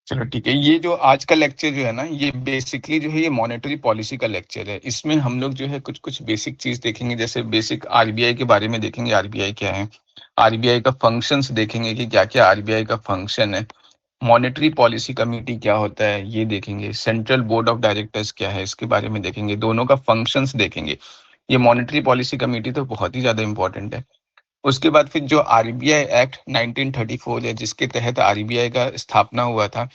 चलो ठीक है। ये जो आज का लेक्चर जो है ना, ये बेसिकली जो है ये मॉनेटरी पॉलिसी का लेक्चर है। इसमें हम लोग जो है कुछ-कुछ बेसिक चीज़ देखेंगे, जैसे बेसिक आरबीआई के बारे में देखेंगे, आरबीआई क्या है? आरबीआई का फंक्शंस देखेंगे कि क्या-क्या आरबीआई का फंक्शन है। मॉनेटरी पॉलिसी कमिटी क्या होता है, ये देखेंगे। सेंट्रल बोर्ड ऑफ डायरेक्टर्स क्या है, इसके बारे में देखेंगे। दोनों का फंक्शंस देखेंगे। ये मॉनेटरी पॉलिसी कमिटी तो बहुत ही ज़्यादा इम्पोर्टेंट है। उसके बाद फिर जो आरबीआई एक्ट 1934 है, जिसके तहत आरबीआई का स्थापना हुआ था,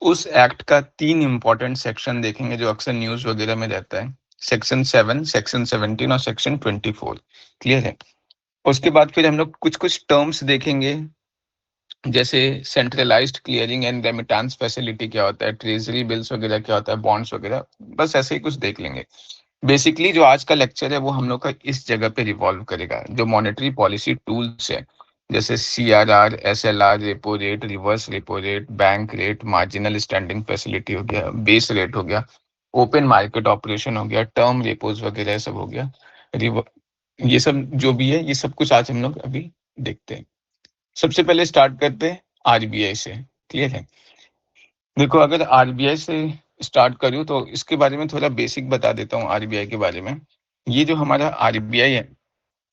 उस एक्ट का 3 इम्पोर्टेंट सेक्शन देखेंगे जो अक्सर न्यूज़ वगैरह में रहता है। सेक्शन 7, सेक्शन 17 और सेक्शन 24। क्लियर है? उसके बाद फिर हम लोग कुछ-कुछ टर्म्स देखेंगे, जैसे centralised clearing and remittance facility क्या होता है, ट्रेज़री बिल्स वगैरह क्या होता है, बॉन्ड्स वगैरह, बस ऐसे ही कुछ देख लेंगे। बेसिकली जो आज का लेक्चर है वो हम लोग का इस जगह पे रिवॉल्व करेगा, जो मॉनेटरी पॉलिसी टूल्स है, जैसे CRR, SLR, repo rate, reverse repo rate, bank rate, marginal standing facility हो गया, बेस रेट हो गया, ओपन मार्केट ऑपरेशन हो गया, टर्म रेपोज वगैरह सब हो गया। रिव ये सब जो भी है, ये सब कुछ आज हम लोग अभी देखते हैं। सबसे पहले स्टार्ट करते हैं आरबीआई से। क्लियर है? देखो, अगर आरबीआई से स्टार्ट करूँ तो इसके बारे में थोड़ा बेसिक बता देता हूँ आरबीआई के बारे में। ये जो हमारा आरबीआई है,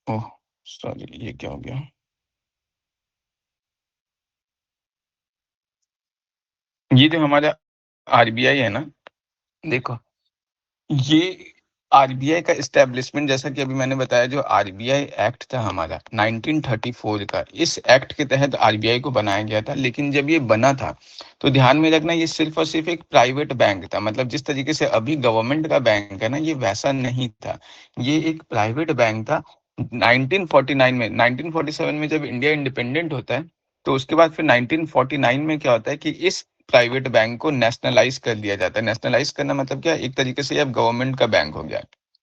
ओह! सॉरी, ये क्या हो गया? ये जो हमारा आरबीआई है ना, देखो, ये आरबीआई का एस्टेब्लिशमेंट, जैसा कि अभी मैंने बताया, जो आरबीआई एक्ट था हमारा 1934 का, इस एक्ट के तहत आरबीआई को बनाया गया था। लेकिन जब ये बना था, तो ध्यान में रखना, ये सिर्फ और सिर्फ एक प्राइवेट बैंक था। मतलब जिस तरीके से अभी गवर्नमेंट का बैंक है ना, ये वैसा नहीं था। ये एक प्राइवेट बैंक था। 1949 में, 1947 में जब इंडिया इंडिपेंडेंट होता है, तो उसके बाद फिर 1949 में क्या होता है कि इस प्राइवेट बैंक को नेशनलाइज कर दिया जाता है। नेशनलाइज करना मतलब क्या? एक तरीके से अब गवर्नमेंट का बैंक हो गया।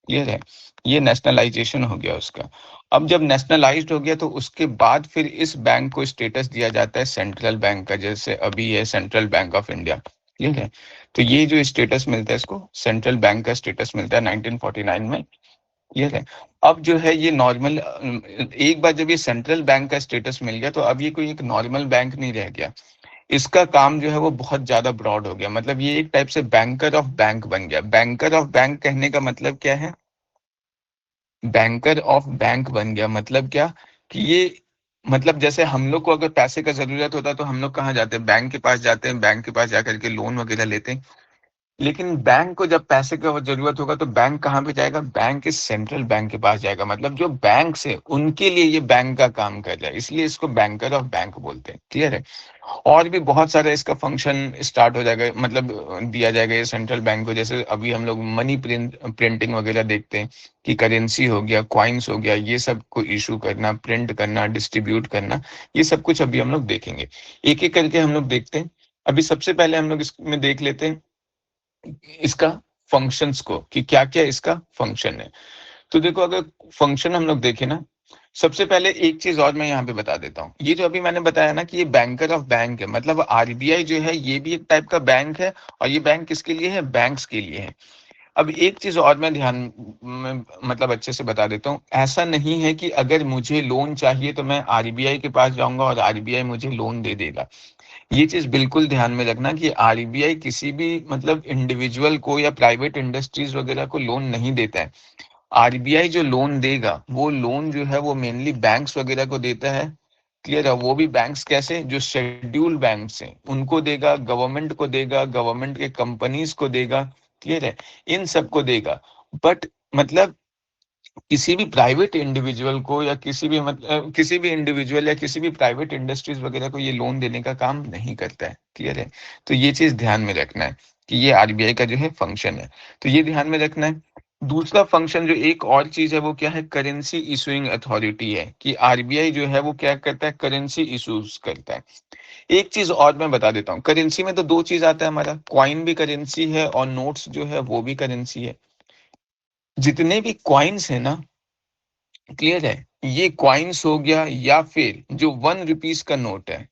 क्लियर है? ये नेशनलाइजेशन हो गया उसका। अब जब नेशनलाइज्ड हो गया, तो उसके बाद फिर इस बैंक को स्टेटस दिया जाता है सेंट्रल बैंक का, जैसे अभी है central bank of India. Clear है? तो ये जो स्टेटस मिलता है, इसको सेंट्रल बैंक का स्टेटस मिलता है 1949 में। क्लियर है? अब जो है ये नॉर्मल, एक बार जब ये सेंट्रल बैंक का स्टेटस मिल गया, तो अब ये कोई एक नॉर्मल बैंक नहीं रह गया। इसका काम जो है वो बहुत ज्यादा ब्रॉड हो गया। मतलब ये एक टाइप से बैंकर ऑफ बैंक बन गया। बैंकर ऑफ बैंक कहने का मतलब क्या है? बैंकर ऑफ बैंक बन गया मतलब क्या? कि ये, मतलब जैसे हम लोग को अगर पैसे का जरूरत होता है, तो हम लोग कहाँ जाते हैं? बैंक के पास जाते हैं। बैंक के पास जाकर के लोन वगैरह लेते हैं। लेकिन बैंक को जब पैसे का जरूरत होगा, तो बैंक कहाँ पे जाएगा? बैंक इस सेंट्रल बैंक के पास जाएगा। मतलब जो बैंक से, उनके लिए ये बैंक का काम कर रहा है, इसलिए इसको बैंकर ऑफ बैंक बोलते हैं। क्लियर है? और भी बहुत सारा इसका फंक्शन स्टार्ट हो जाएगा, मतलब दिया जाएगा ये सेंट्रल बैंक को। जैसे अभी हम लोग मनी प्रिंटिंग वगैरह देखते हैं, कि करेंसी हो गया, क्वाइंस हो गया, ये सब को इशू करना, प्रिंट करना, डिस्ट्रीब्यूट करना, ये सब कुछ अभी हम लोग देखेंगे। एक एक करके हम लोग देखते हैं। अभी सबसे पहले हम लोग इसमें देख लेते हैं इसका फंक्शंस को, कि क्या क्या इसका फंक्शन है। तो देखो, अगर फंक्शन हम लोग देखें ना, सबसे पहले एक चीज और मैं यहाँ पे बता देता हूँ। ये जो अभी मैंने बताया ना कि ये बैंकर ऑफ बैंक है, मतलब आरबीआई जो है ये भी एक टाइप का बैंक है। और ये बैंक किसके लिए है? बैंक्स के लिए है। अब एक चीज और मैं ध्यान में, मतलब अच्छे से बता देता हूँ। ऐसा नहीं है कि अगर मुझे लोन चाहिए तो मैं आरबीआई के पास जाऊंगा और आरबीआई मुझे लोन दे देगा। ये चीज बिल्कुल ध्यान में रखना कि आरबीआई किसी भी, मतलब इंडिविजुअल को या प्राइवेट इंडस्ट्रीज वगैरह को लोन नहीं देता है। आरबीआई जो लोन देगा, वो लोन जो है वो मेनली बैंक्स वगैरह को देता है। क्लियर है? वो भी बैंक्स कैसे? जो शेड्यूल्ड बैंक्स हैं उनको देगा, गवर्नमेंट को देगा, गवर्नमेंट के कंपनीज को देगा। क्लियर है? इन सबको देगा। बट मतलब किसी भी प्राइवेट इंडिविजुअल को, या किसी भी, मतलब किसी भी इंडिविजुअल या किसी भी प्राइवेट इंडस्ट्रीज वगैरह को ये लोन देने का काम नहीं करता है। क्लियर है? तो ये चीज ध्यान में रखना है कि ये आरबीआई का जो है फंक्शन है। तो ये ध्यान में रखना है। दूसरा फंक्शन, जो एक और चीज है, वो क्या है? करेंसी इशूइंग अथॉरिटी है, कि आरबीआई जो है वो क्या करता है? करेंसी इशूज करता है। एक चीज और मैं बता देता हूँ, करेंसी में तो दो चीज आता है हमारा, क्वाइन भी करेंसी है और नोट्स जो है वो भी करेंसी है। जितने भी क्वाइंस है ना, क्लियर है, ये क्वाइंस हो गया, या फिर जो 1 रुपीज का नोट है,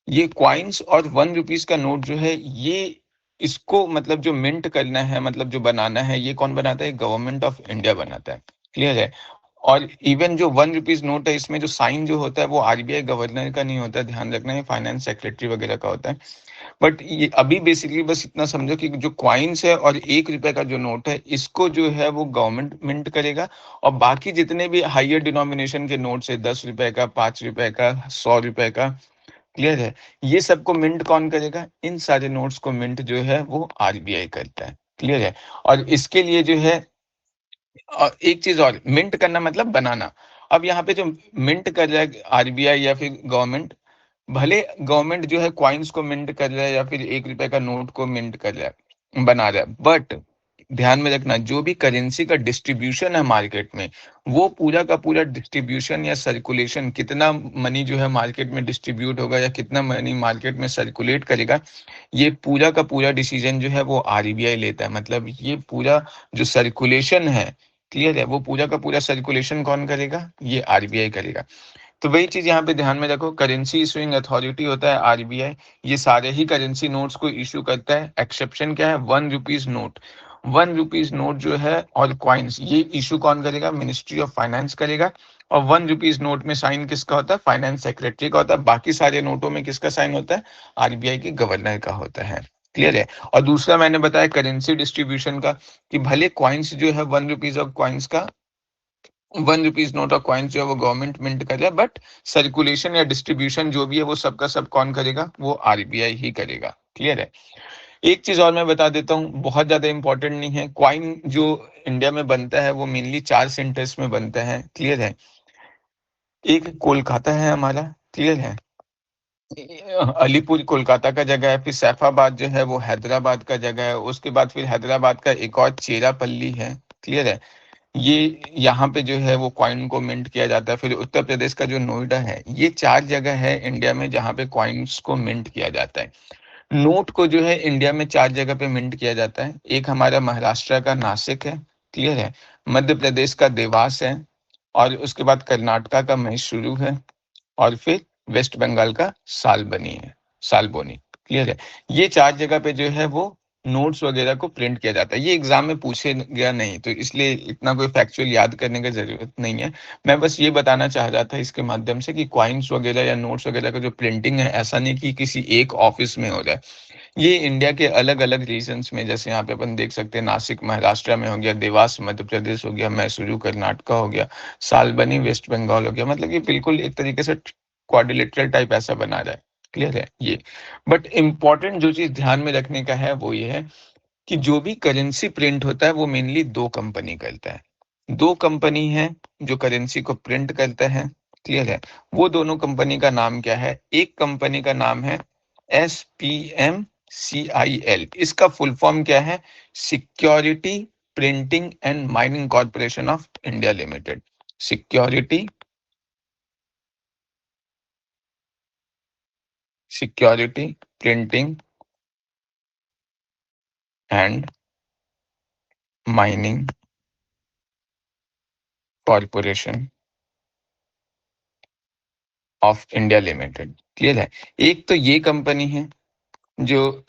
ये क्वाइंस और 1 रुपीज का नोट जो है, ये इसको मतलब जो मिंट करना है, मतलब जो बनाना है, ये कौन बनाता है? गवर्नमेंट ऑफ इंडिया बनाता है। क्लियर है? और इवन जो 1 रुपीज नोट है, इसमें जो साइन जो होता है वो आरबीआई गवर्नर का नहीं होता है, ध्यान रखना है, फाइनेंस सेक्रेटरी वगैरह का होता है। बट ये अभी बेसिकली बस इतना समझो कि जो कॉइन्स है और ₹1 का जो नोट है, इसको जो है वो गवर्नमेंट मिंट करेगा, और बाकी जितने भी हायर डिनोमिनेशन के नोट्स है, ₹10 का, ₹5 का, ₹100 का, क्लियर है? ये सबको मिंट कौन करेगा? इन सारे नोट्स को मिंट जो है वो आरबीआई करता है, क्लियर है? और इसके लिए जो है एक चीज़ और, मिंट करना मतलब बनाना। अब यहाँ पे जो मिंट कर रहा है आरबीआई या फिर गवर्नमेंट, भले गवर्नमेंट जो है कॉइन्स को मिंट कर रहा है या फिर ₹1 का नोट को मिंट कर रहा है, बना रहा है, बट ध्यान में रखना, जो भी करेंसी का डिस्ट्रीब्यूशन है मार्केट में, वो पूरा का पूरा डिस्ट्रीब्यूशन या सर्कुलेशन, कितना मनी जो है मार्केट में डिस्ट्रीब्यूट होगा या कितना मनी मार्केट में सर्कुलेट करेगा, ये पूरा का पूरा डिसीजन जो है वो आरबीआई लेता है। मतलब ये पूरा जो सर्कुलेशन है, क्लियर है, वो पूरा का पूरा सर्कुलेशन कौन करेगा? ये आरबीआई करेगा। तो वही चीज़ यहाँ पे ध्यान में रखो, करेंसी इशूइंग अथॉरिटी होता है आरबीआई, ये सारे ही करेंसी नोट्स को इश्यू करता है। एक्सेप्शन क्या है? ₹1 नोट, ₹1 नोट जो है और कॉइन्स, ये इश्यू कौन करेगा? मिनिस्ट्री ऑफ फाइनेंस करेगा। और ₹1 नोट में साइन किसका होता है? फाइनेंस सेक्रेटरी का होता है। बाकी सारे नोटों में किसका साइन होता है? आरबीआई के गवर्नर का होता है, क्लियर है? और दूसरा मैंने बताया करेंसी डिस्ट्रीब्यूशन का, कि भले कॉइन्स जो है ₹1 और कॉइन्स का, ₹1 नोट और कॉइन्स जो है वो गवर्नमेंट मिंट कर रहा है, बट सर्कुलेशन या डिस्ट्रीब्यूशन जो भी है वो सबका सब कौन करेगा? वो आरबीआई ही करेगा, क्लियर है? एक चीज़ और मैं बता देता हूँ, बहुत ज़्यादा इम्पोर्टेंट नहीं है, कॉइन जो इंडिया में बनता है वो मेनली 4 सेंटर्स में बनता है, क्लियर है? एक कोलकाता है हमारा, क्लियर है? अलीपुर कोलकाता का जगह है, फिर सैफाबाद जो है वो हैदराबाद का जगह है, उसके बाद फिर हैदराबाद का एक और चेरापल्ली है, क्लियर है? ये यहाँ पे जो है वो कॉइन को मिंट किया जाता है। फिर उत्तर प्रदेश का जो नोएडा है, ये 4 जगह है इंडिया में जहाँ पे कॉइन्स को मिंट किया जाता है। नोट को जो है इंडिया में 4 जगह पे मिंट किया जाता है। एक हमारा महाराष्ट्र का नासिक है, क्लियर है? मध्य प्रदेश का देवास है, और उसके बाद कर्नाटका का मैसूरू है, और फिर वेस्ट बंगाल का सालबनी है, सालबोनी, क्लियर है? ये 4 जगह पे जो है वो नोट्स वगैरह को प्रिंट किया जाता है। ये एग्ज़ाम में पूछे गया नहीं, तो इसलिए इतना कोई फैक्चुअल याद करने की ज़रूरत नहीं है। मैं बस ये बताना चाह रहा था इसके माध्यम से कि कॉइन्स वगैरह या नोट्स वगैरह का जो प्रिंटिंग है, ऐसा नहीं कि किसी एक ऑफ़िस में हो रहा है। ये इंडिया के अलग-अलग रीजन्स में, जैसे यहाँ पे अपन देख सकते हैं, नासिक महाराष्ट्र में हो गया, देवास मध्य प्रदेश हो गया, मैसूरू कर्नाटका हो गया, सालबनी वेस्ट बंगाल हो गया। मतलब ये बिल्कुल एक तरीके से क्वाड्रिलेटरल टाइप ऐसा बना रहा है, क्लियर है ये? बट इम्पोर्टेंट जो चीज़ ध्यान में रखने का है वो ये है कि जो भी करेंसी प्रिंट होता है वो मेनली 2 कंपनी करता है। 2 कंपनी है जो करेंसी को प्रिंट करता है, क्लियर है? वो दोनों कंपनी का नाम क्या है? एक कंपनी का नाम है SPMCIL, इसका फुल फॉर्म क्या है? Security printing and mining corporation of India limited. Security security printing and mining corporation of India limited, clear है? एक तो ये कंपनी है जो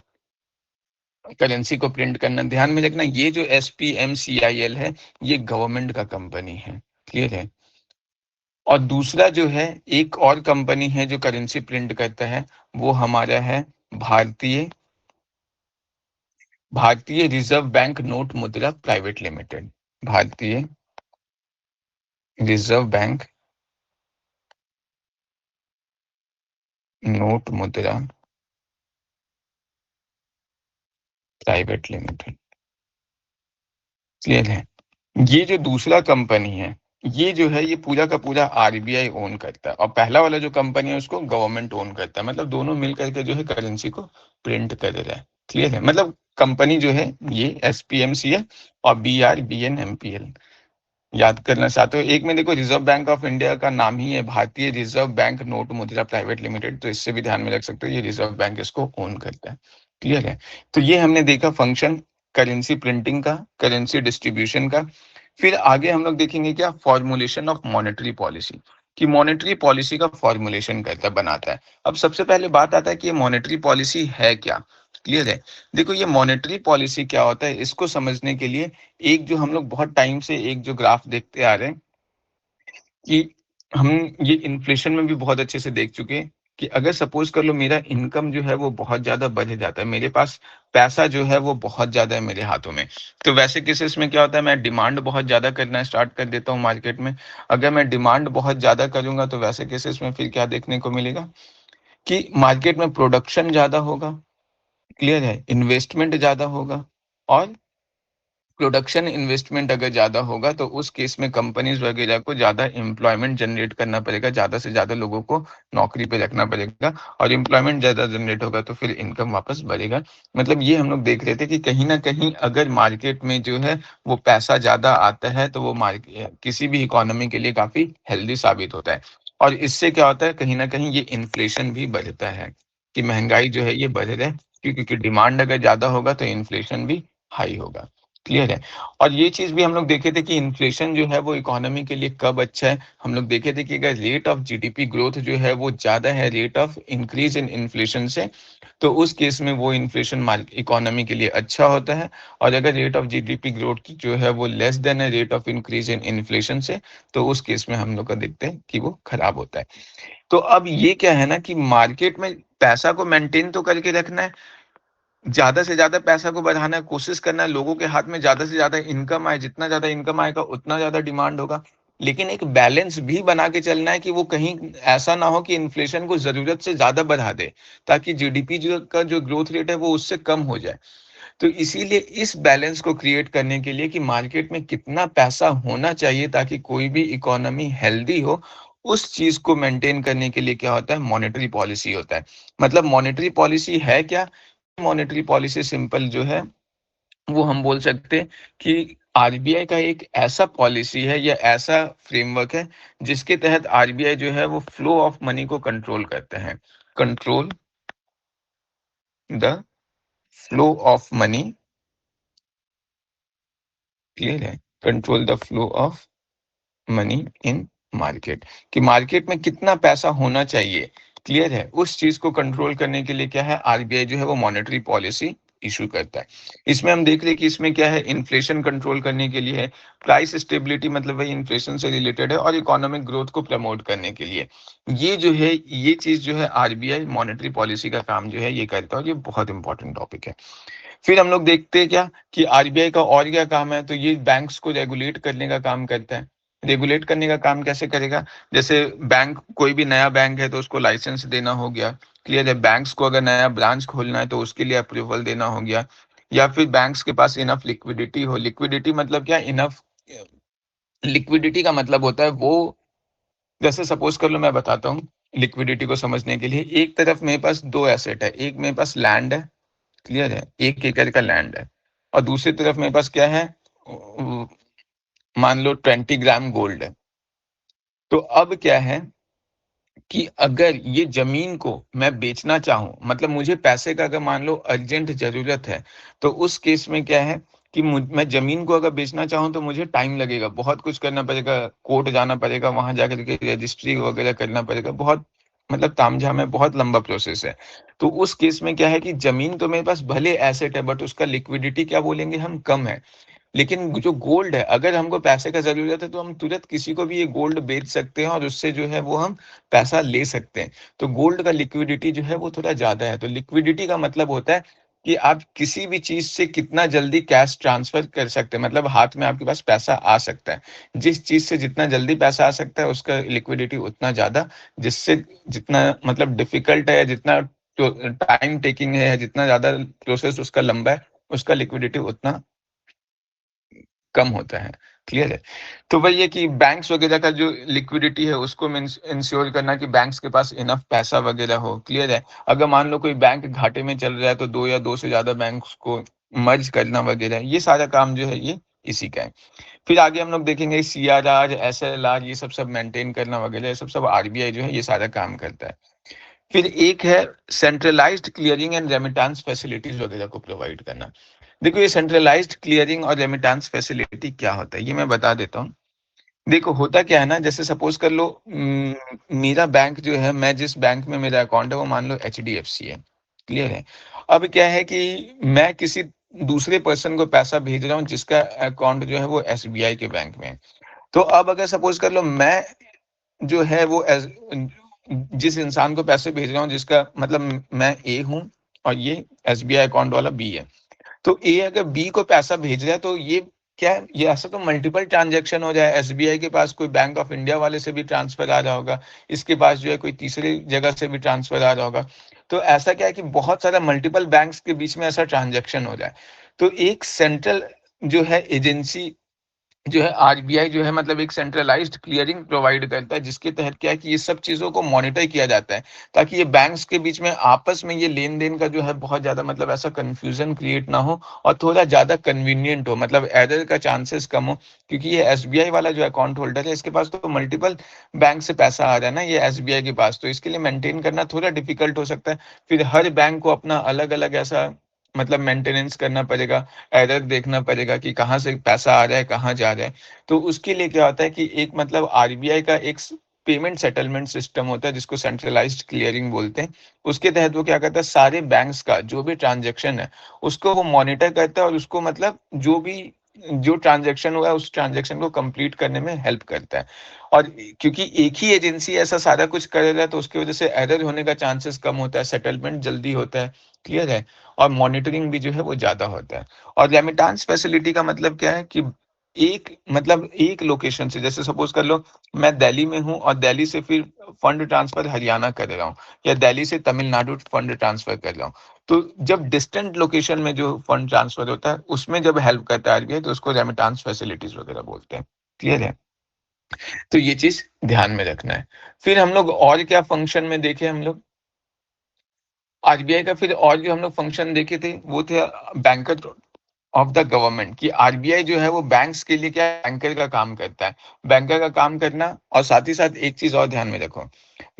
करेंसी को प्रिंट करना, ध्यान में रखना, ये जो SPMCIL है, ये गवर्नमेंट का कंपनी है, क्लियर है? और दूसरा जो है, एक और कंपनी है जो करेंसी प्रिंट करता है, वो हमारा है भारतीय भारतीय रिजर्व बैंक नोट मुद्रा प्राइवेट लिमिटेड। भारतीय रिजर्व बैंक नोट मुद्रा प्राइवेट लिमिटेड, क्लियर है? ये जो दूसरा कंपनी है, ये जो है ये पूरा का पूरा आरबीआई ओन करता है, और पहला वाला जो कंपनी है उसको गवर्नमेंट ओन करता है। मतलब दोनों मिल करके जो है करेंसी को प्रिंट कर रहा है, क्लियर है? मतलब कंपनी जो है ये एसपीएमसी है, और BRBNMPL याद करना चाहते हो। एक में देखो, रिजर्व बैंक ऑफ इंडिया का नाम ही है भारतीय रिजर्व बैंक नोट मुद्रा प्राइवेट लिमिटेड, तो इससे भी ध्यान में रख सकते हो, ये रिजर्व बैंक इसको ओन करता है, क्लियर है? तो ये हमने देखा फंक्शन करेंसी प्रिंटिंग का, करेंसी डिस्ट्रीब्यूशन का। फिर आगे हम लोग देखेंगे क्या? फॉर्मुलेशन ऑफ मॉनेटरी पॉलिसी, कि मॉनेटरी पॉलिसी का फॉर्मुलेशन करता बनाता है। अब सबसे पहले बात आता है कि ये मॉनेटरी पॉलिसी है क्या, क्लियर है? देखो, ये मॉनेटरी पॉलिसी क्या होता है, इसको समझने के लिए एक जो हम लोग बहुत टाइम से एक जो ग्राफ देखते आ रहे हैं, कि हम ये इन्फ्लेशन में भी बहुत अच्छे से देख चुके हैं कि अगर सपोज़ कर लो मेरा इनकम जो है वो बहुत ज़्यादा बढ़ जाता है, मेरे पास पैसा जो है वो बहुत ज़्यादा है मेरे हाथों में। तो वैसे केसेस में क्या होता है, मैं डिमांड बहुत ज़्यादा करना स्टार्ट कर देता हूँ मार्केट में। अगर मैं डिमांड बहुत ज़्यादा करूँगा तो वैसे केसेस में फिर क्या देखने को मिलेगा कि मार्केट में प्रोडक्शन ज़्यादा होगा, क्लियर है? इन्वेस्टमेंट ज़्यादा होगा और प्रोडक्शन इन्वेस्टमेंट अगर ज़्यादा होगा तो उस केस में कंपनीज़ वगैरह को ज़्यादा एम्प्लॉयमेंट जनरेट करना पड़ेगा, ज़्यादा से ज़्यादा लोगों को नौकरी पे रखना पड़ेगा और एम्प्लॉयमेंट ज़्यादा जनरेट होगा तो फिर इनकम वापस बढ़ेगा। मतलब ये हम लोग देख रहे थे कि कहीं न कहीं अगर मार्केट में जो है वो पैसा ज़्यादा आता है तो वो किसी भी इकोनॉमी के लिए काफ़ी हेल्दी साबित होता है। और इससे क्या होता है, कहीं न कहीं ये इन्फ्लेशन भी बढ़ता है, कि महँगाई जो है ये बढ़ रहा है क्योंकि डिमांड अगर ज़्यादा होगा तो इन्फ्लेशन भी हाई होगा। क्लियर है? और ये चीज़ भी हम लोग देखे थे कि इन्फ्लेशन जो है वो इकोनॉमी के लिए कब अच्छा है। हम लोग देखे थे कि अगर रेट ऑफ जीडीपी ग्रोथ जो है वो ज़्यादा है rate of increase in inflation से, तो उस केस में वो इन्फ्लेशन इकोनॉमी के लिए अच्छा होता है। और अगर रेट ऑफ जीडीपी ग्रोथ की जो है वो लेस देन है rate of increase in inflation से, तो उस केस में हम लोग का देखते हैं कि वो खराब होता है। तो अब ये क्या है ना कि मार्केट में पैसा को मेंटेन तो करके रखना है, ज़्यादा से ज़्यादा पैसा को बढ़ाना है, कोशिश करना है लोगों के हाथ में ज़्यादा से ज़्यादा इनकम आए, जितना ज़्यादा इनकम आएगा उतना ज़्यादा डिमांड होगा। लेकिन एक बैलेंस भी बना के चलना है कि वो कहीं ऐसा ना हो कि इन्फ्लेशन को ज़रूरत से ज़्यादा बढ़ा दे, ताकि जीडीपी जो ग्रोथ रेट है वो उससे कम हो जाए। तो इसीलिए इस बैलेंस को क्रिएट करने के लिए कि मार्केट में कितना पैसा होना चाहिए ताकि कोई भी इकोनॉमी हेल्दी हो, उस चीज़ को मेंटेन करने के लिए क्या होता है, मॉनेटरी पॉलिसी होता है। मतलब मॉनेटरी पॉलिसी है क्या? मॉनेटरी पॉलिसी सिंपल जो है, वो हम बोल सकते हैं कि आरबीआई का एक ऐसा पॉलिसी है या ऐसा फ्रेमवर्क है, जिसके तहत आरबीआई जो है वो फ्लो ऑफ मनी को कंट्रोल करते हैं। Control the flow of money, clear है? Control the flow of money in market, कि मार्केट में कितना पैसा होना चाहिए, क्लियर है? उस चीज को कंट्रोल करने के लिए क्या है, आरबीआई जो है वो मॉनेटरी पॉलिसी इशू करता है। इसमें हम देख रहे हैं कि इसमें क्या है, इन्फ्लेशन कंट्रोल करने के लिए है, प्राइस स्टेबिलिटी मतलब वही इन्फ्लेशन से रिलेटेड है, और इकोनॉमिक ग्रोथ को प्रमोट करने के लिए ये जो है, ये चीज जो है आरबीआई मॉनेटरी पॉलिसी का काम जो है ये करता है, और ये बहुत इंपॉर्टेंट टॉपिक है। फिर हम लोग देखते हैं क्या कि आरबीआई का और क्या काम है, तो ये बैंक्स को रेगुलेट करने का काम करता है। रेगुलेट करने का काम कैसे करेगा? जैसे बैंक, कोई भी नया बैंक है तो उसको लाइसेंस देना हो गया, क्लियर है? बैंक्स को अगर नया ब्रांच खोलना है तो उसके लिए अप्रूवल देना हो गया, या फिर बैंक्स के पास इनफ लिक्विडिटी हो। लिक्विडिटी मतलब क्या? इनफ, लिक्विडिटी का मतलब होता है वो, जैसे सपोज कर लो मैं बताता हूँ लिक्विडिटी को समझने के लिए। एक तरफ मेरे पास दो एसेट है, एक मेरे पास लैंड है, क्लियर है? 1 एकड़ का लैंड है, और दूसरी तरफ मेरे पास क्या है, मान लो 20 ग्राम गोल्ड है। तो अब क्या है कि अगर ये ज़मीन को मैं बेचना चाहूँ, मतलब मुझे पैसे का अगर मान लो अर्जेंट ज़रूरत है, तो उस केस में क्या है कि मैं ज़मीन को अगर बेचना चाहूँ तो मुझे टाइम लगेगा, बहुत कुछ करना पड़ेगा, कोर्ट जाना पड़ेगा, वहाँ जाकर के रजिस्ट्री वगैरह करना पड़ेगा, बहुत मतलब तामझाम है, बहुत लंबा प्रोसेस है। तो उस केस में क्या है कि ज़मीन तो मेरे पास भले एसेट है, बट उसका लिक्विडिटी क्या बोलेंगे हम, कम है। लेकिन जो गोल्ड है, अगर हमको पैसे का ज़रूरत है तो हम तुरंत किसी को भी ये गोल्ड बेच सकते हैं और उससे जो है वो हम पैसा ले सकते हैं। तो गोल्ड का लिक्विडिटी जो है वो थोड़ा ज़्यादा है। तो लिक्विडिटी का मतलब होता है कि आप किसी भी चीज़ से कितना जल्दी कैश ट्रांसफ़र कर सकते हैं, मतलब हाथ में आपके पास पैसा आ सकता है। जिस चीज़ से जितना जल्दी पैसा आ सकता है उसका लिक्विडिटी उतना ज़्यादा, जिससे जितना मतलब डिफ़िकल्ट है, जितना तो टाइम टेकिंग है, जितना ज़्यादा प्रोसेस उसका लंबा है, उसका लिक्विडिटी उतना कम होता है, क्लियर है? तो वही है कि बैंक्स वगैरह का जो लिक्विडिटी है उसको इंश्योर करना कि बैंक्स के पास इनफ पैसा वगैरह हो, क्लियर है? अगर मान लो कोई बैंक घाटे में चल रहा है तो 2 या 2 से ज़्यादा बैंक्स को मर्ज करना वगैरह, ये सारा काम जो है ये इसी का है। फिर आगे हम लोग देखेंगे सीआरआर, एसएलआर, ये सब मेंटेन करना वगैरह, ये सब आरबीआई जो है ये सारा काम करता है। फिर एक है centralised clearing and remittance facilities वगैरह को प्रोवाइड करना। देखो ये सेंट्रलाइज्ड क्लियरिंग और रेमिटेंस फैसिलिटी क्या होता है ये मैं बता देता हूँ। देखो होता क्या है ना, जैसे सपोज कर लो मेरा बैंक जो है, मैं जिस बैंक में मेरा अकाउंट है वो मान लो एचडीएफसी है, क्लियर है? अब क्या है कि मैं किसी दूसरे पर्सन को पैसा भेज रहा हूँ जिसका अकाउंट जो है वो एसबीआई के बैंक में है। तो अब अगर सपोज कर लो मैं जो है वो जिस इंसान को पैसे भेज रहा हूँ, जिसका मतलब मैं ए हूँ और ये एसबीआई अकाउंट वाला बी है। तो ए अगर बी को पैसा भेज रहा है तो ये क्या है, ये ऐसा तो मल्टीपल ट्रांजैक्शन हो जाए, एसबीआई के पास कोई बैंक ऑफ इंडिया वाले से भी ट्रांसफर आ रहा होगा, इसके पास जो है कोई तीसरी जगह से भी ट्रांसफर आ रहा होगा। तो ऐसा क्या है कि बहुत सारा मल्टीपल बैंक्स के बीच में ऐसा ट्रांजैक्शन हो जाए। तो एक सेंट्रल जो है एजेंसी जो है आरबीआई जो है मतलब एक सेंट्रलाइज्ड क्लियरिंग प्रोवाइड करता है, जिसके तहत क्या है कि ये सब चीज़ों को मॉनिटर किया जाता है, ताकि ये बैंक्स के बीच में आपस में ये लेन-देन का जो है बहुत ज़्यादा मतलब ऐसा कन्फ्यूज़न क्रिएट ना हो और थोड़ा ज़्यादा कन्वीनिएंट हो, मतलब एरर का चांसेस कम हो। क्योंकि ये एसबीआई वाला जो अकाउंट होल्डर है, इसके पास तो मल्टीपल बैंक से पैसा आ रहा है ना, ये एसबीआई के पास, तो इसके लिए मेंटेन करना थोड़ा डिफिकल्ट हो सकता है। फिर हर बैंक को अपना अलग-अलग ऐसा मतलब मेंटेनेंस करना पड़ेगा, एरर देखना पड़ेगा कि कहाँ से पैसा आ रहा है, कहाँ जा रहा है। तो उसके लिए क्या होता है कि एक मतलब आरबीआई का एक पेमेंट सेटलमेंट सिस्टम होता है, जिसको सेंट्रलाइज्ड क्लियरिंग बोलते हैं। उसके तहत वो क्या करता है, सारे बैंक्स का जो भी ट्रांजैक्शन है, उसको वो मॉनिटर करता है और उसको मतलब जो ट्रांजैक्शन हुआ है, उस ट्रांजैक्शन को कंप्लीट करने में हेल्प करता है। और क्योंकि एक ही एजेंसी ऐसा सारा कुछ करेगा, तो उसकी वजह से एरर होने का चांसेस कम होता है, सेटलमेंट जल्दी होता है, क्लियर है? और मॉनिटरिंग भी जो है वो ज़्यादा होता है। और रेमिटेंस फैसिलिटी का मतलब क्या है कि एक लोकेशन से, जैसे सपोज़ कर लो मैं दिल्ली में हूँ और दिल्ली से फिर फंड ट्रांसफ़र हरियाणा कर रहा हूँ या दिल्ली से तमिलनाडु फंड ट्रांसफ़र कर रहा हूँ। तो जब डिस्टेंट लोकेशन में जो फंड ट्रांसफ़र होता है, उसमें जब हेल्प करता है आरबीआई, तो उसको रेमिटेंस फैसिलिटीज़ वगैरह बोलते हैं। क्लियर है? तो ये चीज़ ध्यान में रखना है। फिर हम लोग और क्या फंक्शन में देखे हम लोग, आरबीआई का फिर और जो हम लोग फंक्शन देखे थे, वो थे बैंकर ऑफ द गवर्नमेंट, कि आरबीआई जो है वो बैंक्स के लिए क्या बैंकर का काम करता है। बैंकर का काम करना, और साथ ही साथ एक चीज़ और ध्यान में रखो,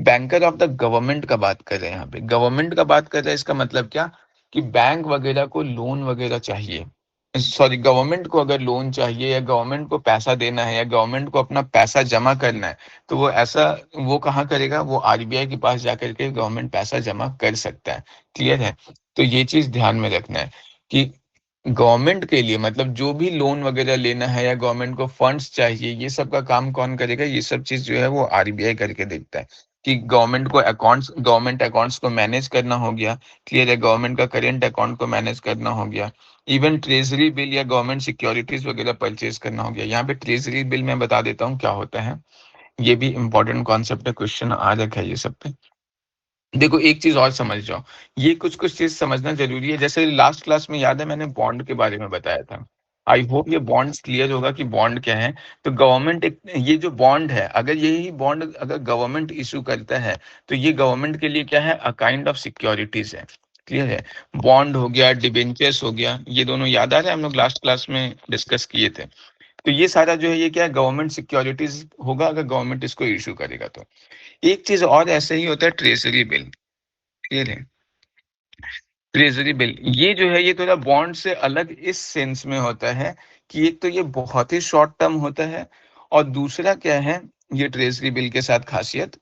बैंकर ऑफ द गवर्नमेंट का बात कर रहे हैं यहाँ पे, गवर्नमेंट का बात कर रहे हैं, इसका मतलब क्या कि बैंक वगैरह को लोन वगैरह चाहिए, सॉरी गवर्नमेंट को अगर लोन चाहिए या गवर्नमेंट को पैसा देना है या गवर्नमेंट को अपना पैसा जमा करना है, तो वो ऐसा वो कहाँ करेगा, वो आरबीआई के पास जाकर के गवर्नमेंट पैसा जमा कर सकता है। क्लियर है? तो ये चीज़ ध्यान में रखना है कि गवर्नमेंट के लिए मतलब जो भी लोन वगैरह लेना है या गवर्नमेंट को फंड्स चाहिए, ये सब का काम कौन करेगा? ये सब चीज़ जो है वो आरबीआई करके देखता है, कि गवर्नमेंट अकाउंट्स को मैनेज करना हो गया, क्लियर है? गवर्नमेंट का करेंट अकाउंट को मैनेज करना हो गया, इवन ट्रेज़री बिल या गवर्नमेंट सिक्योरिटीज़ वगैरह परचेज़ करना हो गया। यहाँ पे ट्रेज़री बिल मैं बता देता हूँ क्या होता है, ये भी इम्पोर्टेंट कॉन्सेप्ट है, क्वेश्चन आ रखा है ये सब पे। देखो एक चीज़ और समझ जाओ, ये कुछ-कुछ चीज़ समझना ज़रूरी है, जैसे लास्ट क्लास में याद है मैंने बॉन्ड के बारे में बताया था। आई होप ये बॉन्ड्स क्लियर होगा कि बॉन्ड क्या है। तो गवर्नमेंट एक ये जो बॉन्ड है, अगर यही बॉन्ड अगर गवर्नमेंट इश्यू करता है, तो ये गवर्नमेंट के लिए क्या है, अ काइंड ऑफ सिक्योरिटीज़ है। क्लियर है? बॉन्ड हो गया, डिबेंचर्स हो गया, ये दोनों याद आ रहा है हम लोग लास्ट क्लास में डिस्कस किए थे। तो ये सारा जो है ये क्या है, गवर्नमेंट सिक्योरिटीज़ होगा अगर गवर्नमेंट इसको इश्यू करेगा तो। एक चीज़ और ऐसे ही होता है, ट्रेज़री बिल। क्लियर है? ट्रेज़री बिल, ये जो है ये थोड़ा बॉन्ड से अलग इस सेंस में होता है कि एक तो ये बहुत ही शॉर्ट टर्म होता है, और दूसरा क्या है ये ट्रेज़री बिल के साथ खासियत,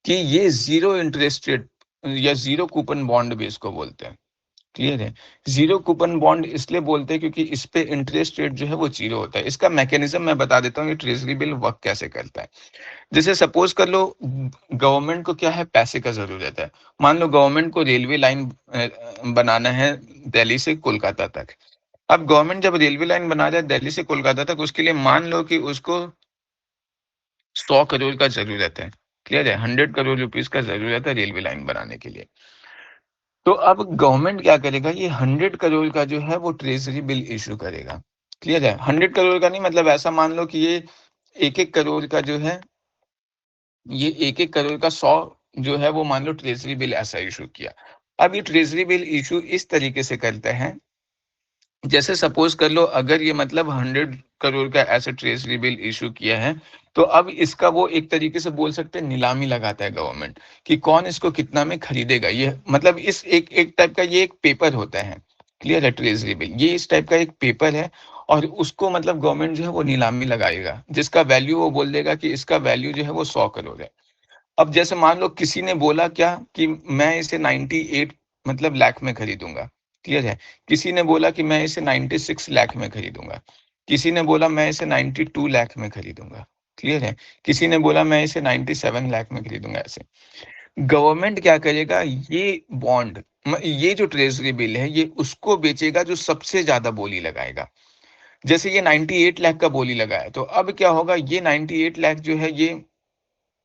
कि ये ज़ीरो इंटरेस्ट रेट या ज़ीरो कूपन बॉन्ड भी इसको बोलते हैं। क्लियर है? ज़ीरो कूपन बॉन्ड इसलिए बोलते हैं क्योंकि इस पे इंटरेस्ट रेट जो है वो ज़ीरो होता है। इसका मैकेनिज़्म मैं बता देता हूँ, ये ट्रेज़री बिल वर्क कैसे करता है। जैसे सपोज़ कर लो गवर्नमेंट को क्या है, पैसे का ज़रूरत है। मान लो गवर्नमेंट को रेलवे लाइन बनाना है दिल्ली से कोलकाता तक। अब गवर्नमेंट जब रेलवे लाइन बना रहा है दिल्ली से कोलकाता तक, उसके लिए मान लो कि उसको 100 करोड़ का ज़रूरत है। क्लियर है? 100 करोड़ रुपीज़ का ज़रूरत है रेलवे लाइन बनाने के लिए। तो अब गवर्नमेंट क्या करेगा, ये 100 करोड़ का जो है वो ट्रेज़री बिल इश्यू करेगा। क्लियर है? 100 करोड़ का नहीं, मतलब ऐसा मान लो कि ये 1-1 करोड़ का जो है, ये 1-1 करोड़ का 100 जो है वो मान लो ट्रेज़री बिल ऐसा इश्यू किया। अब ये ट्रेज़री बिल इश्यू इस तरीके से करते हैं, जैसे सपोज़ कर लो अगर ये मतलब 100 करोड़ का ऐसा ट्रेज़री बिल इश्यू किया है, तो अब इसका वो एक तरीके से बोल सकते हैं नीलामी लगाता है गवर्नमेंट, कि कौन इसको कितना में खरीदेगा। ये मतलब इस एक एक टाइप का ये एक पेपर होता है। क्लियर है? ट्रेज़री बिल, ये इस टाइप का एक पेपर है, और उसको मतलब गवर्नमेंट जो है वो नीलामी लगाएगा, जिसका वैल्यू वो बोल देगा कि इसका वैल्यू जो है वो 100 करोड़ है। अब जैसे मान लो किसी ने बोला क्या कि मैं इसे 98 मतलब लाख में खरीदूँगा, क्लियर है? किसी ने बोला कि मैं इसे 96 लाख में खरीदूँगा, किसी ने बोला मैं इसे 92 लाख में खरीदूँगा, क्लियर है? किसी ने बोला मैं इसे 97 लाख में खरीदूँगा ऐसे। गवर्नमेंट क्या करेगा, ये बॉन्ड ये जो ट्रेज़री बिल है ये उसको बेचेगा जो सबसे ज़्यादा बोली लगाएगा। जैसे ये 98 लाख का बोली लगा है, तो अब क्या होगा, ये 98 लाख जो है ये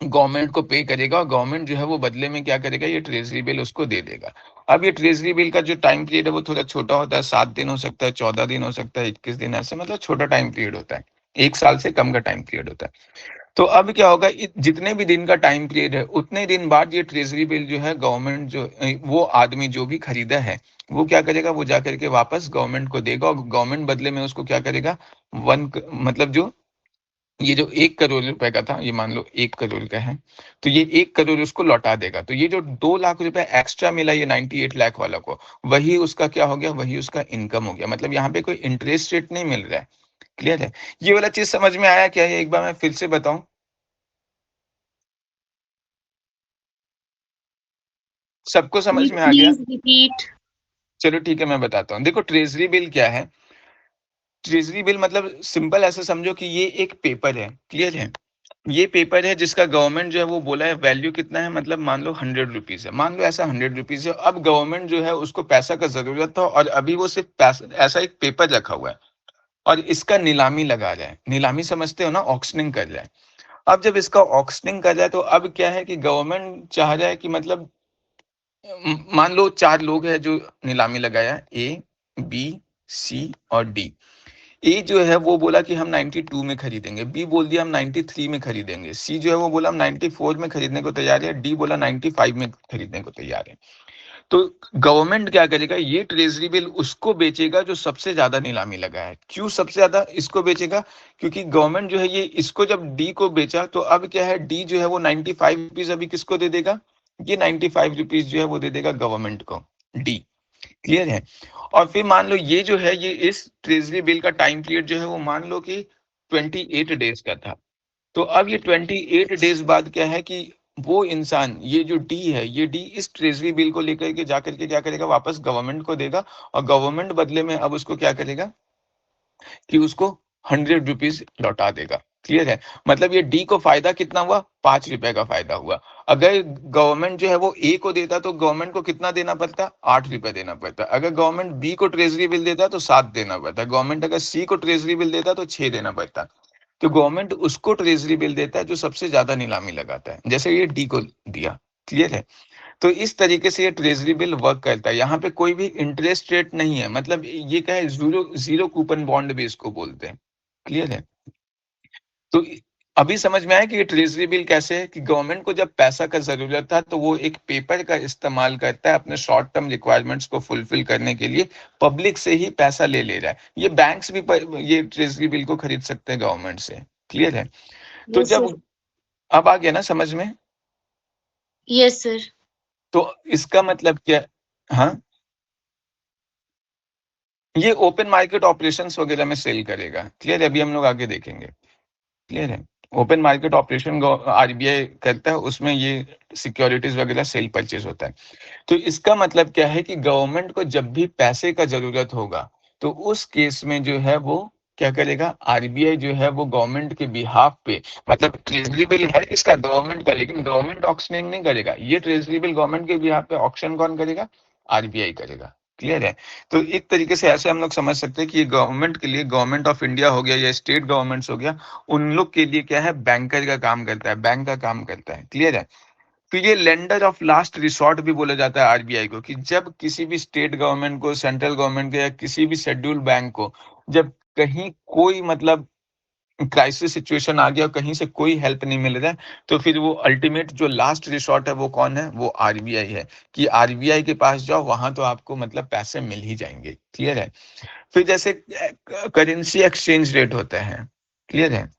गवर्नमेंट को पे करेगा और गवर्नमेंट जो है वो बदले में क्या करेगा, ये ट्रेज़री बिल उसको दे देगा। अब ये ट्रेज़री बिल का जो टाइम पीरियड है वो थोड़ा छोटा होता है, 7 दिन हो सकता है, 14 दिन हो सकता है, 21 दिन, ऐसे मतलब छोटा टाइम पीरियड होता है। 1 साल से कम का टाइम पीरियड होता है। तो अब क्या होगा, जितने भी दिन का टाइम पीरियड है उतने दिन बाद ये ट्रेजरी बिल जो है गवर्नमेंट जो वो आदमी जो भी खरीदा है वो क्या करेगा, वो जा करके वापस गवर्नमेंट को देगा और गवर्नमेंट बदले में उसको क्या करेगा, मतलब जो ये जो 1 करोड़ रुपए का था, ये मान लो 1 करोड़ का है, तो ये 1 करोड़ उसको लौटा देगा। तो ये जो 2 लाख रुपए एक्स्ट्रा मिला ये 98 लाख वाला को, वही उसका क्या हो गया, वही उसका इनकम हो गया। मतलब यहाँ पे कोई इंटरेस्ट रेट नहीं मिल रहा है। क्लियर है? ये वाला चीज समझ में आया क्या? ये एक बार मैं फिर से बताऊं, सबको समझ में आ गया? Please repeat. चलो ठीक है, मैं बताता हूँ। देखो ट्रेजरी बिल क्या है, ट्रेजरी बिल मतलब सिंपल ऐसे समझो कि ये एक पेपर है। क्लियर है? ये पेपर है जिसका गवर्नमेंट जो है वो बोला है वैल्यू कितना है, मतलब मान लो 100 रुपीज है, मान लो ऐसा 100 रुपीज है। अब गवर्नमेंट जो है उसको पैसा का जरूरत था और अभी वो सिर्फ पैसा, ऐसा एक पेपर रखा हुआ है और इसका नीलामी लगा रहा है। नीलामी समझते हो ना, ऑक्शनिंग कर रहा है। अब जब इसका ऑक्शनिंग कर रहा है तो अब क्या है कि गवर्नमेंट चाह रहा है कि मतलब मान लो 4 लोग हैं जो नीलामी लगाया, ए, बी, सी और डी। ए जो है वो बोला कि हम 92 में खरीदेंगे, बी बोल दिया हम 93 में खरीदेंगे, सी जो है वो बोला हम 94 में खरीदने को तैयार है, डी बोला 95 में खरीदने को तैयार है। तो गवर्नमेंट क्या करेगा, ये ट्रेजरी बिल उसको बेचेगा जो सबसे ज्यादा नीलामी लगा है। क्यों सबसे ज्यादा इसको बेचेगा? क्योंकि गवर्नमेंट जो है ये इसको जब डी को बेचा तो अब क्या है, डी जो है वो 95 रुपीज अभी किसको दे देगा, ये 95 रुपीज जो है वो दे देगा गवर्नमेंट को, डी। क्लियर है? और फिर मान लो ये जो है, ये इस ट्रेजरी बिल का टाइम पीरियड जो है वो मान लो कि 28 डेज का था। तो अब ये 28 डेज बाद क्या है कि वो इंसान, ये जो डी है, ये डी इस ट्रेजरी बिल को लेकर के जाकर के क्या करेगा, वापस गवर्नमेंट को देगा और गवर्नमेंट बदले में अब उसको क्या करेगा कि उसको 100 रुपीज लौटा देगा। क्लियर है? मतलब ये डी को फायदा कितना हुआ, 5 रुपए का फायदा हुआ। अगर गवर्नमेंट जो है वो ए को देता तो गवर्नमेंट को कितना देना पड़ता, 8 रुपए देना पड़ता। अगर गवर्नमेंट बी को ट्रेजरी बिल देता तो 7 देना पड़ता। गवर्नमेंट अगर सी को ट्रेजरी बिल देता तो 6 देना पड़ता। तो गवर्नमेंट उसको ट्रेजरी बिल देता है जो सबसे ज्यादा नीलामी लगाता है, जैसे ये डी को दिया। क्लियर है? तो इस तरीके से ये ट्रेजरी बिल वर्क करता है। यहाँ पे कोई भी इंटरेस्ट रेट नहीं है, मतलब ये क्या है, जीरो जीरो कूपन बॉन्ड भी इसको बोलते हैं। क्लियर है? तो अभी समझ में आया कि ये ट्रेजरी बिल कैसे है, कि गवर्नमेंट को जब पैसा का जरूरत था तो वो एक पेपर का इस्तेमाल करता है अपने शॉर्ट टर्म रिक्वायरमेंट्स को फुलफिल करने के लिए, पब्लिक से ही पैसा ले ले रहा है। ये बैंक्स भी ये ट्रेजरी बिल को खरीद सकते हैं गवर्नमेंट से। क्लियर है? तो यस सर। जब अब आ गया ना समझ में? Yes sir. तो इसका मतलब क्या? हाँ, ये ओपन मार्केट ऑपरेशंस वगैरह में सेल करेगा। क्लियर है? अभी हम लोग आगे देखेंगे। क्लियर है? ओपन मार्केट ऑपरेशन आरबीआई करता है, उसमें ये सिक्योरिटीज वगैरह सेल परचेज होता है। तो इसका मतलब क्या है कि गवर्नमेंट को जब भी पैसे का जरूरत होगा तो उस केस में जो है वो क्या करेगा, आरबीआई जो है वो गवर्नमेंट के बिहाफ पे, मतलब ट्रेजरी बिल है इसका गवर्नमेंट का, लेकिन गवर्नमेंट ऑक्शनिंग नहीं करेगा। ये ट्रेजरी बिल गवर्नमेंट के बिहाफ पे ऑक्शन कौन करेगा, आरबीआई करेगा। क्लियर है? तो एक तरीके से ऐसे हम लोग समझ सकते हैं कि ये गवर्नमेंट के लिए, गवर्नमेंट ऑफ इंडिया हो गया या स्टेट गवर्नमेंट्स हो गया, उन लोग के लिए क्या है, बैंकर का काम करता है, बैंक का काम करता है। क्लियर है? तो ये लेंडर ऑफ लास्ट रिसॉर्ट भी बोला जाता है आरबीआई को, कि जब किसी भी स्टेट गवर्नमेंट को, सेंट्रल गवर्नमेंट को या किसी भी शेड्यूल बैंक को जब कहीं कोई मतलब क्राइसिस सिचुएशन आ गया और कहीं से कोई हेल्प नहीं मिल रहा है, तो फिर वो अल्टीमेट जो लास्ट रिसॉर्ट है वो कौन है, वो आरबीआई है। कि आरबीआई के पास जाओ, वहां तो आपको मतलब पैसे मिल ही जाएंगे। क्लियर है? फिर जैसे करेंसी एक्सचेंज रेट होता है। क्लियर है?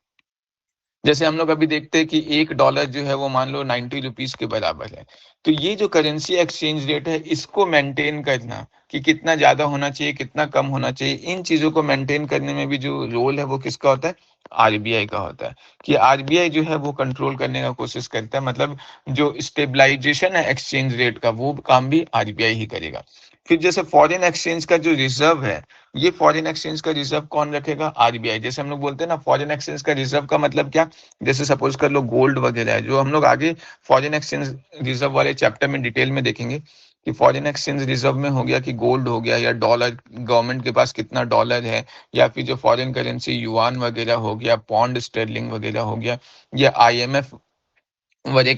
जैसे हम लोग अभी देखते हैं कि $1 जो है वो मान लो 90 रुपीज के बराबर है। तो ये जो करेंसी एक्सचेंज रेट है इसको मेंटेन करना, कि कितना ज्यादा होना चाहिए, कितना कम होना चाहिए, इन चीजों को मेंटेन करने में भी जो रोल है वो किसका होता है, आरबीआई का होता है। कि आरबीआई जो है वो कंट्रोल करने का कोशिश करता है, मतलब जो स्टेबलाइजेशन है एक्सचेंज रेट का वो काम भी आरबीआई ही करेगा। फिर जैसे फॉरेन एक्सचेंज का जो रिजर्व है, ये फॉरेन एक्सचेंज का रिजर्व कौन रखेगा? आरबीआई। जैसे हम लोग बोलते हैं ना, फॉरेन एक्सचेंज का रिजर्व का मतलब क्या? जैसे सपोज कर लो गोल्ड वगैरह है, जो हम लोग आगे फॉरेन एक्सचेंज रिजर्व वाले चैप्टर में डिटेल में देखेंगे कि फॉरेन एक्सचेंज रिजर्व में हो गया कि गोल्ड हो गया, या डॉलर, गवर्नमेंट के पास कितना डॉलर है, या फिर जो फॉरेन करेंसी युआन वगैरह हो गया, पौंड स्टर्लिंग वगैरह हो गया, या आईएमएफ वजह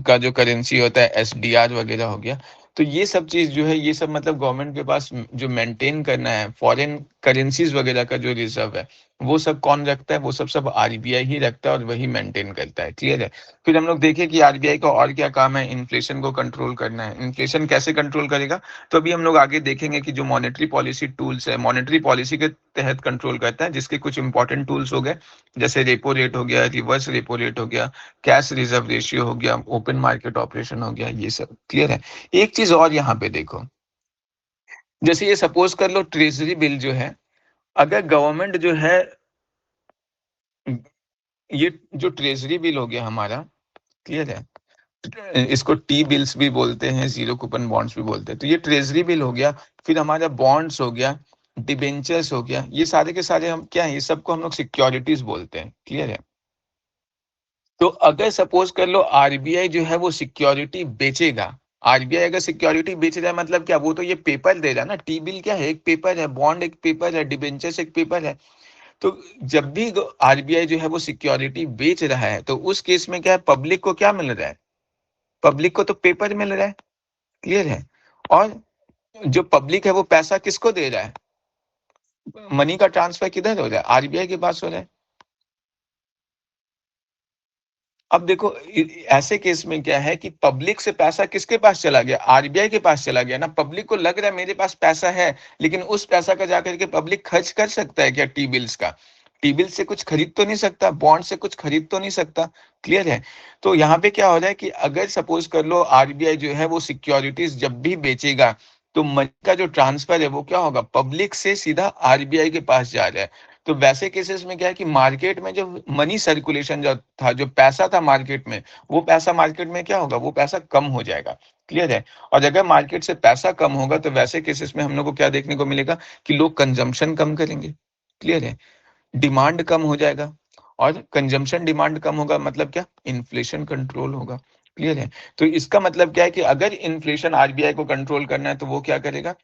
का जो करेंसी होता है एसडीआर वगैरह हो गया। तो ये सब चीज जो है, ये सब मतलब गवर्नमेंट के पास जो मेंटेन करना है फॉरेन करेंसीज वगैरह का जो रिजर्व है, वो सब कौन रखता है? वो सब आरबीआई ही रखता है और वही मेंटेन करता है। क्लियर है? फिर हम लोग देखें कि आरबीआई का और क्या काम है। इन्फ्लेशन को कंट्रोल करना है। इन्फ्लेशन कैसे कंट्रोल करेगा? तो अभी हम लोग आगे देखेंगे कि जो मॉनेटरी पॉलिसी टूल्स है, मॉनेटरी पॉलिसी के तहत कंट्रोल करता है, जिसके कुछ इंपॉर्टेंट टूल्स हो गए, जैसे रेपो रेट हो गया, रिवर्स रेपो रेट हो गया, कैश रिजर्व रेशियो हो गया, ओपन मार्केट ऑपरेशन हो गया, ये सब। क्लियर है? एक चीज और यहाँ पे देखो, जैसे ये सपोज कर लो ट्रेजरी बिल जो है, अगर गवर्नमेंट जो है, ये जो ट्रेजरी बिल हो गया हमारा, क्लियर है, इसको टी बिल्स भी बोलते हैं, जीरो कूपन बॉन्ड्स भी बोलते हैं। तो ये ट्रेजरी बिल हो गया, फिर हमारा बॉन्ड्स हो गया, डिबेंचर्स हो गया, ये सारे के सारे हम क्या है, ये सबको हम लोग सिक्योरिटीज बोलते हैं। क्लियर है? तो अगर सपोज कर लो आरबीआई जो है वो सिक्योरिटी बेचेगा, आरबीआई अगर सिक्योरिटी बेच रहा है मतलब क्या? वो तो ये पेपर दे रहा है ना। टी बिल क्या है? एक पेपर है, बॉन्ड एक पेपर है, डिबेंचर्स एक पेपर है। तो जब भी आरबीआई जो है वो सिक्योरिटी बेच रहा है, तो उस केस में क्या है, पब्लिक को क्या मिल रहा है? पब्लिक को तो पेपर मिल रहा है। क्लियर है? और जो पब्लिक है वो पैसा किसको दे रहा है? मनी का ट्रांसफर किधर हो रहा है? आरबीआई के पास हो रहा है। अब देखो ऐसे केस में क्या है कि पब्लिक से पैसा किसके पास चला गया? आरबीआई के पास चला गया ना। पब्लिक को लग रहा है मेरे पास पैसा है, लेकिन उस पैसा का जाकर के पब्लिक खर्च कर सकता है क्या? टी बिल्स का, टी बिल से कुछ खरीद तो नहीं सकता, बॉन्ड से कुछ खरीद तो नहीं सकता। क्लियर है? तो यहाँ पे क्या हो रहा है कि अगर सपोज कर लो आरबीआई जो है वो सिक्योरिटीज जब भी बेचेगा, तो मनी का जो ट्रांसफर है वो क्या होगा? पब्लिक से सीधा आरबीआई के पास जा रहा है। तो वैसे केसेस में क्या है कि मार्केट में जो मनी सर्कुलेशन जो था, जो पैसा था मार्केट में, वो पैसा मार्केट में क्या होगा? वो पैसा कम हो जाएगा। क्लियर है? और अगर मार्केट से पैसा कम होगा तो वैसे केसेस में हम लोग को क्या देखने को मिलेगा कि लोग कंजम्पशन कम करेंगे। क्लियर है? डिमांड कम हो जाएगा, और कंजम्पशन डिमांड कम होगा मतलब क्या? इन्फ्लेशन कंट्रोल होगा। क्लियर है? तो इसका मतलब क्या है कि अगर इन्फ्लेशन आरबीआई को कंट्रोल करना है तो वो क्या करेगा?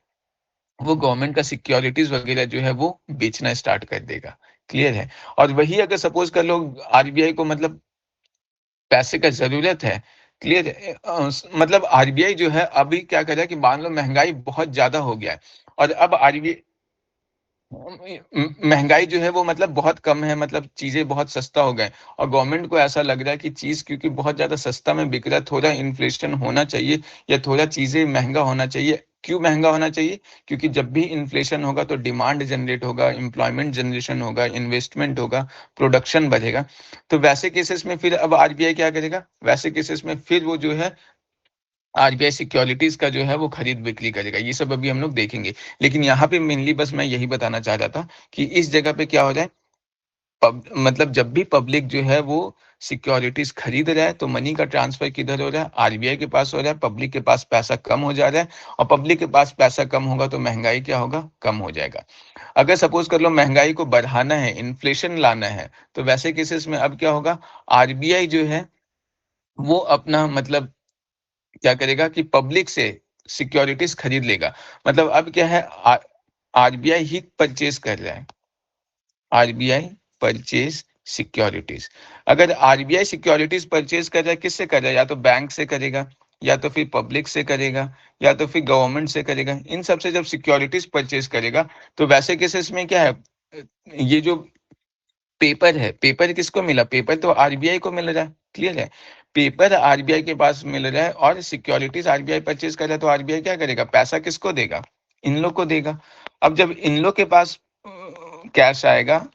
वो गवर्नमेंट का सिक्योरिटीज वगैरह जो है वो बेचना स्टार्ट कर देगा। क्लियर है? और वही अगर सपोज कर लो आरबीआई को मतलब पैसे का जरूरत है, क्लियर है, मतलब आरबीआई जो है अभी क्या कर रहा है कि मान लो महंगाई बहुत ज्यादा हो गया है, और अब आरबीआई, महंगाई जो है वो मतलब बहुत कम है, मतलब चीजें बहुत सस्ता हो गए, और गवर्नमेंट को ऐसा लग रहा है कि चीज क्योंकि बहुत ज्यादा सस्ता में बिक रहा है, थोड़ा इन्फ्लेशन होना चाहिए, या थोड़ा चीजें महंगा होना चाहिए। क्यों महंगा होना चाहिए? क्योंकि जब भी इन्फ्लेशन होगा तो डिमांड जनरेट होगा, एम्प्लॉयमेंट जनरेशन होगा, इन्वेस्टमेंट होगा, प्रोडक्शन बढ़ेगा। तो वैसे केसेस में फिर अब आरबीआई क्या करेगा? वैसे केसेस में फिर वो जो है आरबीआई सिक्योरिटीज का जो है वो खरीद बिक्री करेगा। ये सब अभी हम लोग देखेंगे, लेकिन यहाँ पे मेनली बस मैं यही बताना चाह रहा था कि इस जगह पे क्या हो रहा है, मतलब जब भी पब्लिक जो है वो सिक्योरिटीज खरीद रहा है तो मनी का ट्रांसफर किधर हो रहा है? आरबीआई के पास हो रहा है। पब्लिक के पास पैसा कम हो जा रहा है, और पब्लिक के पास पैसा कम होगा तो महंगाई क्या होगा? कम हो जाएगा। अगर सपोज कर लो महंगाई को बढ़ाना है, इन्फ्लेशन लाना है, तो वैसे केसेस में अब क्या होगा? आरबीआई जो है वो अपना मतलब क्या करेगा कि पब्लिक से सिक्योरिटीज खरीद लेगा। मतलब अब क्या है, आरबीआई ही परचेज कर रहा है। RBI purchase securities. अगर आरबीआई सिक्योरिटीज परचेज कर रहा है, किससे कर रहा है? या तो बैंक से करेगा, या तो फिर पब्लिक से करेगा, या तो फिर गवर्नमेंट से करेगा। इन सबसे जब सिक्योरिटीज परचेज करेगा तो वैसे केसेस में क्या है, ये जो पेपर है, पेपर किसको मिला? पेपर तो आरबीआई को मिल रहा है। क्लियर है? पेपर आरबीआई के पास मिल रहा है और सिक्योरिटीज आरबीआई परचेज कर रहा है, तो आरबीआई क्या करेगा? पैसा किसको देगा? इन लोग को देगा। अब जब इन लोग के पास कैश आएगा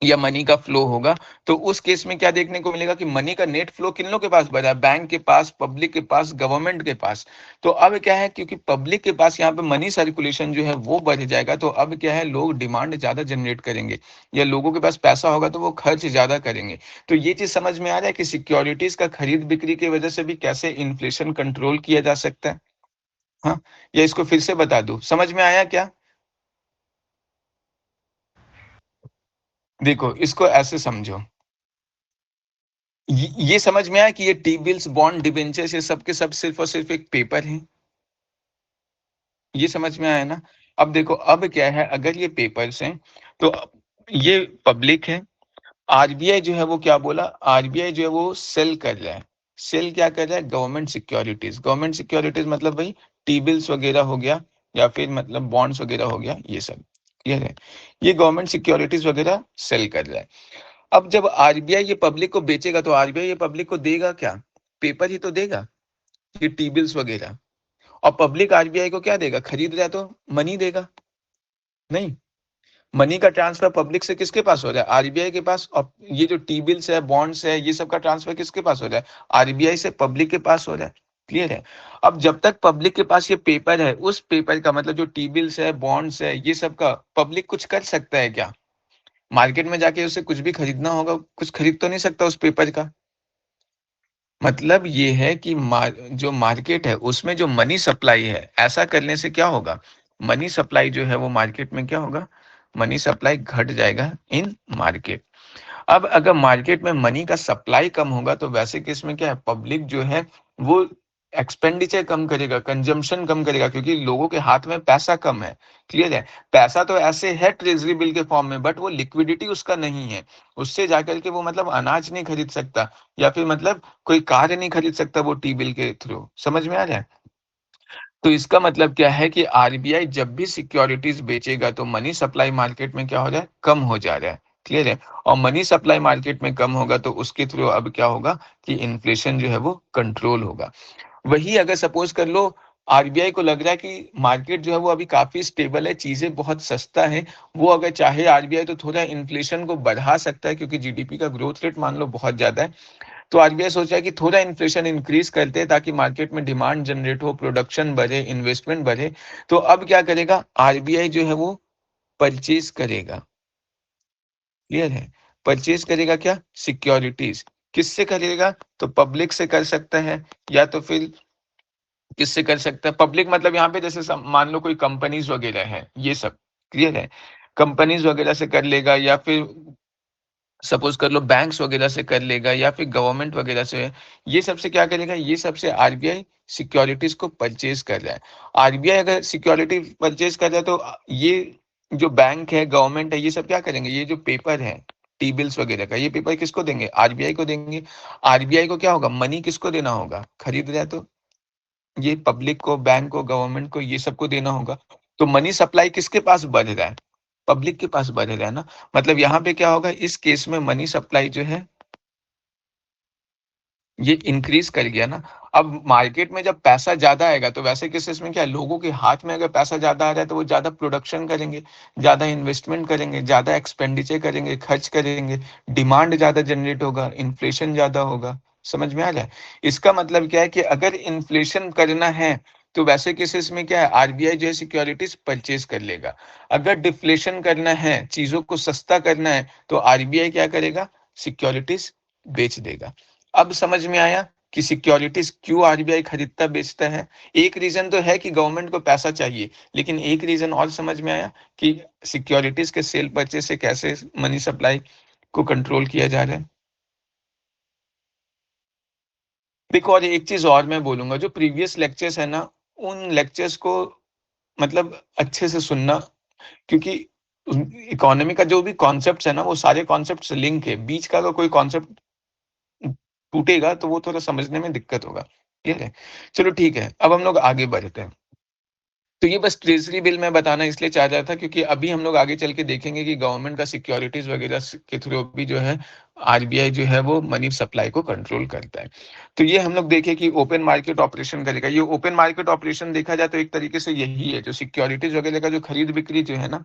या मनी का फ्लो होगा, तो उस केस में क्या देखने को मिलेगा कि मनी का नेट फ्लो किन लोग के पास बढ़ा है? बैंक के पास, पब्लिक के पास, गवर्नमेंट के पास। तो अब क्या है, क्योंकि पब्लिक के पास यहाँ पे मनी सर्कुलेशन जो है वो बढ़ जाएगा, तो अब क्या है, लोग डिमांड ज्यादा जनरेट करेंगे, या लोगों के पास पैसा होगा तो वो खर्च ज्यादा करेंगे। तो ये चीज समझ में आ रहा है कि सिक्योरिटीज का खरीद बिक्री की वजह से भी कैसे इन्फ्लेशन कंट्रोल किया जा सकता है। हाँ, या इसको फिर से बता दूं, समझ में आया क्या? देखो इसको ऐसे समझो, ये समझ में आया कि ये टी बिल्स, बॉन्ड, डिबेंचर्स, ये सब के सब सिर्फ और सिर्फ एक पेपर है। ये समझ में आया ना? अब देखो, अब क्या है, अगर ये पेपर्स हैं तो ये पब्लिक है। आरबीआई जो है वो क्या बोला, आरबीआई जो है वो सेल कर रहा है। सेल क्या कर रहा है? Government securities. गवर्नमेंट सिक्योरिटीज मतलब भाई टी बिल्स वगैरह हो गया, या फिर मतलब बॉन्ड्स वगैरह हो गया, ये सब। क्लियर है? ये गवर्नमेंट सिक्योरिटीज वगैरह सेल कर रहा है। अब जब आरबीआई ये पब्लिक को बेचेगा तो आरबीआई ये पब्लिक को देगा क्या? पेपर ही तो देगा, ये टी बिल्स वगैरह। और पब्लिक आरबीआई को क्या देगा? खरीद रहा है तो मनी देगा। नहीं, मनी का ट्रांसफर पब्लिक से किसके पास हो रहा है? आरबीआई के पास। और ये जो टी बिल्स है, बॉन्ड्स है, ये सब का ट्रांसफर किसके पास हो रहा है? आरबीआई से पब्लिक के पास हो रहा है। क्लियर है? अब जब तक पब्लिक के पास ये पेपर है, उस पेपर का मतलब जो टी बिल्स है, बॉन्ड्स है, ये सब का पब्लिक कुछ कर सकता है क्या? मार्केट में जाके उसे कुछ भी खरीदना होगा, कुछ खरीद तो नहीं सकता उस पेपर का। मतलब ये है कि जो मार्केट है उसमें जो मनी सप्लाई है, ऐसा करने से क्या होगा? मनी सप्लाई जो है वो मार्केट में क्या होगा? मनी सप्लाई घट जाएगा इन मार्केट। अब अगर मार्केट में मनी का सप्लाई कम होगा तो वैसे केस में क्या है, पब्लिक जो है वो एक्सपेंडिचर कम करेगा, कंजम्पशन कम करेगा, क्योंकि लोगों के हाथ में पैसा कम है। क्लियर है? पैसा तो ऐसे है ट्रेजरी बिल के फॉर्म में, बट वो लिक्विडिटी उसका नहीं है। उससे जाकर के वो मतलब अनाज नहीं खरीद सकता, या फिर मतलब कोई कार नहीं खरीद सकता वो टी बिल के थ्रू। समझ में आ रहा है? तो इसका मतलब क्या है कि आरबीआई जब भी सिक्योरिटीज बेचेगा तो मनी सप्लाई मार्केट में क्या हो रहा है? कम हो जा रहा है। क्लियर है? और मनी सप्लाई मार्केट में कम होगा तो उसके थ्रू अब क्या होगा कि इन्फ्लेशन जो है वो कंट्रोल होगा। वही अगर सपोज कर लो, आरबीआई को लग रहा है कि मार्केट जो है वो अभी काफी स्टेबल है, चीजें बहुत सस्ता है, वो अगर चाहे आरबीआई तो थोड़ा इन्फ्लेशन को बढ़ा सकता है, क्योंकि जीडीपी का ग्रोथ रेट मान लो बहुत ज्यादा है। तो आरबीआई सोच रहा है कि थोड़ा इन्फ्लेशन इंक्रीज करते हैं ताकि मार्केट में डिमांड जनरेट हो, प्रोडक्शन बढ़े, इन्वेस्टमेंट बढ़े। तो अब क्या करेगा आरबीआई जो है वो? परचेज करेगा। क्लियर है? परचेज करेगा क्या? सिक्योरिटीज। किससे करेगा? तो पब्लिक से कर सकता है, या तो फिर किससे कर सकता है? पब्लिक मतलब यहाँ पे जैसे मान लो कोई कंपनीज वगैरह है, ये सब। क्लियर है? कंपनीज वगैरह से कर लेगा, या फिर सपोज कर लो बैंक्स वगैरह से कर लेगा, या फिर गवर्नमेंट वगैरह से। ये सबसे क्या करेगा? ये सबसे आरबीआई सिक्योरिटीज को परचेज कर रहा है। आरबीआई अगर सिक्योरिटी परचेज कर रहा है तो ये जो बैंक है, गवर्नमेंट है, ये सब क्या करेंगे? ये जो पेपर है टी बिल्स वगैरह का, ये पेपर किसको देंगे? आरबीआई को देंगे। आरबीआई को क्या होगा? मनी किसको देना होगा? खरीद रहा है तो ये पब्लिक को, बैंक को, गवर्नमेंट को, ये सबको देना होगा। तो मनी सप्लाई किसके पास बढ़ रहा है? पब्लिक के पास बढ़ रहा है ना। मतलब यहाँ पे क्या होगा, इस केस में मनी सप्लाई जो है ये इंक्रीज कर गया ना। अब मार्केट में जब पैसा ज्यादा आएगा तो वैसे केसेस में क्या है, लोगों के हाथ में अगर पैसा ज्यादा आ रहा है तो वो ज्यादा प्रोडक्शन करेंगे, ज्यादा इन्वेस्टमेंट करेंगे, ज्यादा एक्सपेंडिचर करेंगे, खर्च करेंगे, डिमांड ज्यादा जनरेट होगा, इन्फ्लेशन ज्यादा होगा। समझ में आ रहा है? इसका मतलब क्या है कि अगर इन्फ्लेशन करना है तो वैसे केसेस में क्या है, आरबीआई जो है सिक्योरिटीज परचेज कर लेगा। अगर डिफ्लेशन करना है, चीजों को सस्ता करना है, तो आरबीआई क्या करेगा? सिक्योरिटीज बेच देगा। अब समझ में आया कि सिक्योरिटीज क्यों आरबीआई खरीदता बेचता है। एक रीजन तो है कि गवर्नमेंट को पैसा चाहिए, लेकिन एक रीजन और समझ में आया कि सिक्योरिटीज के सेल परचेज से कैसे मनी सप्लाई को कंट्रोल किया जा रहा है। देखो, और एक चीज और मैं बोलूंगा, जो प्रीवियस लेक्चर्स है ना, उन लेक्चर्स को मतलब अच्छे से सुनना, क्योंकि इकोनॉमी का जो भी कॉन्सेप्ट्स है ना, वो सारे कॉन्सेप्ट्स लिंक है। बीच का अगर कोई कॉन्सेप्ट टूटेगा तो वो थोड़ा समझने में दिक्कत होगा। ठीक है? चलो ठीक है, अब हम लोग आगे बढ़ते हैं। तो ये बस ट्रेजरी बिल मैं बताना इसलिए चाह रहा था, क्योंकि अभी हम लोग आगे चल के देखेंगे कि गवर्नमेंट का सिक्योरिटीज वगैरह के थ्रू भी जो है आरबीआई जो है वो मनी सप्लाई को कंट्रोल करता है। तो ये हम लोग देखें कि ओपन मार्केट ऑपरेशन करेगा। ये ओपन मार्केट ऑपरेशन देखा जाए तो एक तरीके से यही है, जो सिक्योरिटीज वगैरह का जो खरीद बिक्री जो है ना,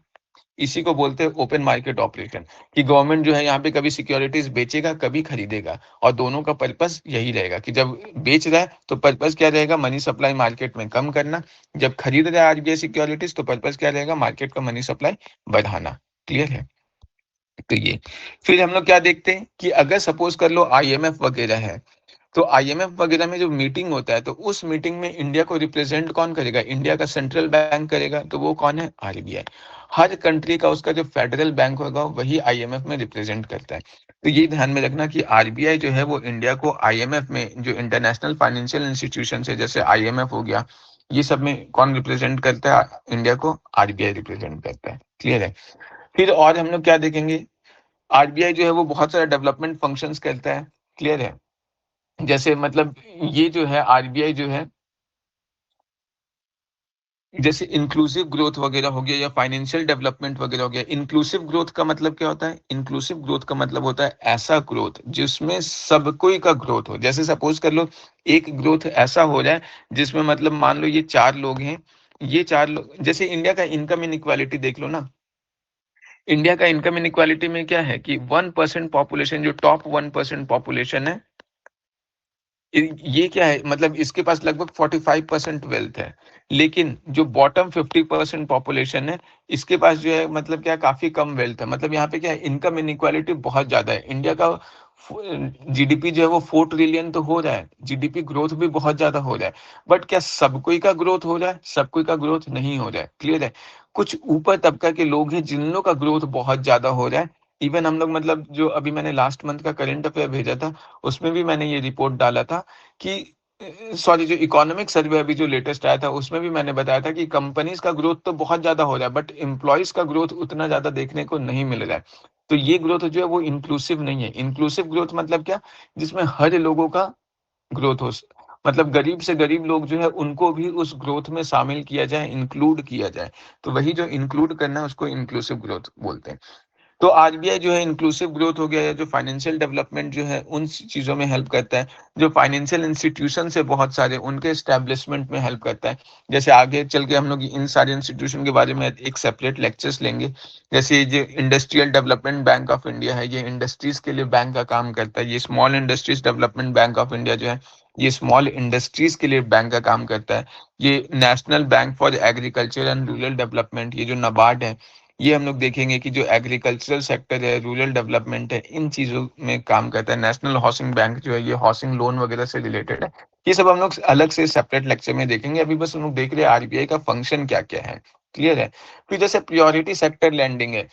इसी को बोलते हैं ओपन मार्केट ऑपरेशन। कि गवर्नमेंट जो है यहाँ पे कभी सिक्योरिटीज बेचेगा, कभी खरीदेगा, और दोनों का पर्पस यही रहेगा कि जब बेच रहा है तो पर्पस क्या रहेगा? मनी सप्लाई मार्केट में कम करना। जब खरीद रहा है आरबीआई सिक्योरिटीज तो पर्पस क्या रहेगा? मार्केट का मनी सप्लाई बढ़ाना। क्लियर है? तो ये फिर हम लोग क्या देखते हैं कि अगर सपोज कर लो आईएमएफ वगैरह है, तो आईएमएफ वगैरह में जो मीटिंग होता है, तो उस मीटिंग में इंडिया को रिप्रेजेंट कौन करेगा? इंडिया का सेंट्रल बैंक करेगा, तो वो कौन है? आरबीआई। हर कंट्री का उसका जो फेडरल बैंक होगा वही आईएमएफ में रिप्रेजेंट करता है। तो ये ध्यान में रखना कि आरबीआई जो है वो इंडिया को आईएमएफ में, जो इंटरनेशनल फाइनेंशियल इंस्टीट्यूशन है जैसे आईएमएफ हो गया, ये सब में कौन रिप्रेजेंट करता है इंडिया को? आरबीआई रिप्रेजेंट करता है। क्लियर है? फिर और हम लोग क्या देखेंगे? आरबीआई जो है वो बहुत सारे डेवलपमेंट फंक्शंस करता है। क्लियर है? जैसे मतलब ये जो है आरबीआई जो है, जैसे इंक्लूसिव ग्रोथ वगैरह हो गया या फाइनेंशियल डेवलपमेंट वगैरह हो गया। इंक्लूसिव ग्रोथ का मतलब क्या होता है? इंक्लूसिव ग्रोथ का मतलब होता है ऐसा ग्रोथ जिसमें सब कोई का ग्रोथ हो। जैसे सपोज कर लो एक ग्रोथ ऐसा हो जाए जिसमें मतलब मान लो ये 4 लोग हैं, ये 4 लोग, जैसे इंडिया का इनकम इनइक्वालिटी देख लो ना। इंडिया का इनकम इनइक्वालिटी में क्या है कि 1% पॉपुलेशन, जो टॉप 1% पॉपुलेशन है, ये क्या है? मतलब इसके पास लगभग 45% वेल्थ है। लेकिन जो बॉटम 50% पॉपुलेशन है, इसके पास जो है मतलब क्या, काफी कम वेल्थ है। मतलब यहाँ पे क्या है, इनकम इनइक्वालिटी बहुत ज्यादा है। इंडिया का जीडीपी जो है वो 4 ट्रिलियन तो हो रहा है, जीडीपी ग्रोथ भी बहुत ज्यादा हो रहा है, बट क्या सब कोई का ग्रोथ हो रहा है? सब कोई का ग्रोथ नहीं हो रहा है। क्लियर है? कुछ ऊपर तबका के लोग हैं जिन लोगों का ग्रोथ बहुत ज्यादा हो रहा है। इवन हम लोग मतलब जो अभी मैंने लास्ट मंथ का करंट अफेयर भेजा था, उसमें भी मैंने ये रिपोर्ट डाला था कि सॉरी, जो इकोनॉमिक सर्वे अभी जो लेटेस्ट आया था उसमें भी मैंने बताया था कि कंपनीज का ग्रोथ तो बहुत ज्यादा हो रहा है, बट एम्प्लॉयज का ग्रोथ उतना ज्यादा देखने को नहीं मिल रहा है। तो ये ग्रोथ जो है वो इंक्लूसिव नहीं है। इंक्लूसिव ग्रोथ मतलब क्या? जिसमें हर लोगों का ग्रोथ हो, मतलब गरीब से गरीब लोग जो है उनको भी उस ग्रोथ में शामिल किया जाए, इंक्लूड किया जाए। तो वही जो इंक्लूड करना है उसको इंक्लूसिव ग्रोथ बोलते हैं। तो आरबीआई जो है इंक्लूसिव ग्रोथ हो गया या जो फाइनेंशियल डेवलपमेंट जो है उन चीज़ों में हेल्प करता है। जो फाइनेंशियल इंस्टीट्यूशन है बहुत सारे, उनके एस्टेब्लिशमेंट में हेल्प करता है। जैसे आगे चल के हम लोग इन सारे इंस्टीट्यूशन के बारे में एक सेपरेट लेक्चर्स लेंगे। जैसे ये जो industrial development bank of India है, ये इंडस्ट्रीज के लिए बैंक का काम करता है। ये small industries development bank of India जो है, ये स्मॉल इंडस्ट्रीज के लिए बैंक का काम करता है। ये national bank for agriculture and rural development, ये जो नाबार्ड है, ये हम लोग देखेंगे कि जो एग्रीकल्चरल सेक्टर है, रूरल डेवलपमेंट है, इन चीजों में काम करता है। नेशनल हाउसिंग बैंक जो है, ये हाउसिंग लोन वगैरह से रिलेटेड है। ये सब हम लोग अलग से सेपरेट लेक्चर में देखेंगे। अभी बस हम लोग देख रहे हैं आरबीआई का फंक्शन क्या क्या है। क्लियर है? फिर जैसे प्रियोरिटी सेक्टर लैंडिंग है।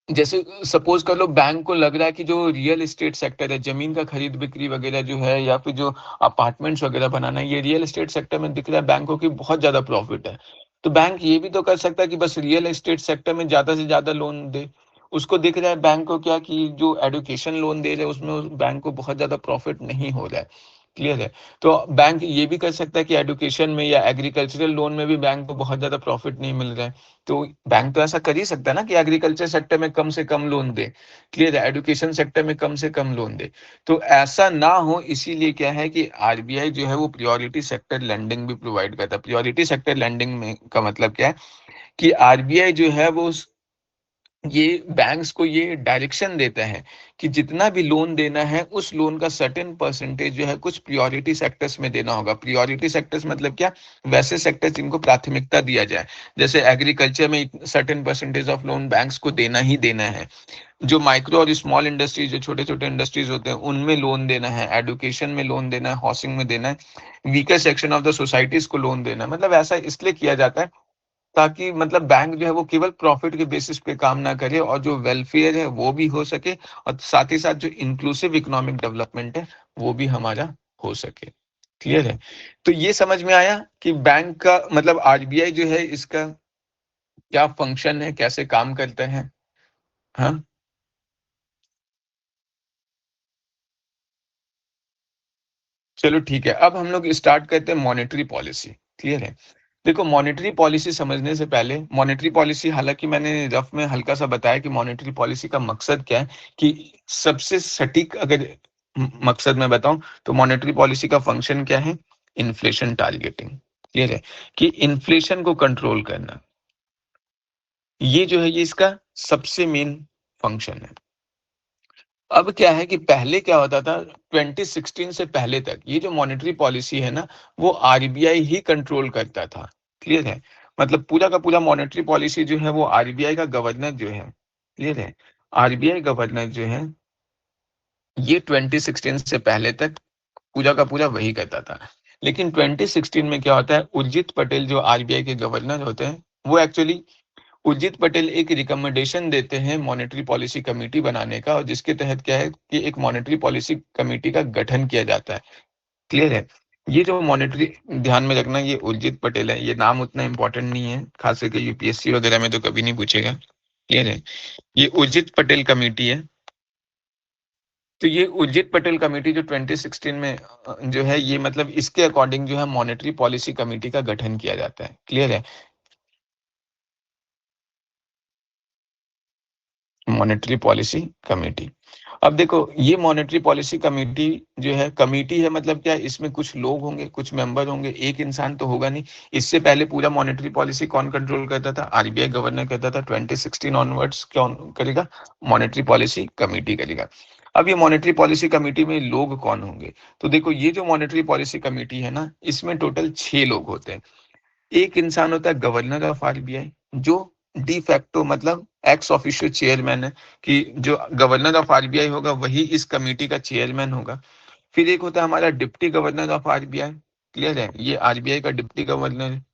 जैसे सपोज कर लो बैंक को लग रहा है कि जो रियल एस्टेट सेक्टर है, जमीन का खरीद बिक्री वगैरह जो है, या फिर जो अपार्टमेंट्स वगैरह बनाना है, ये रियल एस्टेट सेक्टर में दिख रहा है बैंकों की बहुत ज्यादा प्रॉफिट है। तो बैंक ये भी तो कर सकता है कि बस रियल एस्टेट सेक्टर में ज्यादा से ज्यादा लोन दे। उसको दिख रहा है बैंक को क्या, कि जो एडुकेशन लोन दे रहे हैं उसमें उस बैंक को बहुत ज्यादा प्रॉफिट नहीं हो रहा है। क्लियर है? तो बैंक ये भी कर सकता है कि एडुकेशन में या एग्रीकल्चरल लोन में भी बैंक को बहुत ज्यादा प्रॉफिट नहीं मिल रहा है, तो बैंक तो ऐसा कर ही सकता है ना कि एग्रीकल्चर सेक्टर में कम से कम लोन दे। क्लियर है? एजुकेशन सेक्टर में कम से कम लोन दे। तो ऐसा ना हो, इसीलिए क्या है कि आरबीआई जो है वो प्रायोरिटी सेक्टर लेंडिंग भी प्रोवाइड करता है। प्रायोरिटी सेक्टर लेंडिंग में का मतलब क्या है कि आरबीआई जो है वो ये बैंक्स को ये डायरेक्शन देता है कि जितना भी लोन देना है उस लोन का सर्टेन परसेंटेज जो है कुछ प्रियोरिटी सेक्टर्स में देना होगा। प्रियोरिटी सेक्टर्स मतलब क्या? वैसे सेक्टर्स जिनको प्राथमिकता दिया जाए। जैसे एग्रीकल्चर में certain percentage of loan banks को देना ही देना है। जो माइक्रो और स्मॉल इंडस्ट्रीज, जो छोटे छोटे इंडस्ट्रीज होते हैं, उनमें लोन देना है। एडुकेशन में लोन देना है, हाउसिंग में देना है, weaker section of the societies को लोन देना है। मतलब ऐसा इसलिए किया जाता है ताकि मतलब बैंक जो है वो केवल प्रॉफिट के बेसिस पे काम ना करे, और जो वेलफेयर है वो भी हो सके, और साथ ही साथ जो इंक्लूसिव इकोनॉमिक डेवलपमेंट है वो भी हमारा हो सके। क्लियर है? तो ये समझ में आया कि बैंक का मतलब आरबीआई जो है इसका क्या फंक्शन है, कैसे काम करता है। हाँ, चलो ठीक है। अब हम लोग स्टार्ट करते हैं मॉनेटरी पॉलिसी। क्लियर है? देखो, मॉनेटरी पॉलिसी समझने से पहले, मॉनेटरी पॉलिसी हालांकि मैंने रफ में हल्का सा बताया कि मॉनेटरी पॉलिसी का मकसद क्या है, कि सबसे सटीक अगर मकसद मैं बताऊं तो मॉनेटरी पॉलिसी का फंक्शन क्या है? Inflation targeting. क्लियर है? कि इन्फ्लेशन को कंट्रोल करना, ये जो है ये इसका सबसे मेन फंक्शन है। अब क्या है कि पहले क्या होता था, 2016 से पहले तक ये जो मॉनेटरी पॉलिसी है ना, वो आरबीआई ही कंट्रोल करता था। क्लियर है? मतलब पूरा का पूरा मॉनेटरी पॉलिसी जो है वो आरबीआई का गवर्नर जो है, क्लियर है, आरबीआई गवर्नर जो है ये 2016 से पहले तक पूरा का पूरा वही करता था। लेकिन 2016 में क्या होता है, उर्जित पटेल जो आरबीआई के गवर्नर होते हैं, वो एक्चुअली उर्जित पटेल एक रिकमेंडेशन देते हैं मॉनेटरी पॉलिसी कमेटी बनाने का, और जिसके तहत क्या है कि एक मॉनेटरी पॉलिसी कमेटी का गठन किया जाता है। क्लियर है? ये जो मॉनेटरी, ध्यान में रखना, ये उर्जित पटेल है, ये नाम उतना इंपॉर्टेंट नहीं है, खास करके यूपीएससी वगैरह में तो कभी नहीं पूछेगा। क्लियर है? ये उर्जित पटेल कमेटी है। तो ये उर्जित पटेल कमेटी जो 2016 में जो है, ये मतलब इसके अकॉर्डिंग जो है मॉनेटरी पॉलिसी कमेटी का गठन किया जाता है। क्लियर है? Monetary policy committee. अब देखो, ये मॉनेटरी पॉलिसी कमेटी जो है, कमेटी है मतलब क्या है, इसमें कुछ लोग होंगे, कुछ मेंबर होंगे, एक इंसान तो होगा नहीं। इससे पहले पूरा मॉनेटरी पॉलिसी कौन कंट्रोल करता था? आरबीआई गवर्नर करता था। 2016 ऑनवर्ड्स कौन करेगा? मॉनेटरी पॉलिसी कमेटी करेगा। अब ये मॉनेटरी पॉलिसी कमेटी में लोग कौन होंगे? तो देखो, ये जो मॉनेटरी पॉलिसी कमेटी है ना, इसमें टोटल 6 लोग होते हैं। एक इंसान होता है गवर्नर ऑफ आरबीआई, जो डी फैक्टो मतलब एक्स ऑफिशियो चेयरमैन है, कि जो गवर्नर ऑफ आरबीआई होगा वही इस कमेटी का चेयरमैन होगा। फिर एक होता है हमारा deputy governor of RBI. Clear है? ये आरबीआई का डिप्टी गवर्नर है।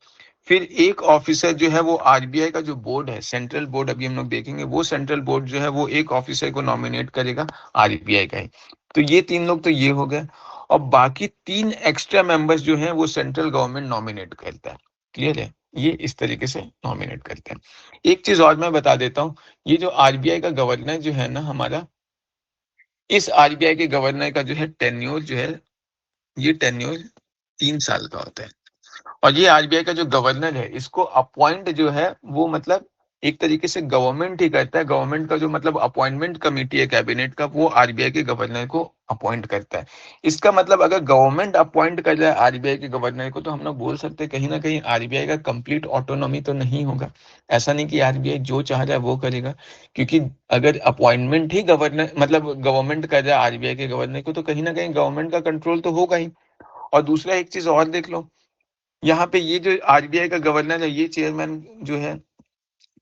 फिर एक ऑफिसर जो है वो आरबीआई का जो बोर्ड है, सेंट्रल बोर्ड, अभी हम लोग देखेंगे, वो सेंट्रल बोर्ड जो है वो एक ऑफिसर को नॉमिनेट करेगा, आरबीआई का ही। तो ये 3 लोग तो ये हो गए। और बाकी 3 एक्स्ट्रा मेंबर्स जो हैं वो सेंट्रल गवर्नमेंट नॉमिनेट करता है। क्लियर है? ये इस तरीके से नॉमिनेट करते हैं। एक चीज और मैं बता देता हूँ, ये जो आरबीआई का गवर्नर जो है ना हमारा, इस आरबीआई के गवर्नर का जो है टेन्योर जो है, ये टेन्योर 3 साल का होता है। और ये आरबीआई का जो गवर्नर है, इसको अपॉइंट जो है वो मतलब एक तरीके से गवर्नमेंट ही करता है। गवर्नमेंट का जो मतलब अपॉइंटमेंट कमेटी है कैबिनेट का, वो आरबीआई के गवर्नर को अपॉइंट करता है। इसका मतलब अगर गवर्नमेंट अपॉइंट कर रहा है आरबीआई के गवर्नर को, तो हम लोग बोल सकते हैं कहीं ना कहीं आरबीआई का कंप्लीट ऑटोनॉमी तो नहीं होगा। ऐसा नहीं कि आरबीआई जो चाह रहा है वो करेगा, क्योंकि अगर अपॉइंटमेंट ही गवर्नर मतलब गवर्नमेंट कर रहा है आरबीआई के गवर्नर को, तो कहीं ना कहीं गवर्नमेंट का कंट्रोल तो होगा ही। और दूसरा एक चीज और देख लो, यहाँ पे ये जो आरबीआई का गवर्नर है, ये चेयरमैन जो है,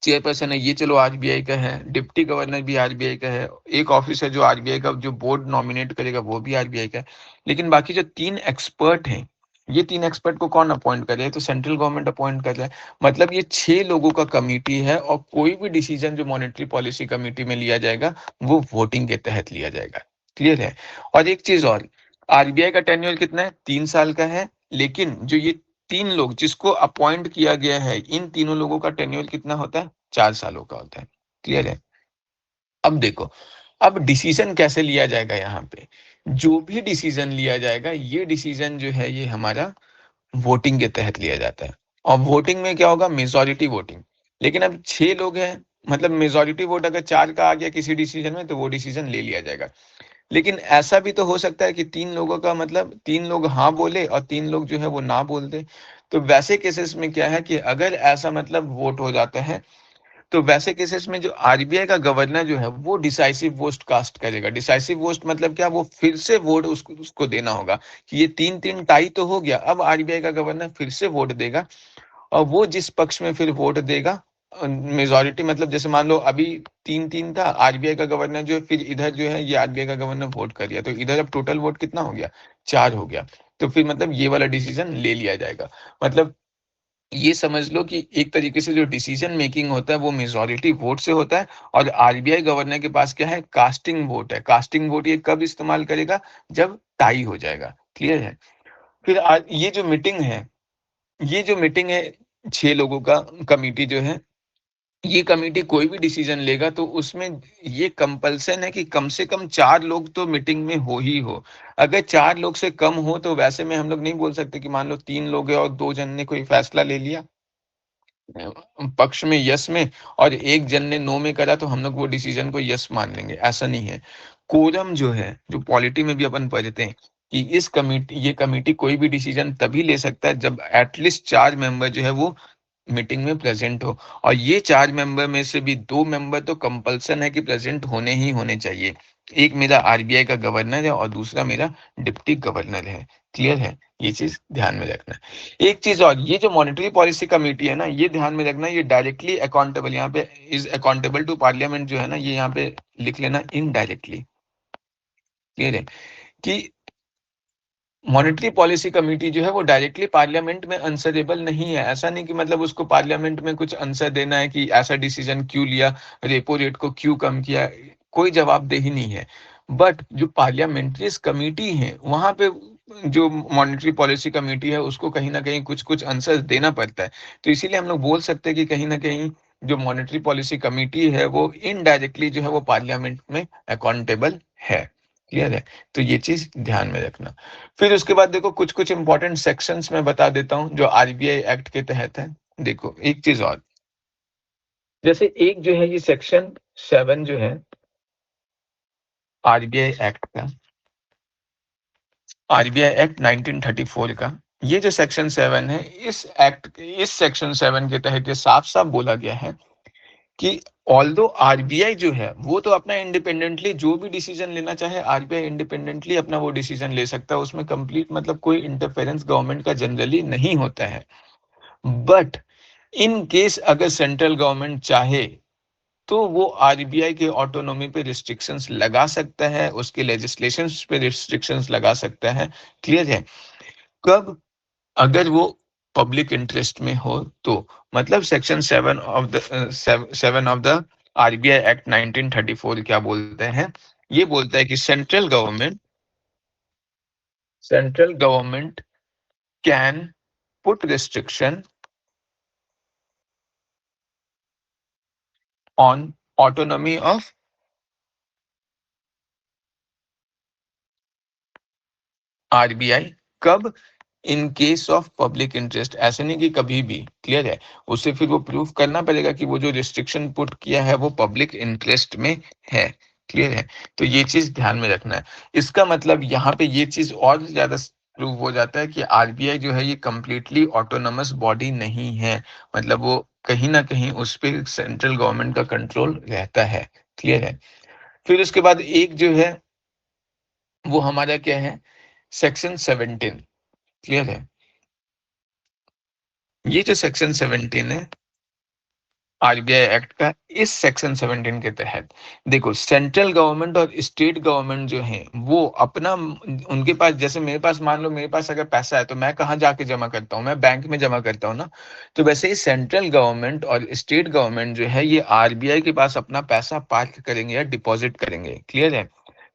चेयरपर्सन है, ये चलो आरबीआई का है। डिप्टी गवर्नर भी आरबीआई का है। एक ऑफिसर जो आरबीआई का जो बोर्ड नॉमिनेट करेगा वो भी आरबीआई का है। लेकिन बाकी जो 3 एक्सपर्ट हैं, ये 3 एक्सपर्ट को कौन अपॉइंट कर रहा है? तो सेंट्रल गवर्नमेंट अपॉइंट कर रहा है। मतलब ये 6 लोगों का कमिटी है, और कोई भी डिसीजन जो मॉनेटरी पॉलिसी कमेटी में लिया जाएगा, वो वोटिंग के तहत लिया जाएगा। क्लियर है? और एक चीज और, आरबीआई का टेन्योर कितना है? 3 साल का है। लेकिन जो ये 3 लोग जिसको अपॉइंट किया गया है, इन तीनों लोगों का टेन्योर कितना होता है? 4 सालों का होता है। क्लियर है? अब देखो, अब डिसीजन कैसे लिया जाएगा यहाँ पे? जो भी डिसीजन लिया जाएगा, ये डिसीजन जो है ये हमारा वोटिंग के तहत लिया जाता है। और वोटिंग में क्या होगा? Majority voting. लेकिन अब 6 लोग हैं, मतलब मेजोरिटी वोट अगर 4 का आ गया किसी डिसीजन में, तो वो डिसीजन ले लिया जाएगा। लेकिन ऐसा भी तो हो सकता है कि 3 लोगों का मतलब 3 लोग हाँ बोले और 3 लोग जो है वो ना बोल दे। तो वैसे केसेस में क्या है कि अगर ऐसा मतलब वोट हो जाता है, तो वैसे केसेस में जो आरबीआई का गवर्नर जो है वो डिसाइसिव वोट कास्ट करेगा। डिसाइसिव वोट मतलब क्या? वो फिर से वोट उसको उसको देना होगा कि ये 3-3 टाई तो हो गया, अब आरबीआई का गवर्नर फिर से वोट देगा। और वो जिस पक्ष में फिर वोट देगा, मेजोरिटी मतलब जैसे मान लो अभी 3-3 था, आरबीआई का गवर्नर जो है फिर इधर जो है ये आरबीआई का गवर्नर वोट कर दिया, तो इधर अब टोटल वोट कितना हो गया? 4 हो गया। तो फिर मतलब ये वाला डिसीजन ले लिया जाएगा। मतलब ये समझ लो कि एक तरीके से जो डिसीजन मेकिंग होता है वो मेजोरिटी वोट से होता है। और आरबीआई गवर्नर के पास क्या है? कास्टिंग वोट है। कास्टिंग वोट ये कब इस्तेमाल करेगा? जब टाई हो जाएगा। क्लियर है? फिर आज ये जो मीटिंग है 6 लोगों का कमिटी जो है, ये कमेटी कोई भी डिसीजन लेगा तो उसमें ये कंपल्सन है कि कम से कम 4 लोग तो मीटिंग में हो ही हो। अगर 4 लोग से कम हो तो वैसे में हम लोग नहीं बोल सकते कि मान लो 3 लोग है और 2 जन ने कोई फैसला ले लिया पक्ष में, यस में, और एक जन ने नो में करा, तो हम लोग वो डिसीजन को यस मान लेंगे, ऐसा नहीं है। कोरम जो है, जो पॉलिटी में भी अपन पढ़ते हैं कि ये कमेटी कोई भी डिसीजन तभी ले सकता है जब एटलीस्ट 4 मेंबर जो है वो मीटिंग में प्रेजेंट हो। और ये 4 मेंबर में से भी 2 मेंबर तो कंपल्सन है कि प्रेजेंट होने ही होने चाहिए। एक मेरा आरबीआई का गवर्नर है और दूसरा मेरा डिप्टी गवर्नर है। क्लियर है? ये चीज ध्यान में रखना। एक चीज और, ये जो मॉनेटरी पॉलिसी कमेटी है ना, ये ध्यान में रखना, ये डायरेक्टली अकाउंटेबल, यहाँ पे इज अकाउंटेबल टू पार्लियामेंट जो है ना, ये यहाँ पे लिख लेना इनडायरेक्टली। क्लियर है कि मॉनेटरी पॉलिसी कमेटी जो है वो डायरेक्टली पार्लियामेंट में आंसरेबल नहीं है। ऐसा नहीं कि मतलब उसको पार्लियामेंट में कुछ आंसर देना है कि ऐसा डिसीजन क्यों लिया, रेपो रेट को क्यों कम किया, कोई जवाबदेही नहीं है। बट जो पार्लियामेंट्रीज कमेटी है वहां पे जो मॉनेटरी पॉलिसी कमेटी है उसको कहीं ना कहीं कुछ कुछ आंसर देना पड़ता है। तो इसीलिए हम लोग बोल सकते हैं कि कहीं ना कहीं जो मॉनेटरी पॉलिसी कमेटी है वो इनडायरेक्टली जो है वो पार्लियामेंट में अकाउंटेबल है। क्लियर है? तो ये चीज ध्यान में रखना। फिर उसके बाद देखो कुछ कुछ इंपॉर्टेंट सेक्शंस मैं बता देता हूं जो आरबीआई एक्ट के तहत है। देखो एक चीज और, जैसे एक जो है ये सेक्शन 7 जो है आरबीआई एक्ट का, आरबीआई एक्ट 1934 का, ये जो सेक्शन 7 है इस सेक्शन 7 के तहत ये साफ साफ बोला गया है कि ऑल्दो आरबीआई जो है वो तो अपना इंडिपेंडेंटली जो भी डिसीजन लेना चाहे आरबीआई इंडिपेंडेंटली अपना वो डिसीजन ले सकता है, उसमें कंप्लीट मतलब कोई इंटरफेरेंस गवर्नमेंट का जनरली नहीं होता है। बट इन केस अगर सेंट्रल गवर्नमेंट चाहे तो वो आरबीआई के ऑटोनॉमी पे रिस्ट्रिक्शंस लगा सकता है, उसके लेजिस्लेशंस पे रिस्ट्रिक्शंस लगा सकता है। क्लियर है? कब? अगर वो पब्लिक इंटरेस्ट में हो तो, मतलब section 7 of the RBI act 1934 क्या बोलते हैं? ये बोलता है कि central government can put restriction on autonomy of RBI. कब? In case of public interest, ऐसे नहीं कि कभी भी। क्लियर है? उसे फिर वो प्रूफ करना पड़ेगा कि वो जो रिस्ट्रिक्शन पुट किया है वो पब्लिक इंटरेस्ट में है। क्लियर है? तो ये चीज ध्यान में रखना है। इसका मतलब यहाँ पे ये चीज और ज्यादा प्रूव हो जाता है कि आरबीआई जो है ये कंप्लीटली ऑटोनमस बॉडी नहीं है, मतलब वो कहीं ना कहीं उस पर सेंट्रल गवर्नमेंट का कंट्रोल रहता है। क्लियर है? फिर उसके बाद एक जो है वो हमारा क्या है, सेक्शन 17। क्लियर है? ये जो सेक्शन 17 है आरबीआई एक्ट का, इस सेक्शन 17 के तहत देखो सेंट्रल गवर्नमेंट और स्टेट गवर्नमेंट जो है वो अपना, उनके पास जैसे मेरे पास, मान लो मेरे पास अगर पैसा है तो मैं कहाँ जाके जमा करता हूँ? मैं बैंक में जमा करता हूँ ना। तो वैसे ही सेंट्रल गवर्नमेंट और स्टेट गवर्नमेंट जो है ये आरबीआई के पास अपना पैसा पार्क करेंगे या डिपॉजिट करेंगे। क्लियर है?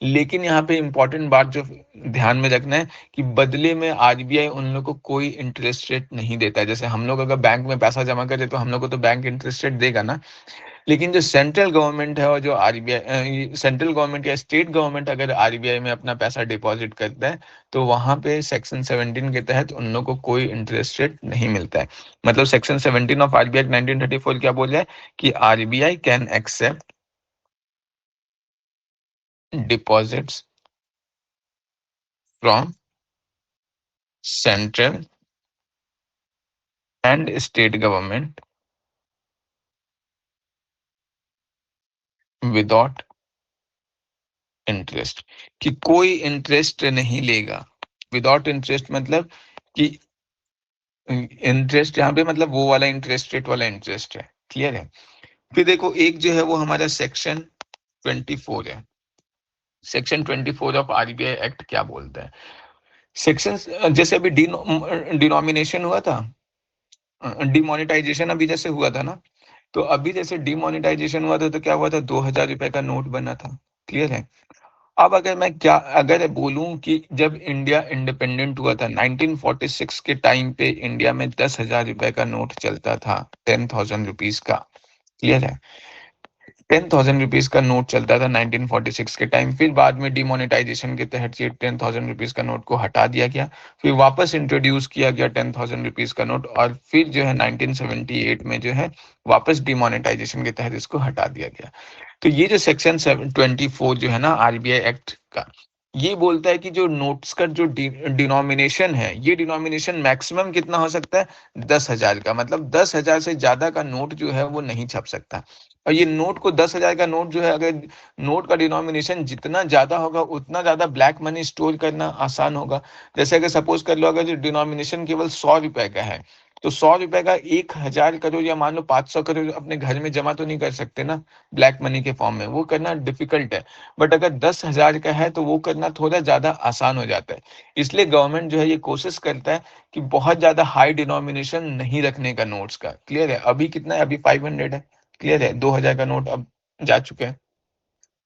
लेकिन यहाँ पे इंपॉर्टेंट बात जो ध्यान में रखना है कि बदले में आरबीआई उन लोग को कोई इंटरेस्ट रेट नहीं देता है। जैसे हम लोग अगर बैंक में पैसा जमा करें तो हम लोग को तो बैंक इंटरेस्ट रेट देगा ना। लेकिन जो सेंट्रल गवर्नमेंट है और जो आरबीआई, सेंट्रल गवर्नमेंट या स्टेट गवर्नमेंट अगर आरबीआई में अपना पैसा डिपॉजिट करता है तो वहां पे सेक्शन 17 के तहत उन लोग को कोई इंटरेस्ट रेट नहीं मिलता है। मतलब सेक्शन 17 ऑफ आरबीआई 1934 क्या बोल रहा है कि RBI can accept deposits from central and state government without interest, कि कोई इंटरेस्ट नहीं लेगा। विदाउट इंटरेस्ट मतलब कि इंटरेस्ट यहाँ पे मतलब वो वाला इंटरेस्ट रेट वाला इंटरेस्ट है। क्लियर है? फिर देखो एक जो है वो हमारा सेक्शन 24 है। सेक्शन 24 ऑफ आरबीआई एक्ट क्या बोलता है? सेक्शन जैसे अभी डिनोमिनेशन हुआ था, डिमोनेटाइजेशन अभी जैसे हुआ था ना, तो अभी जैसे डिमोनेटाइजेशन हुआ था तो क्या हुआ था, 2000 रुपए का नोट बना था। क्लियर है? अब अगर बोलूं कि जब इंडिया इंडिपेंडेंट हुआ था 1946 के टाइम पे इंडिया में 10,000 रुपए का नोट चलता था, 10,000 रुपीज का। क्लियर है? 10,000 रुपीज का नोट चलता था 1946 के टाइम। फिर बाद में डिमोनेटाइजेशन के तहत ये 10,000 रुपीज का नोट को हटा दिया गया। फिर वापस इंट्रोड्यूस किया गया 10,000 रुपीज का नोट, और फिर जो है 1978 में जो है वापस डिमोनेटाइजेशन के तहत इसको हटा दिया गया। तो ये जो सेक्शन 24 जो है ना आरबीआई एक्ट का, ये बोलता है कि जो नोट्स का जो डिनोमिनेशन है, ये डिनोमिनेशन मैक्सिमम कितना हो सकता है, 10,000 का। मतलब 10,000 से ज्यादा का नोट जो है वो नहीं छप सकता। और ये नोट को 10,000 का नोट जो है, अगर नोट का डिनोमिनेशन जितना ज्यादा होगा उतना ज्यादा ब्लैक मनी स्टोर करना आसान होगा। जैसे अगर सपोज कर लो अगर जो डिनोमिनेशन केवल 100 रुपए का है तो 100 रुपए का 1000 करोड़ या मान लो 500 करोड़ अपने घर में जमा तो नहीं कर सकते ना, ब्लैक मनी के फॉर्म में, वो करना डिफिकल्ट है। बट अगर 10,000 का है तो वो करना थोड़ा ज़्यादा आसान हो जाता है। इसलिए गवर्नमेंट जो है ये कोशिश करता है कि बहुत ज़्यादा हाई डिनोमिनेशन नहीं रखने का नोट्स का। क्लियर है? अभी कितना है? अभी 500 है। क्लियर है? 2000 का नोट अब जा चुके हैं।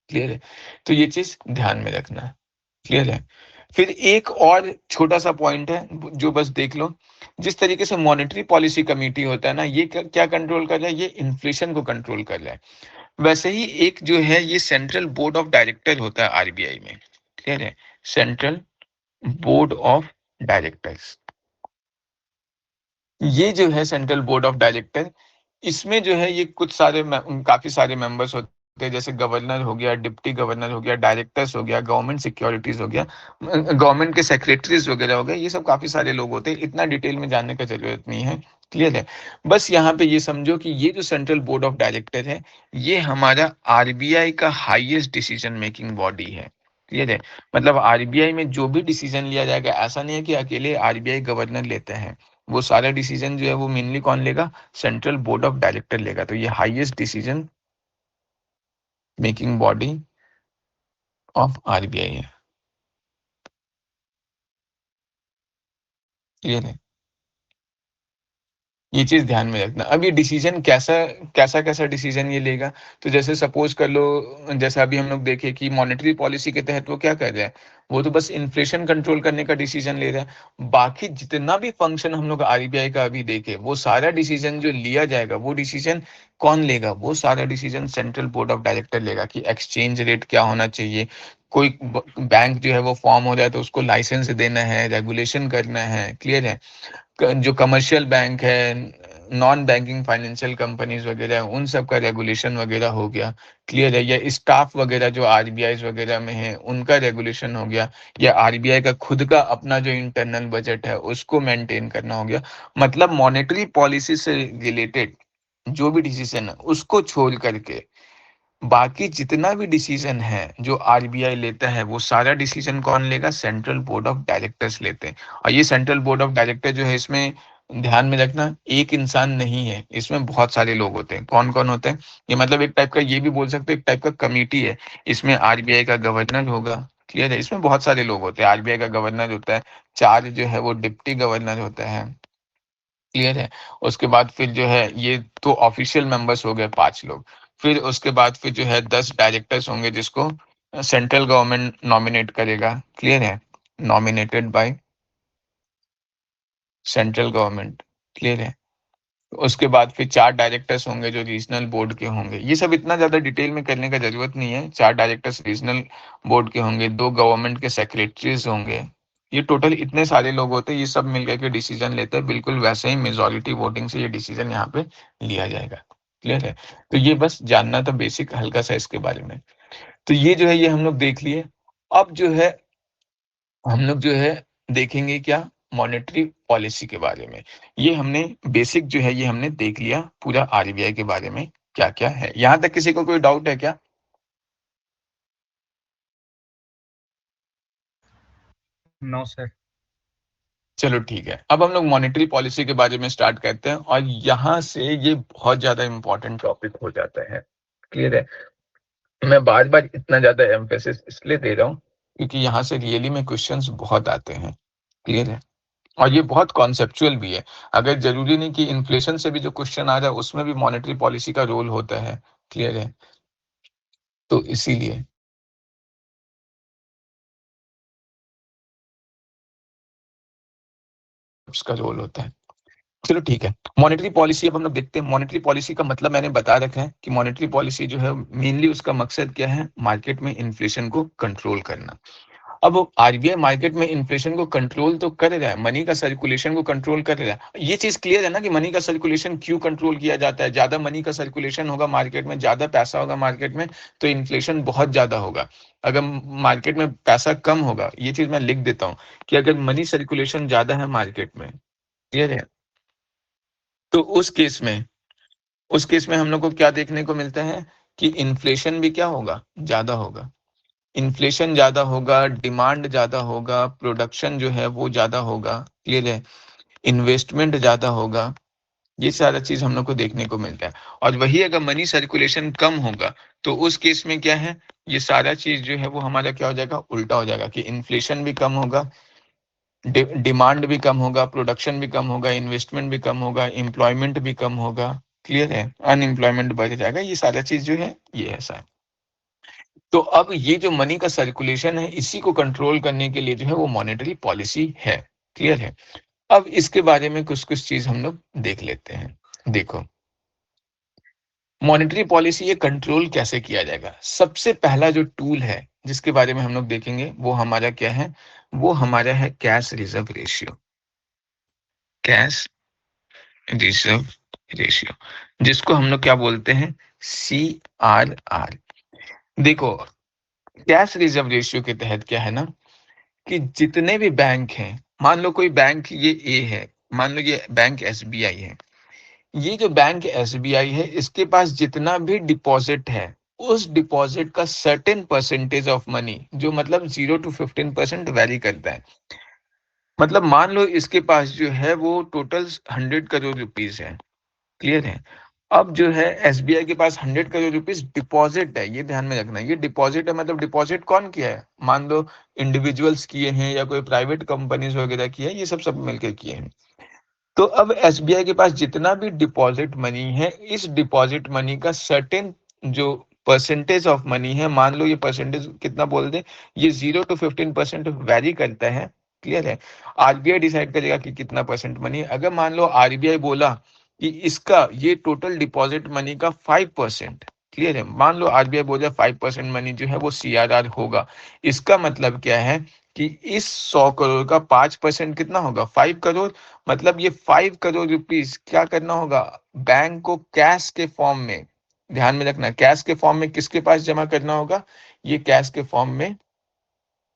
क्लियर है? तो ये चीज़ ध्यान में रखना है। क्लियर है? फिर एक और छोटा-सा पॉइंट है जो बस देख लो। जिस तरीके से मॉनेटरी पॉलिसी कमिटी होता है ना, ये क्या कंट्रोल कर रहा है? ये इन्फ्लेशन को कंट्रोल कर रहा है। वैसे ही एक जो है ये सेंट्रल बोर्ड ऑफ डायरेक्टर होता है आरबीआई में। क्लियर है? Central board of directors. ये जो है सेंट्रल बोर्ड ऑफ डायरेक्टर, इसमें जो है ये कुछ सारे काफ़ी सारे मेंबर्स होते हैं, जैसे गवर्नर हो गया, डिप्टी गवर्नर हो गया, डायरेक्टर्स हो गया, गवर्नमेंट सिक्योरिटीज़ हो गया, गवर्नमेंट के सेक्रेटरीज़ वगैरह हो गए, ये सब काफ़ी सारे लोग होते हैं, इतना डिटेल में जानने का ज़रूरत नहीं है। क्लियर है? बस यहाँ पे ये समझो कि ये जो सेंट्रल बोर्ड ऑफ डायरेक्टर है, ये हमारा आरबीआई का हाईएस्ट डिसीजन मेकिंग बॉडी है। क्लियर है? मतलब आरबीआई में जो भी डिसीजन लिया जाएगा, ऐसा नहीं है कि अकेले आरबीआई गवर्नर लेते हैं। वो सारा डिसीजन जो है वो मेनली कौन लेगा? सेंट्रल बोर्ड ऑफ डायरेक्टर लेगा। तो ये highest decision making body of RBI है। क्लियर है? ये चीज़ ध्यान में रखना। अब ये डिसीजन कैसा-कैसा डिसीजन ये लेगा? तो जैसे सपोज़ कर लो, जैसे अभी हम लोग देखें कि मॉनेटरी पॉलिसी के तहत वो क्या कर रहा है? वो तो बस इन्फ्लेशन कंट्रोल करने का डिसीजन ले रहा है। बाकी जितना भी फंक्शन हम लोग आरबीआई का अभी देखें, वो सारा डिसीजन जो लिया जाएगा, वो डिसीजन कौन लेगा? वो सारा decision central board of director लेगा कि एक्सचेंज रेट क्या होना चाहिए? कोई बैंक जो है वो फॉर्म हो रहा है तो उसको लाइसेंस देना है, रेगुलेशन करना है। क्लियर है? जो कमर्शियल बैंक है, नॉन बैंकिंग फाइनेंशियल कंपनीज वगैरह है, उन सब का रेगुलेशन वगैरह हो गया। क्लियर है? या स्टाफ वगैरह जो आरबीआई वगैरह में है, उनका रेगुलेशन हो गया, या आरबीआई का खुद का अपना जो इंटरनल बजट है उसको मेंटेन करना हो गया। मतलब मॉनेटरी पॉलिसी से रिलेटेड जो भी डिसीजन है उसको छोड़ करके बाकी जितना भी डिसीजन है जो आरबीआई लेता है, वो सारा डिसीजन कौन लेगा? सेंट्रल बोर्ड ऑफ डायरेक्टर्स लेते हैं। और ये सेंट्रल बोर्ड ऑफ डायरेक्टर जो है, इसमें ध्यान में रखना, एक इंसान नहीं है, इसमें बहुत सारे लोग होते हैं। कौन कौन होते हैं? ये मतलब एक टाइप का, ये भी बोल सकते हो एक टाइप का कमिटी है। इसमें आरबीआई का गवर्नर होगा। क्लियर है? इसमें बहुत सारे लोग होते हैं। आरबीआई का गवर्नर होता है, चार जो है वो डिप्टी गवर्नर होता है। क्लियर है? उसके बाद फिर जो है ये तो ऑफिशियल मेंबर्स हो गए 5 लोग। फिर उसके बाद फिर जो है 10 डायरेक्टर्स होंगे जिसको सेंट्रल गवर्नमेंट नॉमिनेट करेगा। क्लियर है? Nominated by central government. Clear है? उसके बाद फिर 4 डायरेक्टर्स होंगे जो रीजनल बोर्ड के होंगे। ये सब इतना ज़्यादा डिटेल में करने का ज़रूरत नहीं है। 4 डायरेक्टर्स रीजनल बोर्ड के होंगे, 2 गवर्नमेंट के सेक्रेटरीज़ होंगे। ये टोटल इतने सारे लोग होते हैं, ये सब मिल के डिसीजन लेते हैं। बिल्कुल वैसे ही मेजॉरिटी वोटिंग से ये डिसीजन यहाँ पे लिया जाएगा। क्लियर है? तो ये बस जानना था बेसिक हल्का-सा इसके बारे में। तो ये जो है ये हम लोग देख लिए। अब जो है हम लोग जो है देखेंगे क्या? मॉनेटरी पॉलिसी के बारे में। ये हमने बेसिक जो है ये हमने देख लिया पूरा आरबीआई के बारे में क्या-क्या है। यहाँ तक किसी को कोई डाउट है क्या? No sir. चलो ठीक है। अब हम लोग मॉनेटरी पॉलिसी के बारे में स्टार्ट करते हैं और यहाँ से ये बहुत ज़्यादा इम्पोर्टेंट टॉपिक हो जाता है। क्लियर है? मैं बार-बार इतना ज़्यादा एम्फेसिस इसलिए दे रहा हूँ क्योंकि यहाँ से रियली में क्वेश्चंस बहुत आते हैं। क्लियर है? और ये बहुत कॉन्सेप्चुअल भी है। अगर ज़रूरी नहीं कि इन्फ्लेशन से भी जो क्वेश्चन आ रहा है उसमें भी मॉनेटरी पॉलिसी का रोल होता है। क्लियर है? तो इसीलिए उसका रोल होता है। चलो ठीक है। मॉनेटरी पॉलिसी अब हम लोग देखते हैं। मॉनेटरी पॉलिसी का मतलब मैंने बता रखा है कि मॉनेटरी पॉलिसी जो है मेनली उसका मकसद क्या है? मार्केट में इन्फ्लेशन को कंट्रोल करना। अब आरबीआई मार्केट में इन्फ्लेशन को कंट्रोल तो कर रहा है, मनी का सर्कुलेशन को कंट्रोल कर रहा है। ये चीज क्लियर है ना कि मनी का सर्कुलेशन क्यों कंट्रोल किया जाता है? ज्यादा मनी का सर्कुलेशन होगा मार्केट में, ज्यादा पैसा होगा मार्केट में, तो इन्फ्लेशन बहुत ज्यादा होगा। अगर मार्केट में पैसा कम होगा, ये चीज मैं लिख देता हूँ कि अगर मनी सर्कुलेशन ज्यादा है मार्केट में, क्लियर है, तो उस केस में हम लोग को क्या देखने को मिलता है कि इन्फ्लेशन भी क्या होगा? ज्यादा होगा। इन्फ्लेशन ज़्यादा होगा, डिमांड ज़्यादा होगा, प्रोडक्शन जो है वो ज़्यादा होगा। क्लियर है? इन्वेस्टमेंट ज़्यादा होगा, ये सारा चीज़ हम लोग को देखने को मिलता है। और वही अगर मनी सर्कुलेशन कम होगा, तो उस केस में क्या है, ये सारा चीज़ जो है वो हमारा क्या हो जाएगा, उल्टा हो जाएगा कि इन्फ्लेशन भी कम होगा, डिमांड भी कम होगा, प्रोडक्शन भी कम होगा, इन्वेस्टमेंट भी कम होगा, एम्प्लॉयमेंट भी कम होगा, क्लियर है, अनएम्प्लॉयमेंट बढ़ जाएगा, ये सारा चीज़ जो है ये ऐसा है। तो अब ये जो मनी का सर्कुलेशन है, इसी को कंट्रोल करने के लिए जो है वो मॉनेटरी पॉलिसी है, क्लियर है। अब इसके बारे में कुछ-कुछ चीज़ हम लोग देख लेते हैं। देखो, मॉनेटरी पॉलिसी ये कंट्रोल कैसे किया जाएगा? सबसे पहला जो टूल है, जिसके बारे में हम लोग देखेंगे, वो हमारा क्या है? वो हमारा है cash reserve ratio. Cash reserve ratio, जिसको हम लोग क्या बोलते हैं? सीआरआर। देखो, कैश रिज़र्व रेशियो के तहत क्या है ना कि जितने भी बैंक हैं, मान लो कोई बैंक ये ए है, मान लो ये बैंक एसबीआई है। ये जो बैंक एसबीआई है, इसके पास जितना भी डिपॉजिट है, उस डिपॉजिट का सर्टेन परसेंटेज ऑफ मनी, जो मतलब 0 टू 15% वैरी करता है। मतलब मान लो इसके पास जो है वो टोटल 100 करोड़ रुपीस है, क्लियर है। अब जो है एसबीआई के पास 100 करोड़ रुपीस डिपॉजिट है, ये ध्यान में रखना। ये डिपॉजिट है, मतलब डिपॉजिट कौन किया है? मान लो इंडिविजुअल्स किए हैं या कोई प्राइवेट कंपनीज वगैरह किए हैं, ये सब मिलकर किए हैं। तो अब एसबीआई के पास जितना भी डिपॉजिट मनी है, इस डिपॉजिट मनी का सर्टेन जो परसेंटेज ऑफ मनी है, मान लो ये परसेंटेज कितना बोल दे, ये 0 to 15% वैरी करता है, क्लियर है। आरबीआई डिसाइड करेगा कि कितना परसेंट मनी है। अगर मान लो आरबीआई बोला कि इसका ये टोटल डिपॉजिट मनी का 5%, क्लियर है, मान लो आरबीआई बोला 5% मनी जो है वो सीआरआर होगा। इसका मतलब क्या है कि इस 100 करोड़ का 5% कितना होगा? 5 करोड़। मतलब ये 5 करोड़ रुपीस क्या करना होगा? बैंक को कैश के फॉर्म में, ध्यान में रखना, कैश के फॉर्म में किसके पास जमा करना होगा? ये कैश के फॉर्म में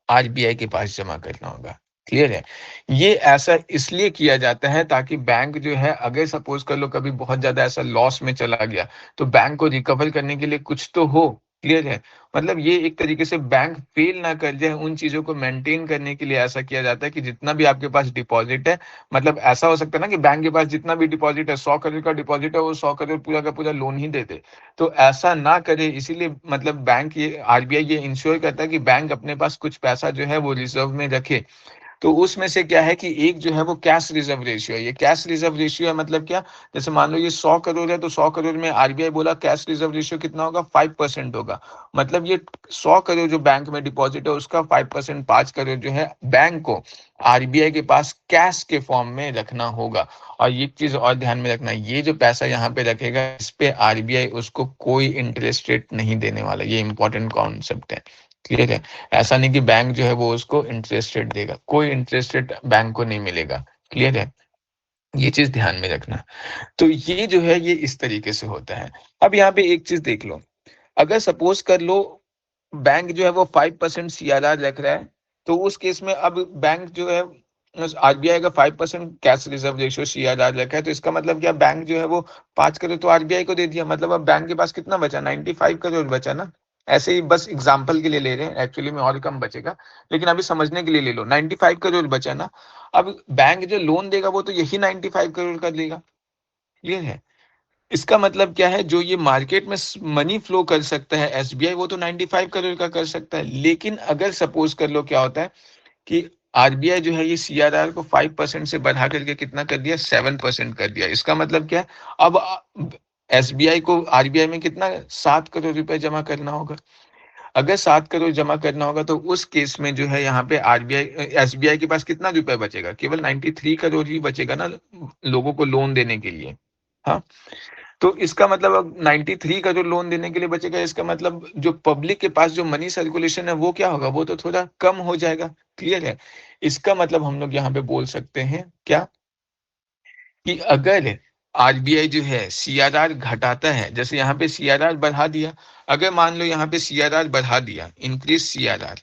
आरबीआई के पास जमा करना होगा, क्लियर है। ये ऐसा इसलिए किया जाता है ताकि बैंक जो है, अगर सपोज कर लो कभी बहुत ज्यादा ऐसा लॉस में चला गया, तो बैंक को रिकवर करने के लिए कुछ तो हो, क्लियर है। मतलब ये एक तरीके से बैंक फेल ना कर जाए, उन चीजों को मेंटेन करने के लिए ऐसा किया जाता है कि जितना भी आपके पास डिपॉजिट है, मतलब ऐसा हो सकता है ना कि बैंक के पास जितना भी डिपॉजिट है, 100 करोड़ का डिपॉजिट है, वो 100 करोड़ पूरा का पूरा लोन ही दे दे। तो ऐसा ना करे, इसीलिए मतलब बैंक ये आरबीआई ये इंश्योर करता है कि बैंक अपने पास कुछ पैसा जो है वो रिजर्व में रखे। तो उसमें से क्या है कि एक जो है वो कैश रिजर्व रेशियो है। ये कैश रिजर्व रेशियो है, मतलब क्या, जैसे मान लो ये 100 करोड़ है, तो 100 करोड़ में आरबीआई बोला कैश रिजर्व रेशियो कितना होगा? 5% होगा। मतलब ये 100 करोड़ जो बैंक में डिपॉजिट है, उसका 5%, 5 करोड़ जो है बैंक को आरबीआई के पास कैश के फॉर्म में रखना होगा। और ये चीज और ध्यान में रखना, ये जो पैसा यहाँ पे रखेगा, इस पे आरबीआई उसको कोई इंटरेस्ट रेट नहीं देने वाला। ये इंपॉर्टेंट कॉन्सेप्ट है, क्लियर है। ऐसा नहीं कि बैंक जो है वो उसको इंटरेस्ट रेट देगा, कोई इंटरेस्ट रेट बैंक को नहीं मिलेगा, क्लियर है। ये चीज ध्यान में रखना। तो ये जो है ये इस तरीके से होता है। अब यहाँ पे एक चीज देख लो, अगर सपोज कर लो बैंक जो है वो 5% सीआरआर रख रहा है, तो उस केस में अब बैंक जो है, आरबीआई का 5% कैश रिजर्व रेशियो सीआरआर रखा है, तो इसका मतलब क्या, बैंक जो है वो 5 करोड़ तो आरबीआई को दे दिया। मतलब अब बैंक के पास कितना बचा? 95 करोड़ बचा ना। ऐसे ही बस एग्जाम्पल के लिए ले रहे हैं, एक्चुअली में और कम बचेगा, लेकिन अभी समझने के लिए ले लो, 95 करोड़ बचा ना। अब बैंक जो लोन देगा वो तो यही 95 करोड़ का देगा, क्लियर है। इसका मतलब क्या है, जो ये मार्केट में मनी फ्लो कर सकता है एसबीआई, वो तो 95 करोड़ का कर सकता है। लेकिन अगर सपोज कर लो क्या होता है कि आरबीआई जो है ये सीआरआर को 5% से बढ़ा करके कितना कर दिया? 7% कर दिया। इसका मतलब क्या है, अब एसबीआई को आरबीआई में कितना, 7 करोड़ रुपए जमा करना होगा। अगर 7 करोड़ जमा करना होगा, तो उस केस में जो है यहाँ पे आरबीआई एसबीआई के पास कितना रुपए बचेगा? केवल 93 करोड़ ही बचेगा ना, लोगों को लोन देने के लिए। हाँ, तो इसका मतलब अब 93 का जो लोन देने के लिए बचेगा, इसका मतलब जो पब्लिक के पास जो मनी सर्कुलेशन है वो क्या होगा? वो तो थोड़ा कम हो जाएगा, क्लियर है। इसका मतलब हम लोग यहाँ पे बोल सकते हैं क्या, कि अगर आरबीआई जो है सीआरआर घटाता है, जैसे यहाँ पे सीआरआर बढ़ा दिया, अगर मान लो यहाँ पे सीआरआर बढ़ा दिया, increase CRR,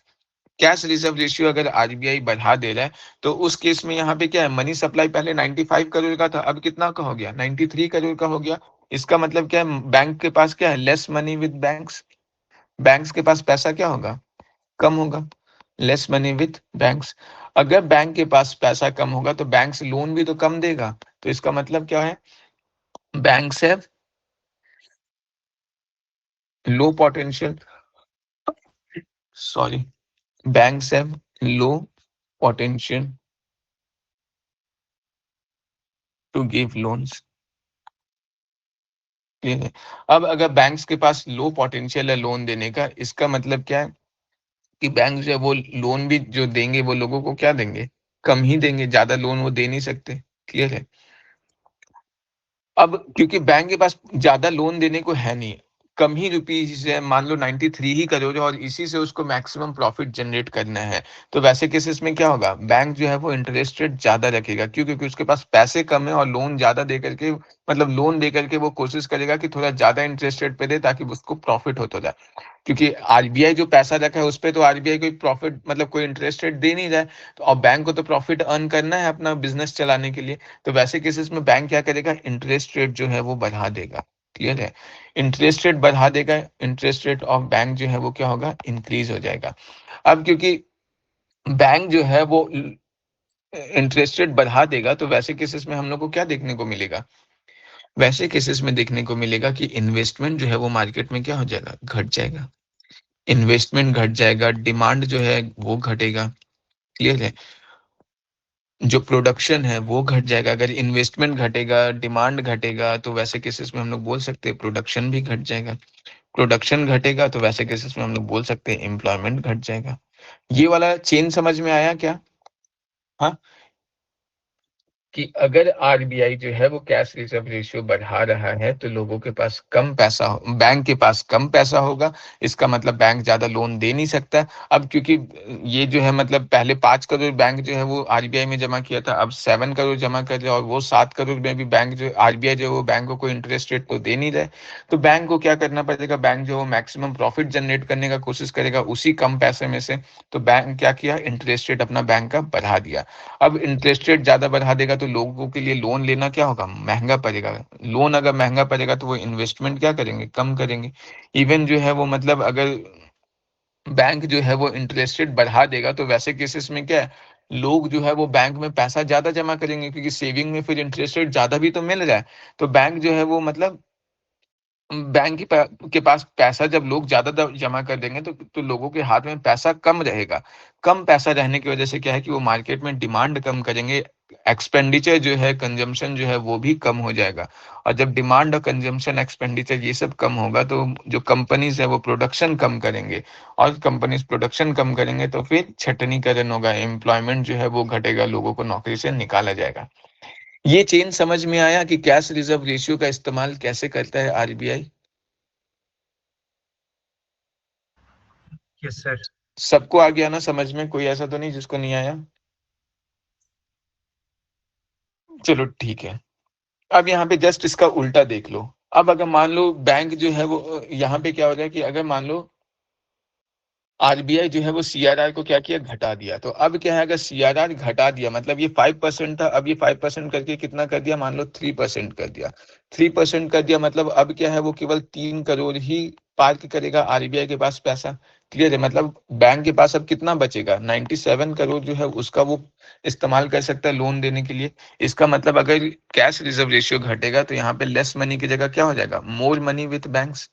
cash reserve ratio अगर आरबीआई बढ़ा दे रहा है, तो उस केस में यहाँ पे क्या है, मनी सप्लाई पहले 95 करोड़ का था, अब कितना का हो गया? 93 करोड़ का हो गया। इसका मतलब क्या है, बैंक के पास क्या है? Less money with banks. Banks के पास पैसा क्या होगा? कम होगा। Less money with banks. अगर बैंक के पास पैसा कम होगा तो बैंक्स लोन भी तो कम देगा। तो इसका मतलब क्या है, banks have low potential, sorry, banks have low potential to give loans। ठीक है। अब अगर बैंक्स के पास लो पोटेंशियल है लोन देने का, इसका मतलब क्या है कि बैंक जो है वो लोन भी जो देंगे वो लोगों को क्या देंगे, कम ही देंगे, ज्यादा लोन वो दे नहीं सकते। क्लियर है। अब क्योंकि बैंक के पास ज्यादा लोन देने को है नहीं, कम ही रुपीज है, मान लो 93 ही करोड़, और इसी से उसको मैक्सिमम प्रॉफिट जनरेट करना है, तो वैसे केसेस में क्या होगा, बैंक जो है वो इंटरेस्ट रेट ज्यादा रखेगा। क्यों? क्योंकि उसके पास पैसे कम है और लोन ज्यादा दे करके, मतलब लोन दे करके वो कोशिश करेगा कि थोड़ा ज्यादा इंटरेस्ट रेट पे दे ताकि उसको प्रॉफिट होता जाए। क्योंकि आरबीआई जो पैसा रखा है उस पे तो आरबीआई कोई प्रॉफिट, मतलब कोई इंटरेस्ट रेट दे नहीं रहा है, तो और बैंक को तो प्रॉफिट अर्न करना है अपना बिजनेस चलाने के लिए। तो वैसे केसेस में बैंक क्या करेगा, इंटरेस्ट रेट जो है वो बढ़ा देगा। क्लियर है। इंटरेस्ट रेट बढ़ा देगा, इंटरेस्ट रेट ऑफ बैंक जो है वो क्या होगा, इंक्रीज हो जाएगा। अब क्योंकि बैंक जो है वो इंटरेस्ट रेट बढ़ा देगा, तो वैसे केसेस में हम लोग को क्या देखने को मिलेगा, वैसे केसेस में देखने को मिलेगा कि इन्वेस्टमेंट जो है वो मार्केट में क्या हो जाएगा, घट जाएगा। इन्वेस्टमेंट घट जाएगा, डिमांड जो है वो घटेगा। क्लियर है। जो प्रोडक्शन है वो घट जाएगा। अगर इन्वेस्टमेंट घटेगा, डिमांड घटेगा, तो वैसे केसेस में हम लोग बोल सकते हैं प्रोडक्शन भी घट जाएगा। प्रोडक्शन घटेगा तो वैसे केसेस में हम लोग बोल सकते हैं एम्प्लॉयमेंट घट जाएगा। ये वाला चेन समझ में आया क्या? हाँ, कि अगर आरबीआई जो है वो कैश रिजर्व रेशियो बढ़ा रहा है तो लोगों के पास कम पैसा बैंक के पास कम पैसा होगा। इसका मतलब बैंक ज्यादा लोन दे नहीं सकता। अब क्योंकि ये जो है, मतलब पहले 5 करोड़ बैंक जो है वो आरबीआई में जमा किया था, अब 7 करोड़ जमा कर रहे हैं, और वो 7 करोड़ में भी बैंक जो आरबीआई जो है वो बैंक को कोई इंटरेस्ट रेट तो दे नहीं रहे। तो बैंक को क्या करना पड़ेगा, बैंक जो है मैक्सिमम प्रॉफिट जनरेट करने का कोशिश करेगा उसी कम पैसे में से। तो बैंक क्या किया, इंटरेस्ट रेट अपना बैंक का बढ़ा दिया। अब इंटरेस्ट रेट ज्यादा बढ़ा देगा तो लोगों के लिए लोन लेना क्या होगा, महंगा पड़ेगा। लोन अगर महंगा पड़ेगा तो वो इन्वेस्टमेंट क्या करेंगे, कम करेंगे। इवन जो है वो, मतलब अगर बैंक जो है वो इंटरेस्ट रेट बढ़ा देगा तो वैसे केसेस में क्या है, लोग जो है वो बैंक में पैसा ज्यादा जमा करेंगे, क्योंकि सेविंग में फिर इंटरेस्ट रेट ज्यादा भी तो मिल रहा है। तो बैंक जो है वो, मतलब बैंक के पास पैसा जब लोग ज्यादा जमा कर देंगे तो लोगों के हाथ में पैसा कम रहेगा। कम पैसा रहने की वजह से क्या है कि वो मार्केट में डिमांड कम करेंगे। एक्सपेंडिचर जो है, कंजम्पशन जो है वो भी कम हो जाएगा। और जब डिमांड और कंजम्पशन, एक्सपेंडिचर ये सब कम होगा तो जो कंपनीज है वो प्रोडक्शन कम करेंगे। और कंपनीज प्रोडक्शन कम करेंगे तो फिर छटनीकरण होगा, एम्प्लॉयमेंट जो है वो घटेगा, लोगों को नौकरी से निकाला जाएगा। ये चेन समझ में आया कि कैश रिजर्व रेशियो का इस्तेमाल कैसे करता है आरबीआई? Yes sir. सबको आ गया ना समझ में? कोई ऐसा तो नहीं जिसको नहीं आया? चलो ठीक है। अब यहाँ पे जस्ट इसका उल्टा देख लो। अब अगर मान लो बैंक जो है वो, यहाँ पे क्या हो रहा है कि अगर मान लो आरबीआई जो है वो सीआरआर को क्या किया, घटा दिया। तो अब क्या है, अगर सीआरआर घटा दिया, मतलब ये 5% था, अब ये 5% करके कितना कर दिया, मान लो 3% कर दिया। 3% कर दिया, मतलब अब क्या है, वो केवल 3 करोड़ ही पार्क करेगा आरबीआई के पास पैसा। क्लियर है। मतलब बैंक के पास अब कितना बचेगा, 97 करोड़ जो है उसका वो इस्तेमाल कर सकता है लोन देने के लिए। इसका मतलब अगर कैश रिजर्व रेशियो घटेगा तो यहाँ पे लेस मनी की जगह क्या हो जाएगा, more money with banks.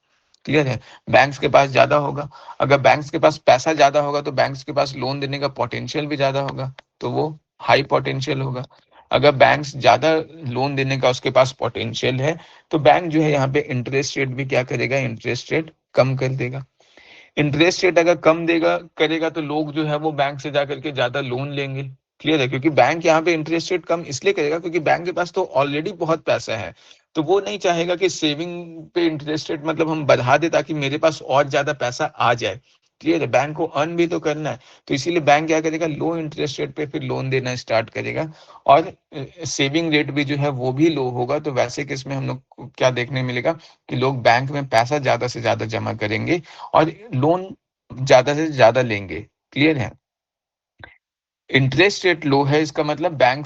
Clear है। बैंक्स के पास ज्यादा होगा। अगर बैंक्स के पास पैसा ज्यादा होगा तो बैंक्स के पास लोन देने का पोटेंशियल भी ज्यादा होगा, तो वो हाई पोटेंशियल होगा। अगर बैंक्स ज्यादा लोन देने का उसके पास पोटेंशियल है तो बैंक जो है यहाँ पे इंटरेस्ट रेट भी क्या करेगा, इंटरेस्ट रेट कम कर देगा। इंटरेस्ट रेट अगर कम देगा करेगा तो लोग जो है वो बैंक से जाकर के ज्यादा लोन लेंगे। क्लियर है। क्योंकि बैंक यहाँ पे इंटरेस्ट रेट कम इसलिए करेगा क्योंकि बैंक के पास तो ऑलरेडी बहुत पैसा है। तो वो नहीं चाहेगा कि सेविंग पे इंटरेस्ट रेट मतलब हम बढ़ा दे ताकि मेरे पास और ज्यादा पैसा आ जाए। क्लियर है। बैंक को अर्न भी तो करना है। तो इसीलिए बैंक क्या करेगा, लो इंटरेस्ट रेट पे फिर लोन देना स्टार्ट करेगा। और सेविंग रेट भी जो है वो भी लो होगा। तो वैसे केस में हम लोग को क्या देखने मिलेगा कि लोग बैंक में पैसा ज्यादा से ज्यादा जमा करेंगे और लोन ज्यादा से ज्यादा लेंगे। क्लियर है। इंटरेस्ट रेट लो है, इसका मतलब बैंक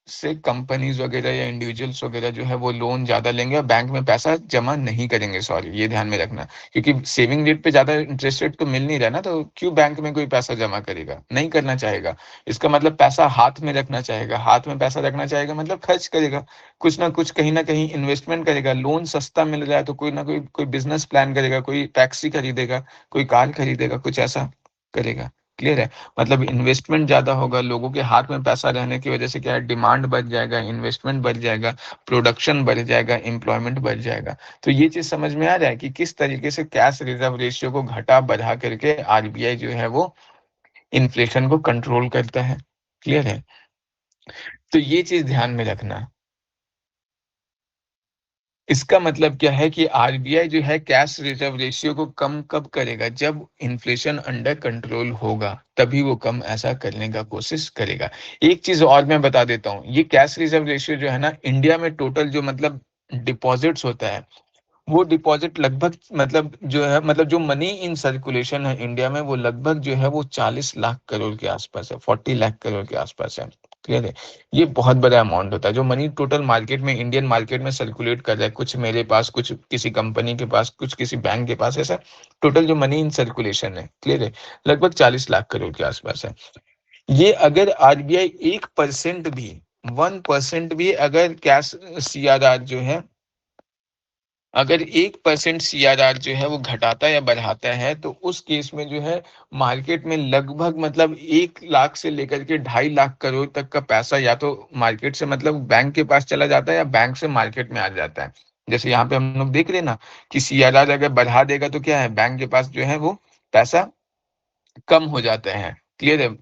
से कंपनीज वगैरह या इंडिविजुअल्स वगैरह जो है वो लोन ज्यादा लेंगे और बैंक में पैसा जमा नहीं करेंगे। सॉरी, ये ध्यान में रखना, क्योंकि सेविंग रेट पे ज्यादा इंटरेस्ट रेट तो मिल नहीं रहा ना, तो क्यों बैंक में कोई पैसा जमा करेगा, नहीं करना चाहेगा। इसका मतलब पैसा हाथ में रखना चाहेगा, हाथ में पैसा रखना चाहेगा मतलब खर्च करेगा, कुछ ना कहीं इन्वेस्टमेंट करेगा। लोन सस्ता मिल रहा है तो कोई ना कोई बिजनेस प्लान करेगा, कोई टैक्सी खरीदेगा, कोई कार खरीदेगा, कुछ ऐसा करेगा। क्लियर है? मतलब इन्वेस्टमेंट ज्यादा होगा, लोगों के हाथ में पैसा रहने की वजह से क्या है, डिमांड बढ़ जाएगा, इन्वेस्टमेंट बढ़ जाएगा, प्रोडक्शन बढ़ जाएगा, एम्प्लॉयमेंट बढ़ जाएगा। तो ये चीज समझ में आ रहा है कि किस तरीके से कैश रिजर्व रेशियो को घटा बढ़ा करके आरबीआई जो है वो इन्फ्लेशन को कंट्रोल करता है। क्लियर है? तो ये चीज ध्यान में रखना। इसका मतलब क्या है कि आरबीआई जो है कैश रिजर्व रेशियो को कम कब करेगा, जब इन्फ्लेशन अंडर कंट्रोल होगा, तभी वो कम ऐसा करने का कोशिश करेगा। एक चीज और मैं बता देता हूँ, ये कैश रिजर्व रेशियो जो है ना, इंडिया में टोटल जो मतलब डिपॉजिट्स होता है, वो डिपॉजिट लगभग मतलब जो है, मतलब जो मनी इन सर्कुलेशन है इंडिया में, वो लगभग जो है वो 40 लाख करोड़ के आसपास है, 40 लाख करोड़ के आसपास है। क्लियर है? ये बहुत बड़ा अमाउंट होता है जो मनी टोटल मार्केट में, इंडियन मार्केट में सर्कुलेट कर रहा है, कुछ मेरे पास, कुछ किसी कंपनी के पास, कुछ किसी बैंक के पास, ऐसा टोटल जो मनी इन सर्कुलेशन है, क्लियर है, लगभग 40 लाख करोड़ के आसपास है। ये अगर आरबीआई 1% भी, 1% भी अगर कैश सीआरआर जो है, अगर 1% सीआरआर जो है वो घटाता या बढ़ाता है, तो उस केस में जो है मार्केट में लगभग मतलब 1 लाख से लेकर के 2.5 लाख करोड़ तक का पैसा या तो मार्केट से मतलब बैंक के पास चला जाता है या बैंक से मार्केट में आ जाता है। जैसे यहाँ पे हम लोग देख रहे हैं ना कि सीआरआर अगर बढ़ा देगा तो क्या है, बैंक के पास जो है वो पैसा कम हो जाता है। क्लियर है?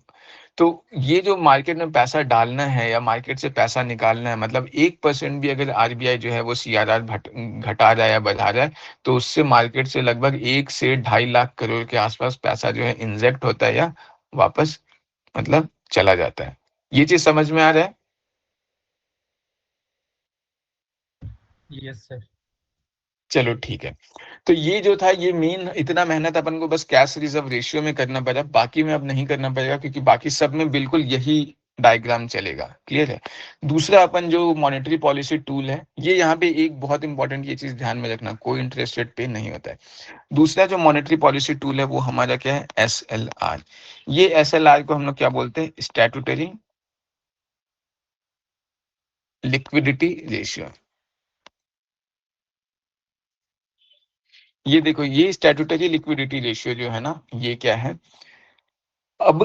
तो ये जो मार्केट में पैसा डालना है या मार्केट से पैसा निकालना है, मतलब 1% भी अगर आरबीआई जो है वो सीआरआर घटा रहा है या बढ़ा रहा है, तो उससे मार्केट से लगभग 1 से 2.5 लाख करोड़ के आसपास पैसा जो है इंजेक्ट होता है या वापस मतलब चला जाता है। ये चीज समझ में आ रहा है? Yes sir. चलो ठीक है। तो ये जो था, ये मेन इतना मेहनत अपन को बस कैश रिजर्व रेशियो में करना पड़ा, बाकी में अब नहीं करना पड़ेगा, क्योंकि बाकी सब में बिल्कुल यही डायग्राम चलेगा। क्लियर है? दूसरा अपन जो मॉनेटरी पॉलिसी टूल है, ये यहाँ पे एक बहुत इंपॉर्टेंट ये चीज ध्यान में रखना, कोई इंटरेस्ट रेट पे नहीं होता है। दूसरा जो मॉनेटरी पॉलिसी टूल है वो हमारा क्या है, एसएलआर। ये एसएलआर को हम लोग क्या बोलते हैं, स्टैट्यूटरी लिक्विडिटी रेशियो। ये देखो, ये स्टैट्यूटरी लिक्विडिटी रेशियो जो है ना, ये क्या है, अब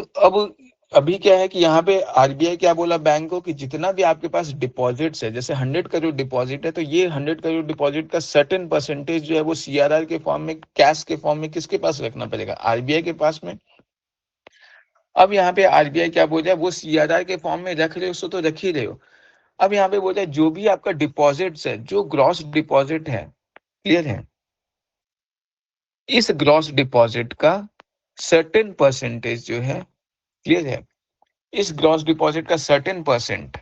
अभी क्या है कि यहाँ पे आरबीआई क्या बोला बैंक को कि जितना भी आपके पास डिपॉजिट्स है, जैसे 100 करोड़ डिपॉजिट है, तो ये 100 करोड़ डिपॉजिट का सर्टेन परसेंटेज जो है वो सीआरआर के फॉर्म में, कैश के फॉर्म में किसके पास रखना पड़ेगा, आरबीआई के पास में। अब यहाँ पे आरबीआई क्या बोल रहा है, वो सीआरआर के फॉर्म में रख रहे हो, सो तो रख ही रहे हो। अब यहाँ पे बोल रहा है जो भी आपका डिपॉजिट्स है, जो ग्रॉस डिपॉजिट है, क्लियर है, इस ग्रॉस डिपॉजिट का सर्टेन परसेंटेज जो है, क्लियर है, इस ग्रॉस डिपॉजिट का सर्टेन परसेंट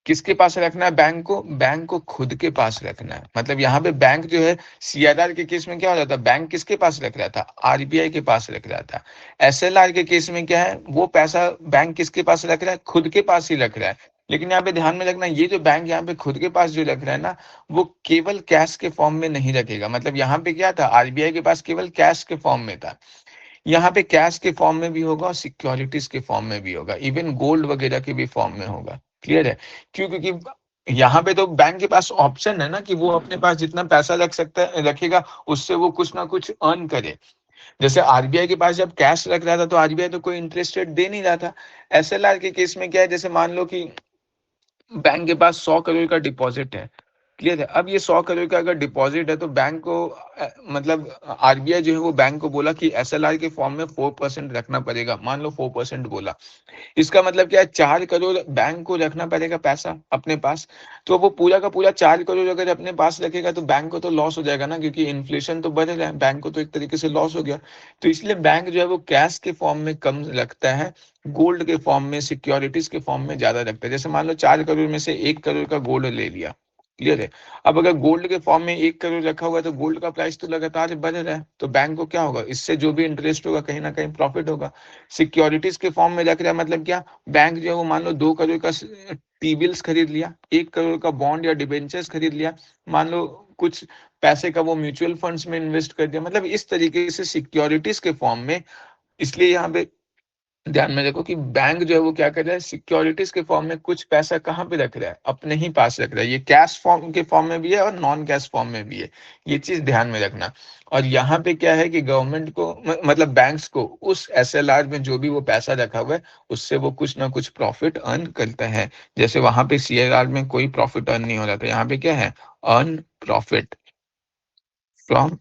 किसके पास रखना है, बैंक को खुद के पास रखना है। मतलब यहाँ पे बैंक जो है, सीआरआर के केस में क्या हो जाता है, बैंक किसके पास रख रहा था, आरबीआई के पास रख रहा था। एसएलआर के केस में क्या है, वो पैसा बैंक किसके पास रख रहा है, खुद के पास ही रख रहा है। लेकिन यहाँ पे ध्यान में रखना, ये जो बैंक यहाँ पे खुद के पास जो रख रहा है ना, वो केवल कैश के फॉर्म में नहीं रखेगा। मतलब यहाँ पे क्या था, आरबीआई के पास केवल कैश के फॉर्म में था, यहाँ पे कैश के फॉर्म में भी होगा और सिक्योरिटीज के फॉर्म में भी होगा, इवन गोल्ड वगैरह के भी फॉर्म में होगा। क्लियर है? क्यों? क्योंकि यहाँ पे तो बैंक के पास ऑप्शन है ना कि वो अपने पास जितना पैसा रख सकता है, रखेगा, उससे वो कुछ ना कुछ अर्न करे। जैसे आरबीआई के पास जब कैश रख रहा था तो आरबीआई तो कोई इंटरेस्ट रेट दे नहीं रहा था। एसएलआर के केस में क्या है, जैसे मान लो कि बैंक के पास 100 करोड़ का डिपॉजिट है, क्लियर है, अब ये 100 करोड़ का अगर डिपॉजिट है तो बैंक को मतलब आरबीआई जो है वो बैंक को बोला कि एसएलआर के फॉर्म में 4% रखना पड़ेगा, मान लो 4% बोला। इसका मतलब क्या है, 4 करोड़ बैंक को रखना पड़ेगा पैसा अपने पास। तो वो पूरा का पूरा 4 करोड़ अगर अपने पास रखेगा तो बैंक को तो लॉस हो जाएगा ना, क्योंकि इन्फ्लेशन तो बढ़ रहा है, बैंक को तो एक तरीके से लॉस हो गया। तो इसलिए बैंक जो है वो कैश के फॉर्म में कम रखता है, गोल्ड के फॉर्म में, सिक्योरिटीज के फॉर्म में ज्यादा रखता है। जैसे मान लो 4 करोड़ में से 1 करोड़ का गोल्ड ले लिया, क्लियर है। अब अगर गोल्ड के फॉर्म में 1 करोड़ रखा हुआ है तो गोल्ड का प्राइस तो लगातार बढ़ रहा है, तो बैंक को क्या होगा, इससे जो भी इंटरेस्ट होगा कहीं ना कहीं प्रॉफिट होगा। सिक्योरिटीज के फॉर्म में रख रहा है, मतलब क्या, बैंक जो है वो मान लो 2 करोड़ का टी बिल्स खरीद लिया, 1 करोड़ का बॉन्ड या डिबेंचर्स खरीद लिया, मान लो कुछ पैसे का वो म्यूचुअल फंड्स में इन्वेस्ट कर दिया, मतलब इस तरीके से सिक्योरिटीज के फॉर्म में। इसलिए यहाँ पे ध्यान में रखो कि बैंक जो है वो क्या कर रहा है, सिक्योरिटीज के फॉर्म में कुछ पैसा कहाँ पे रख रहा है, अपने ही पास रख रहा है। ये कैश फॉर्म के फॉर्म में भी है और नॉन कैश फॉर्म में भी है, ये चीज ध्यान में रखना। और यहाँ पे क्या है कि गवर्नमेंट को मतलब बैंक्स को उस एसएलआर में जो भी वो पैसा रखा हुआ है उससे वो कुछ ना कुछ प्रॉफिट अर्न करता है। जैसे वहां पे सीआरआर में कोई प्रॉफिट अर्न नहीं हो रहा था, यहाँ पे क्या है, earn profit from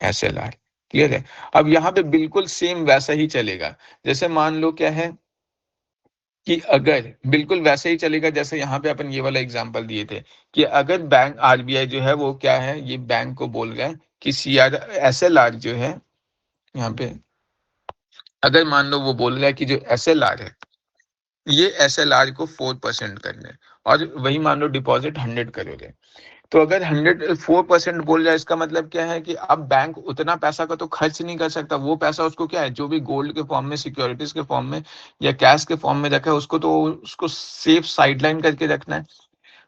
SLR. Clear है। अब यहाँ पे बिल्कुल सेम वैसा ही चलेगा, जैसे मान लो क्या है कि अगर बिल्कुल वैसे ही चलेगा जैसे यहाँ पे अपन ये वाला एग्जांपल दिए थे कि अगर बैंक आरबीआई जो है वो क्या है, ये बैंक को बोल रहा है कि सीआर एसएलआर जो है, यहाँ पे अगर मान लो वो बोल रहा है कि जो एसएलआर है ये एसएलआर को 4% करना है, और वही मान लो डिपॉजिट 100 करोड़ है। तो अगर 104% बोल रहा है, इसका मतलब क्या है कि अब बैंक उतना पैसा का तो खर्च नहीं कर सकता, वो पैसा उसको क्या है, जो भी गोल्ड के फॉर्म में, सिक्योरिटीज के फॉर्म में या कैश के फॉर्म में रखा है उसको तो उसको सेफ साइडलाइन करके रखना है।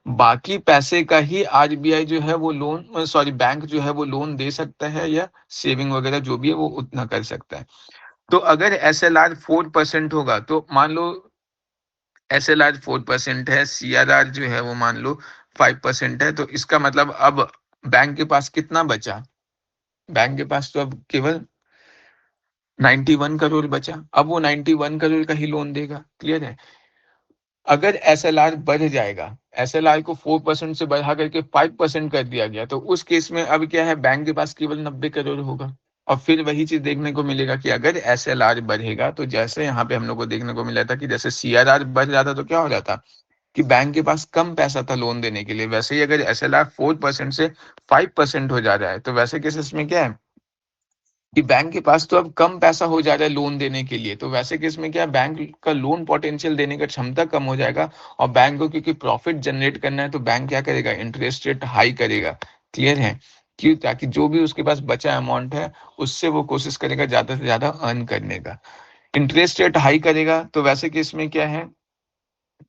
बाकी पैसे का ही आरबीआई जो है वो लोन, सॉरी बैंक जो है वो लोन दे सकता है, या सेविंग वगैरह जो भी है वो उतना कर सकता है। तो अगर एसएलआर 4% होगा तो मान लो एसएलआर 4% है, सीआरआर जो है वो मान लो 5% है, तो इसका मतलब अब बैंक के पास कितना बचा, बैंक के पास तो अब केवल 91 करोड़ बचा, अब वो 91 करोड़ का ही लोन देगा। क्लियर है। अगर एसएलआर बढ़ जाएगा, एसएलआर को 4% से बढ़ा करके 5% कर दिया गया, तो उस केस में अब क्या है, बैंक के पास केवल 90 करोड़ होगा। और फिर वही चीज देखने को मिलेगा कि अगर एसएलआर बढ़ेगा तो जैसे यहाँ पे हम लोग को देखने को मिला था कि जैसे सीआरआर बढ़ जाता तो क्या हो जाता कि बैंक के पास कम पैसा था लोन देने के लिए। वैसे ही अगर एसएलआर 4% से 5% हो जा रहा है तो वैसे केसेस में क्या है कि बैंक के पास तो अब कम पैसा हो जा रहा है लोन देने के लिए, तो वैसे केस में क्या है, बैंक का लोन पोटेंशियल देने का क्षमता कम हो जाएगा। और बैंक को क्योंकि प्रॉफिट जनरेट करना है तो बैंक क्या करेगा, इंटरेस्ट रेट हाई करेगा। क्लियर है। क्यों, ताकि जो भी उसके पास बचा अमाउंट है उससे वो कोशिश करेगा ज्यादा से ज्यादा अर्न करने का। इंटरेस्ट रेट हाई करेगा तो वैसे केस में क्या है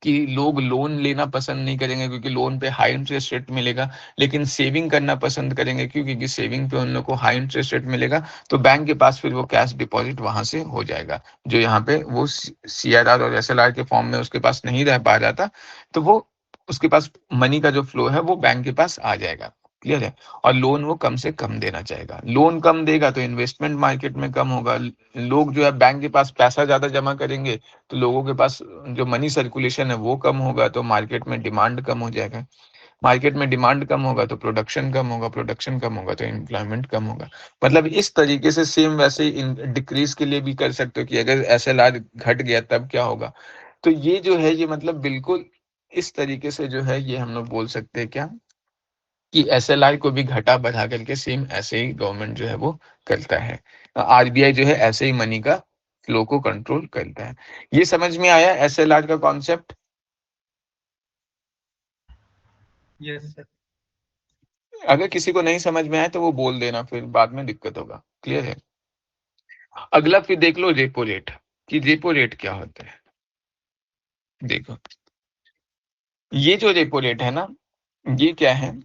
कि लोग लोन लेना पसंद नहीं करेंगे क्योंकि लोन पे हाई इंटरेस्ट रेट मिलेगा, लेकिन सेविंग करना पसंद करेंगे क्योंकि सेविंग पे उन लोग को हाई इंटरेस्ट रेट मिलेगा। तो बैंक के पास फिर वो कैश डिपॉजिट वहां से हो जाएगा, जो यहाँ पे वो सीआरआर और एसएलआर के फॉर्म में उसके पास नहीं रह पा रहा था, तो वो उसके पास मनी का जो फ्लो है वो बैंक के पास आ जाएगा। क्लियर है। और लोन वो कम से कम देना चाहेगा, लोन कम देगा तो इन्वेस्टमेंट मार्केट में कम होगा, लोग जो है बैंक के पास पैसा ज्यादा जमा करेंगे, तो लोगों के पास जो मनी सर्कुलेशन है वो कम होगा, तो मार्केट में डिमांड कम हो जाएगा, मार्केट में डिमांड कम होगा तो प्रोडक्शन कम होगा, प्रोडक्शन कम होगा तो एम्प्लॉयमेंट कम होगा। मतलब इस तरीके से सेम वैसे ही डिक्रीज के लिए भी कर सकते हो कि अगर एसएलआर घट गया तब क्या होगा। तो ये जो है ये मतलब बिल्कुल इस तरीके से जो है ये हम लोग बोल सकते हैं क्या कि एसएलआर को भी घटा बढ़ा करके सेम ऐसे ही गवर्नमेंट जो है वो करता है। आरबीआई जो है ऐसे ही मनी का फ्लो को कंट्रोल करता है। ये समझ में आया एसएलआर का कॉन्सेप्ट। Yes sir. अगर किसी को नहीं समझ में आए तो वो बोल देना, फिर बाद में दिक्कत होगा। क्लियर है। अगला फिर देख लो रेपो रेट, कि रेपो रेट क्या होता है। देखो ये जो रेपो रेट है ना, ये क्या है,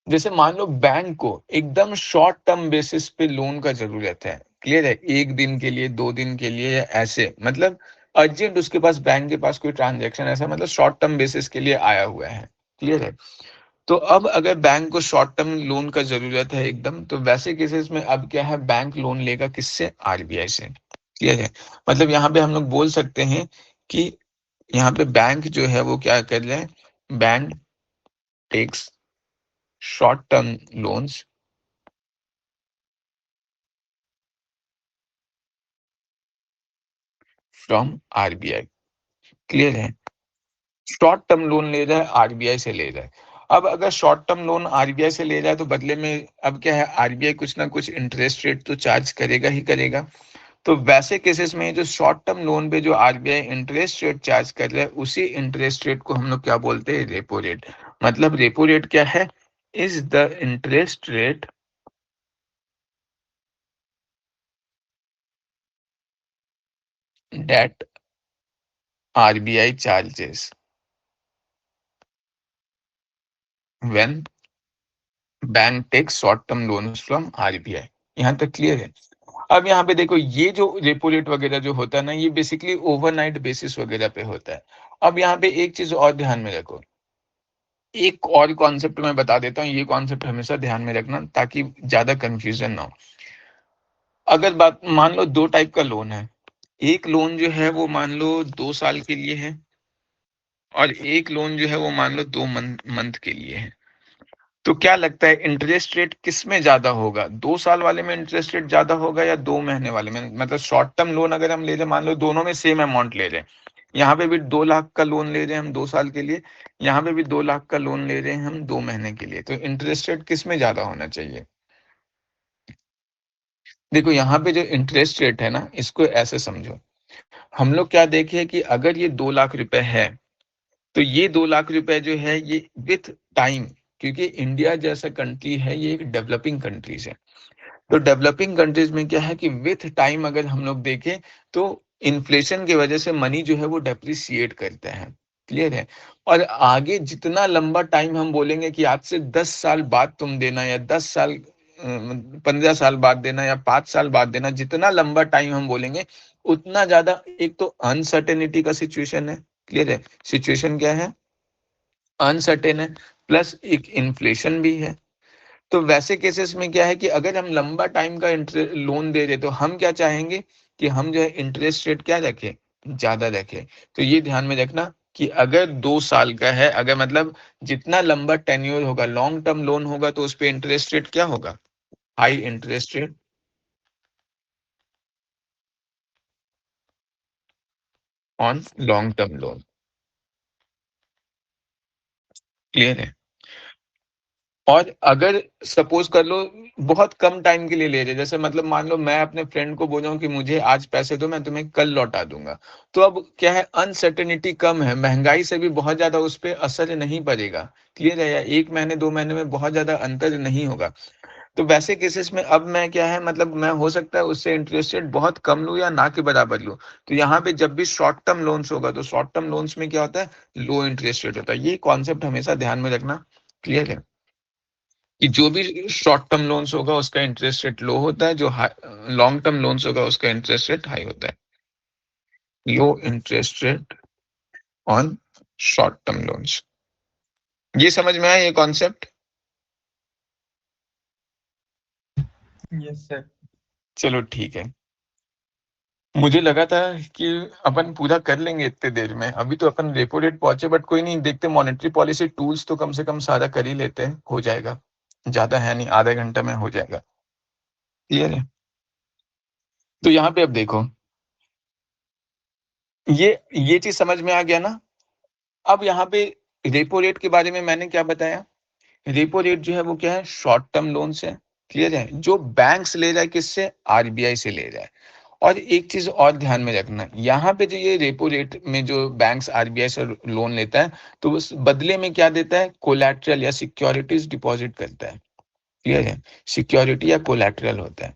जैसे मान लो बैंक को एकदम शॉर्ट टर्म बेसिस पे लोन का जरूरत है। क्लियर है। 1 दिन के लिए, 2 दिन के लिए, या ऐसे मतलब अर्जेंट उसके पास बैंक के पास कोई ट्रांजेक्शन ऐसा मतलब शॉर्ट टर्म बेसिस के लिए आया हुआ है। क्लियर है। तो अब अगर बैंक को शॉर्ट टर्म लोन का जरूरत है एकदम, तो वैसे केसेस में अब क्या है, बैंक लोन लेगा किससे, आरबीआई से। क्लियर है। मतलब यहाँ पे हम लोग बोल सकते हैं कि यहाँ पे बैंक जो है वो क्या कर रहे हैं, bank takes short term loans from RBI. Clear है। शॉर्ट टर्म लोन ले रहा है, आरबीआई से ले रहा है। अब अगर शॉर्ट टर्म लोन आरबीआई से ले रहा है तो बदले में अब क्या है, आरबीआई कुछ ना कुछ इंटरेस्ट रेट तो चार्ज करेगा ही करेगा। तो वैसे केसेस में जो शॉर्ट टर्म लोन पे जो आरबीआई इंटरेस्ट रेट चार्ज कर रहा है उसी इंटरेस्ट रेट को हम लोग क्या बोलते हैं, रेपो रेट। मतलब रेपो रेट क्या है? Is the interest rate that RBI charges when bank takes short term loans from RBI। यहाँ तक क्लियर है? अब यहाँ पे देखो, ये जो रेपो रेट वगैरह जो होता है ना, ये बेसिकली ओवरनाइट बेसिस वगैरह पे होता है। अब यहाँ पे एक चीज और ध्यान में रखो, एक और कॉन्सेप्ट मैं बता देता हूँ, ये कॉन्सेप्ट हमेशा ध्यान में रखना ताकि ज्यादा कंफ्यूजन ना हो। अगर बात मान लो, दो टाइप का लोन है। एक लोन जो है वो मान लो 2 साल के लिए है, और एक लोन जो है वो मान लो 2 मंथ के लिए है। तो क्या लगता है इंटरेस्ट रेट किस में ज्यादा होगा? 2 साल वाले में इंटरेस्ट रेट ज्यादा होगा या 2 महीने वाले में? मतलब शॉर्ट टर्म लोन अगर हम ले रहे, मान लो दोनों में सेम अमाउंट ले रहे हैं, यहाँ पे भी 2 लाख का लोन ले रहे हैं हम 2 साल के लिए, यहाँ पे भी 2 लाख का लोन ले रहे हैं हम 2 महीने के लिए, तो इंटरेस्ट रेट किस में ज्यादा होना चाहिए? देखो, यहाँ पे जो इंटरेस्ट रेट है ना, इसको ऐसे समझो, हम लोग क्या देखे कि अगर ये 2 लाख रुपए है, तो ये 2 लाख रुपए जो है ये विथ टाइम, क्योंकि इंडिया जैसा कंट्री है, ये एक डेवलपिंग कंट्रीज है, तो डेवलपिंग कंट्रीज में क्या है कि विथ टाइम अगर हम लोग देखें तो इन्फ्लेशन की वजह से मनी जो है वो डेप्रिसिएट करता है। क्लियर है? और आगे जितना लंबा टाइम हम बोलेंगे कि आज से 10 साल बाद तुम देना, या 10 साल 15 साल बाद देना, या 5 साल बाद देना, जितना लंबा टाइम हम बोलेंगे उतना ज्यादा एक तो अनसर्टेनिटी का सिचुएशन है। क्लियर है? सिचुएशन क्या है? अनसर्टेन है, प्लस एक इन्फ्लेशन भी है। तो वैसे केसेस में क्या है कि अगर हम लंबा टाइम का लोन दे रहे, तो हम क्या चाहेंगे कि हम जो है इंटरेस्ट रेट क्या रखें? ज्यादा रखें। तो ये ध्यान में रखना कि अगर 2 साल का है, अगर मतलब जितना लंबा टेन्योर होगा, लॉन्ग टर्म लोन होगा, तो उस पे इंटरेस्ट रेट क्या होगा? High interest rate on long term loan. Clear है? और अगर सपोज कर लो बहुत कम टाइम के लिए ले रहे, जैसे मतलब मान लो मैं अपने फ्रेंड को बोल रहा हूँ कि मुझे आज पैसे दो, मैं तुम्हें कल लौटा दूंगा, तो अब क्या है, अनसर्टेनिटी कम है, महंगाई से भी बहुत ज्यादा उस पर असर नहीं पड़ेगा। क्लियर है? या 1 महीने 2 महीने में बहुत ज्यादा अंतर नहीं होगा। तो वैसे केसेस में अब मैं क्या है, मतलब मैं हो सकता है उससे इंटरेस्ट रेट बहुत कम लूँ या ना के बराबर लूँ। तो यहाँ पे जब भी शॉर्ट टर्म लोन्स होगा, तो शॉर्ट टर्म लोन्स में क्या होता है? लो इंटरेस्ट रेट होता है। ये कॉन्सेप्ट हमेशा ध्यान में रखना। क्लियर है? कि जो भी शॉर्ट टर्म लोन्स होगा उसका इंटरेस्ट रेट लो होता है, जो लॉन्ग टर्म लोन्स होगा उसका इंटरेस्ट रेट हाई होता है। लो interest rate on short term loans. ये समझ में आया ये कॉन्सेप्ट? Yes, sir. चलो ठीक है। मुझे लगा था कि अपन पूरा कर लेंगे इतने देर में, अभी तो अपन रेपो रेट पहुंचे, बट कोई नहीं, देखते मॉनेटरी पॉलिसी टूल्स तो कम से कम सारा कर ही लेते हैं, हो जाएगा। ज्यादा है नहीं, आधा घंटा में हो जाएगा। क्लियर है? तो यहाँ पे अब देखो, ये चीज समझ में आ गया ना? अब यहाँ पे रेपो रेट के बारे में मैंने क्या बताया? रेपो रेट जो है वो क्या है? शॉर्ट टर्म लोन से। क्लियर है? जो बैंक्स ले रहा है किससे? आरबीआई से ले रहा है। और एक चीज और ध्यान में रखना, यहाँ पे जो ये रेपो रेट में जो बैंक्स आरबीआई से लोन लेता है, तो उस बदले में क्या देता है? कोलैटरल या सिक्योरिटीज डिपॉजिट करता है। क्लियर है? सिक्योरिटी या कोलैटरल होता है।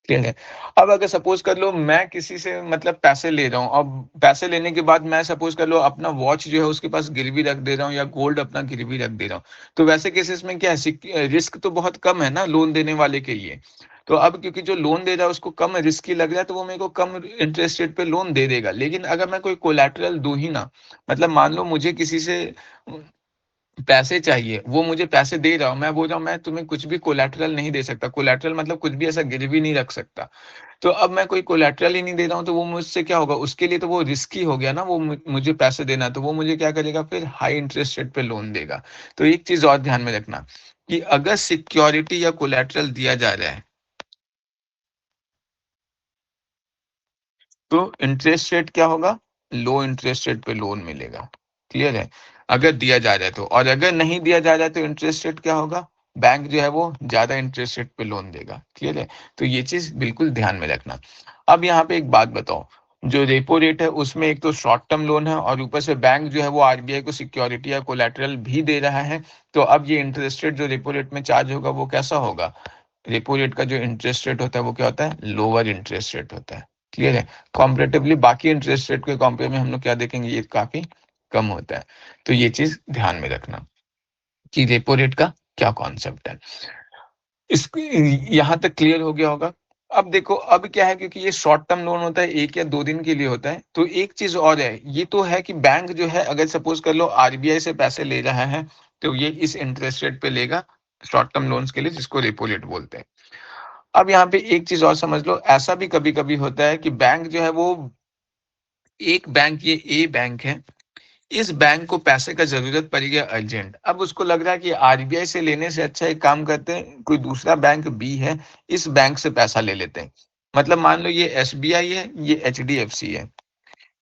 क्लियर है? अब अगर सपोज कर लो मैं किसी से मतलब पैसे ले रहा हूँ, अब पैसे लेने के बाद मैं सपोज कर लो अपना वॉच जो है उसके पास गिरवी रख दे रहा हूँ, या गोल्ड अपना गिरवी रख दे रहा हूँ, तो वैसे केसेस में क्या है, रिस्क तो बहुत कम है ना लोन देने वाले के लिए। तो अब क्योंकि जो लोन दे रहा है उसको कम रिस्की लग रहा है, तो वो मेरे को कम इंटरेस्ट रेट पे लोन दे देगा। लेकिन अगर मैं कोई कोलैटरल दूं ही ना, मतलब मान लो मुझे किसी से पैसे चाहिए, वो मुझे पैसे दे रहा हूँ, मैं बोल रहा हूँ मैं तुम्हें कुछ भी कोलैटरल नहीं दे सकता, कोलैटरल मतलब कुछ भी ऐसा गिरवी नहीं रख सकता, तो अब मैं कोई कोलैटरल ही नहीं दे रहा हूँ, तो वो मुझसे क्या होगा? उसके लिए तो वो रिस्की हो गया ना, वो मुझे पैसे देना, तो वो मुझे क्या करेगा? फिर हाई इंटरेस्ट रेट पे लोन देगा। तो एक चीज और ध्यान में रखना कि अगर सिक्योरिटी या कोलैटरल दिया जा रहा है, तो इंटरेस्ट रेट क्या होगा? लो इंटरेस्ट रेट पे लोन मिलेगा। क्लियर है? अगर दिया जा रहा है तो, और अगर नहीं दिया जा रहा है तो इंटरेस्ट रेट क्या होगा? बैंक जो है वो ज्यादा इंटरेस्ट रेट पे लोन देगा। क्लियर है? तो ये चीज बिल्कुल ध्यान में रखना। अब यहाँ पे एक बात बताओ, जो रेपो रेट है उसमें एक तो शॉर्ट टर्म लोन है और ऊपर से बैंक जो है वो आरबीआई को सिक्योरिटी या कोलैटरल भी दे रहा है। तो अब ये इंटरेस्ट रेट जो रेपो रेट में चार्ज होगा वो कैसा होगा? रेपो रेट का जो इंटरेस्ट रेट होता है वो क्या होता है? लोअर इंटरेस्ट रेट होता है। क्लियर है? कॉम्परेटिवली बाकी इंटरेस्ट रेट के कंपेयर में हम लोग क्या देखेंगे, ये काफी कम होता है। तो ये चीज ध्यान में रखना कि रेपो रेट का क्या कॉन्सेप्ट है। इस यहाँ तक क्लियर हो गया होगा। अब देखो, अब क्या है, क्योंकि ये शॉर्ट टर्म लोन होता है, 1 या 2 दिन के लिए होता है, तो एक चीज और है, ये तो है कि बैंक जो है अगर सपोज कर लो आरबीआई से पैसे ले रहा है तो ये इस इंटरेस्ट रेट पे लेगा शॉर्ट टर्म लोन्स के लिए, जिसको रेपो रेट बोलते हैं। अब यहाँ पे एक चीज और समझ लो, ऐसा भी कभी कभी होता है कि बैंक जो है वो, एक बैंक, ये ए बैंक है, इस बैंक को पैसे का जरूरत पड़ गया अर्जेंट। अब उसको लग रहा है कि आरबीआई से लेने से अच्छा एक काम करते हैं, कोई दूसरा बैंक बी है, इस बैंक से पैसा ले लेते हैं। मतलब मान लो ये एसबीआई है, ये एचडीएफसी है।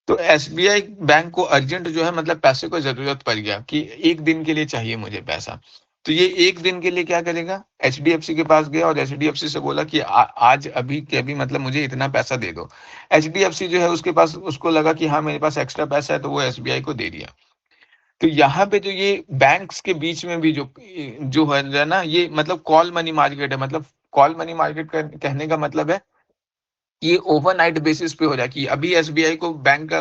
तो एसबीआई बैंक को अर्जेंट जो है मतलब पैसे को जरूरत पड़ गया कि एक दिन के लिए चाहिए मुझे पैसा। तो ये एक दिन के लिए क्या करेगा, एचडीएफसी के पास गया और एचडीएफसी से बोला कि आज अभी के अभी मतलब मुझे इतना पैसा दे दो। एचडीएफसी जो है उसके पास, उसको लगा कि हाँ मेरे पास एक्स्ट्रा पैसा है, तो वो एसबीआई को दे दिया। तो यहाँ पे जो ये बैंक्स के बीच में भी जो जो है ना, ये मतलब कॉल मनी मार्केट है। मतलब कॉल मनी मार्केट का कहने का मतलब है ये ओवरनाइट बेसिस पे हो रहा है कि अभी एसबीआई को बैंक का,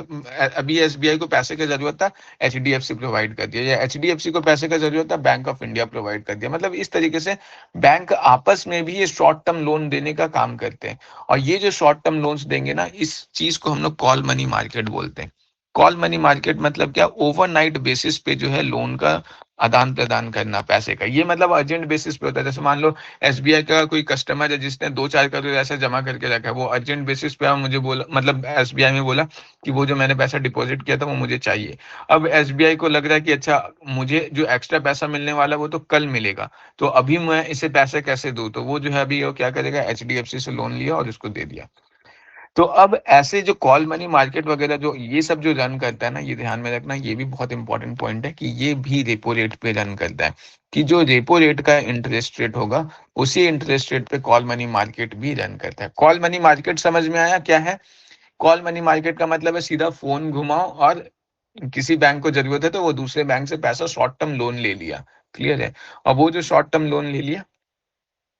अभी एसबीआई को पैसे की जरूरत था, एचडीएफसी प्रोवाइड कर दिया, या एचडीएफसी को पैसे का जरूरत था, बैंक ऑफ इंडिया प्रोवाइड कर दिया। मतलब इस तरीके से बैंक आपस में भी ये शॉर्ट टर्म लोन देने का काम करते हैं। और ये जो शॉर्ट टर्म लोन्स देंगे ना, इस चीज को हम लोग कॉल मनी मार्केट बोलते हैं। कॉल मनी मार्केट मतलब क्या, ओवरनाइट बेसिस पे जो है लोन का आदान प्रदान करना पैसे का, ये मतलब अर्जेंट बेसिस पे होता है। जैसे मान लो एसबीआई का कोई कस्टमर है जिसने 2-4 करोड़ ऐसा जमा करके रखा है, वो अर्जेंट बेसिस पे मुझे बोला, मतलब एसबीआई में बोला कि वो जो मैंने पैसा डिपॉजिट किया था वो मुझे चाहिए। अब एसबीआई को लग रहा है कि अच्छा, मुझे जो एक्स्ट्रा पैसा मिलने वाला वो तो कल मिलेगा, तो अभी मैं इसे पैसे कैसे दूं, तो वो जो है अभी वो क्या करेगा, एचडीएफसी से लोन लिया और उसको दे दिया। तो अब ऐसे जो कॉल मनी मार्केट वगैरह जो ये सब जो रन करता है ना, ये ध्यान में रखना, ये भी बहुत इंपॉर्टेंट पॉइंट है कि ये भी रेपो रेट पे रन करता है। कि जो रेपो रेट का इंटरेस्ट रेट होगा, उसी इंटरेस्ट रेट पे कॉल मनी मार्केट भी रन करता है। कॉल मनी मार्केट समझ में आया क्या है? कॉल मनी मार्केट का मतलब है सीधा फोन घुमाओ और किसी बैंक को जरूरत है तो वो दूसरे बैंक से पैसा शॉर्ट टर्म लोन ले लिया। क्लियर है? और वो जो शॉर्ट टर्म लोन ले लिया,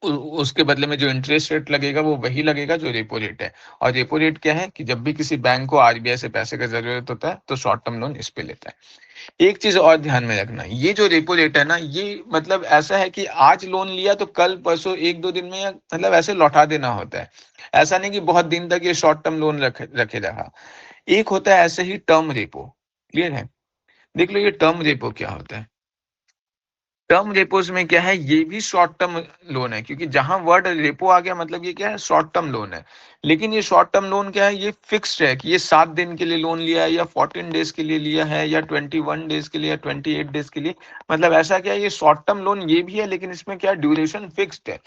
उसके बदले में जो इंटरेस्ट रेट लगेगा वो वही लगेगा जो रेपो रेट है। और रेपो रेट क्या है कि जब भी किसी बैंक को आरबीआई से पैसे का जरूरत होता है तो शॉर्ट टर्म लोन इस पे लेता है। एक चीज और ध्यान में रखना, ये जो रेपो रेट है ना, ये मतलब ऐसा है कि आज लोन लिया तो कल परसों 1-2 दिन में या मतलब ऐसे लौटा देना होता है। ऐसा नहीं कि बहुत दिन तक ये शॉर्ट टर्म लोन रखे रहा। एक होता है ऐसे ही टर्म रेपो। क्लियर है? देख लो ये टर्म रेपो क्या होता है। टर्म रेपोज में क्या है, ये भी शॉर्ट टर्म लोन है, क्योंकि जहां वर्ड रेपो आ गया मतलब ये क्या है, शॉर्ट टर्म लोन है। लेकिन ये शॉर्ट टर्म लोन क्या है, ये फिक्स्ड है कि ये 7 दिन के लिए लोन लिया है, या 14 डेज के लिए लिया है, या 21 डेज के लिए, या 28 डेज के लिए। मतलब ऐसा क्या है, ये शॉर्ट टर्म लोन ये भी है, लेकिन इसमें क्या ड्यूरेशन फिक्स्ड है।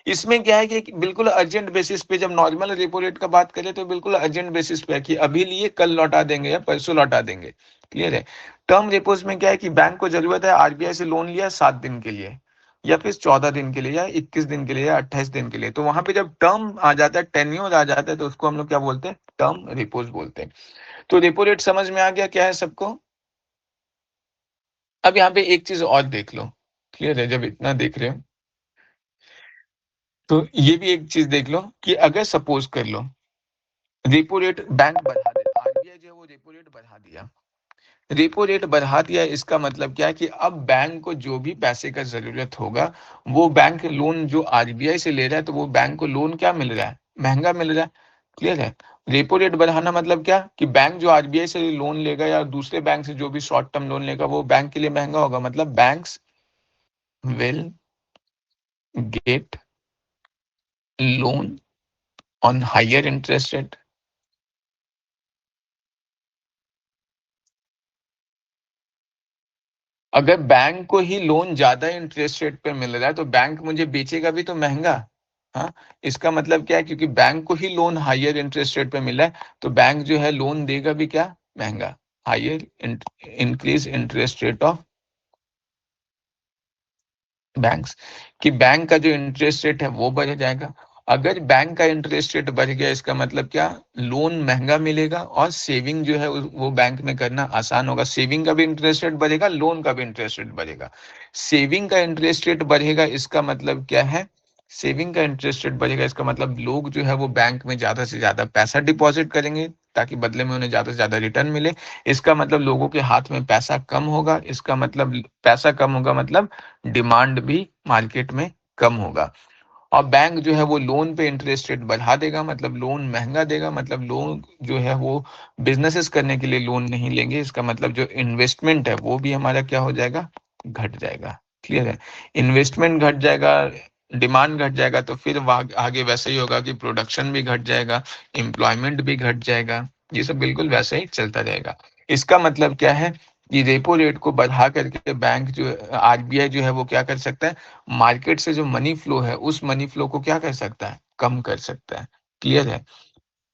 इसमें क्या है कि बिल्कुल अर्जेंट बेसिस पे, जब नॉर्मल रेपो रेट का बात करें तो बिल्कुल अर्जेंट बेसिस पे है कि अभी लिए कल लौटा देंगे या परसों लौटा देंगे। क्लियर है? टर्म रेपोज में क्या है कि बैंक को जरूरत है, आरबीआई से लोन लिया 7 दिन के लिए, या फिर 14 दिन के लिए, या 21 दिन के लिए, या 28 दिन के लिए, तो वहां पे जब टर्म आ जाता है, टेन्योर आ जाता है, तो उसको हम लोग क्या बोलते हैं, टर्म रेपोज बोलते हैं। तो रेपो रेट समझ में आ गया क्या है सबको? अब यहाँ पे एक चीज और देख लो। क्लियर है? जब इतना देख रहे हो तो ये भी एक चीज देख लो कि अगर सपोज कर लो रेपो रेट बैंक बढ़ा दे, आरबीआई जो है वो रेपो रेट बढ़ा दिया। रेपो रेट बढ़ा दिया, इसका मतलब क्या है कि अब बैंक को जो भी पैसे का जरूरत होगा, वो बैंक लोन जो आरबीआई से ले रहा है, तो वो बैंक को लोन क्या मिल रहा है, महंगा मिल रहा है। क्लियर है? रेपो रेट बढ़ाना मतलब क्या कि बैंक जो आरबीआई से लोन लेगा या दूसरे बैंक से जो भी शॉर्ट टर्म लोन लेगा, वो बैंक के लिए महंगा होगा। मतलब banks will get loan on higher interest rate. अगर बैंक को ही लोन ज्यादा इंटरेस्ट रेट पे मिल रहा है तो बैंक मुझे बेचेगा भी तो महंगा। हाँ, इसका मतलब क्या है, क्योंकि बैंक को ही लोन हायर इंटरेस्ट रेट पे मिला है, तो बैंक जो है लोन देगा भी क्या, महंगा। Higher increase interest rate of banks, कि बैंक का जो इंटरेस्ट रेट है वो बढ़ जाएगा। अगर बैंक का इंटरेस्ट रेट बढ़ गया इसका मतलब क्या, लोन महंगा मिलेगा और सेविंग जो है वो बैंक में करना आसान होगा। सेविंग का भी इंटरेस्ट रेट बढ़ेगा, लोन का भी इंटरेस्ट रेट बढ़ेगा। सेविंग का इंटरेस्ट रेट बढ़ेगा इसका मतलब क्या है, सेविंग का इंटरेस्ट रेट बढ़ेगा इसका मतलब लोग जो है वो बैंक में ज्यादा से ज्यादा पैसा डिपॉजिट करेंगे ताकि बदले में उन्हें ज्यादा से ज्यादा रिटर्न मिले। इसका मतलब लोगों के हाथ में पैसा कम होगा, इसका मतलब पैसा कम होगा मतलब डिमांड भी मार्केट में कम होगा। और बैंक जो है वो लोन पे इंटरेस्ट रेट बढ़ा देगा, मतलब लोन महंगा देगा, मतलब लोग जो है वो बिजनेसेस करने के लिए लोन नहीं लेंगे। इसका मतलब जो इन्वेस्टमेंट है वो भी हमारा क्या हो जाएगा, घट जाएगा। क्लियर है, इन्वेस्टमेंट घट जाएगा, डिमांड घट जाएगा, तो फिर आगे वैसे ही होगा कि प्रोडक्शन भी घट जाएगा, एम्प्लॉयमेंट भी घट जाएगा, ये सब बिल्कुल वैसे ही चलता रहेगा। इसका मतलब क्या है कि रेपो रेट को बढ़ा करके बैंक जो आरबीआई जो है वो क्या कर सकता है, मार्केट से जो मनी फ्लो है उस मनी फ्लो को क्या कर सकता है, कम कर सकता है। क्लियर है,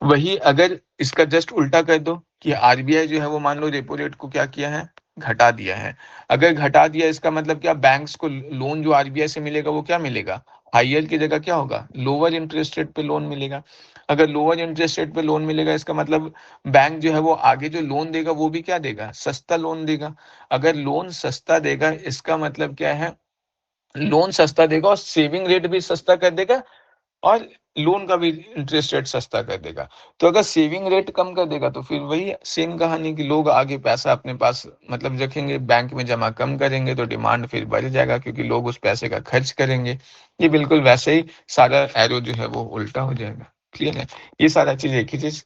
वही अगर इसका जस्ट उल्टा कर दो कि आरबीआई जो है वो मान लो रेपो रेट को क्या किया है, घटा दिया है। अगर घटा दिया इसका मतलब क्या, बैंक्स को लोन जो आरबीआई से मिलेगा वो क्या मिलेगा, हायर की जगह क्या होगा, लोअर इंटरेस्ट रेट पे लोन मिलेगा। अगर लोअर इंटरेस्ट रेट पे लोन मिलेगा इसका मतलब बैंक जो है वो आगे जो लोन देगा वो भी क्या देगा, सस्ता लोन देगा। अगर लोन सस्ता देगा इसका मतलब क्या है, लोन सस्ता देगा और सेविंग रेट भी सस्ता कर देगा और लोन का भी इंटरेस्ट रेट सस्ता कर देगा। तो अगर सेविंग रेट कम कर देगा तो फिर वही सेम कहानी कि लोग आगे पैसा अपने पास मतलब रखेंगे, बैंक में जमा कम करेंगे, तो डिमांड फिर बढ़ जाएगा क्योंकि लोग उस पैसे का खर्च करेंगे। ये बिल्कुल वैसे ही सारा एरो जो है वो उल्टा हो जाएगा। क्लियर है, ये सारा चीज एक ही चीज।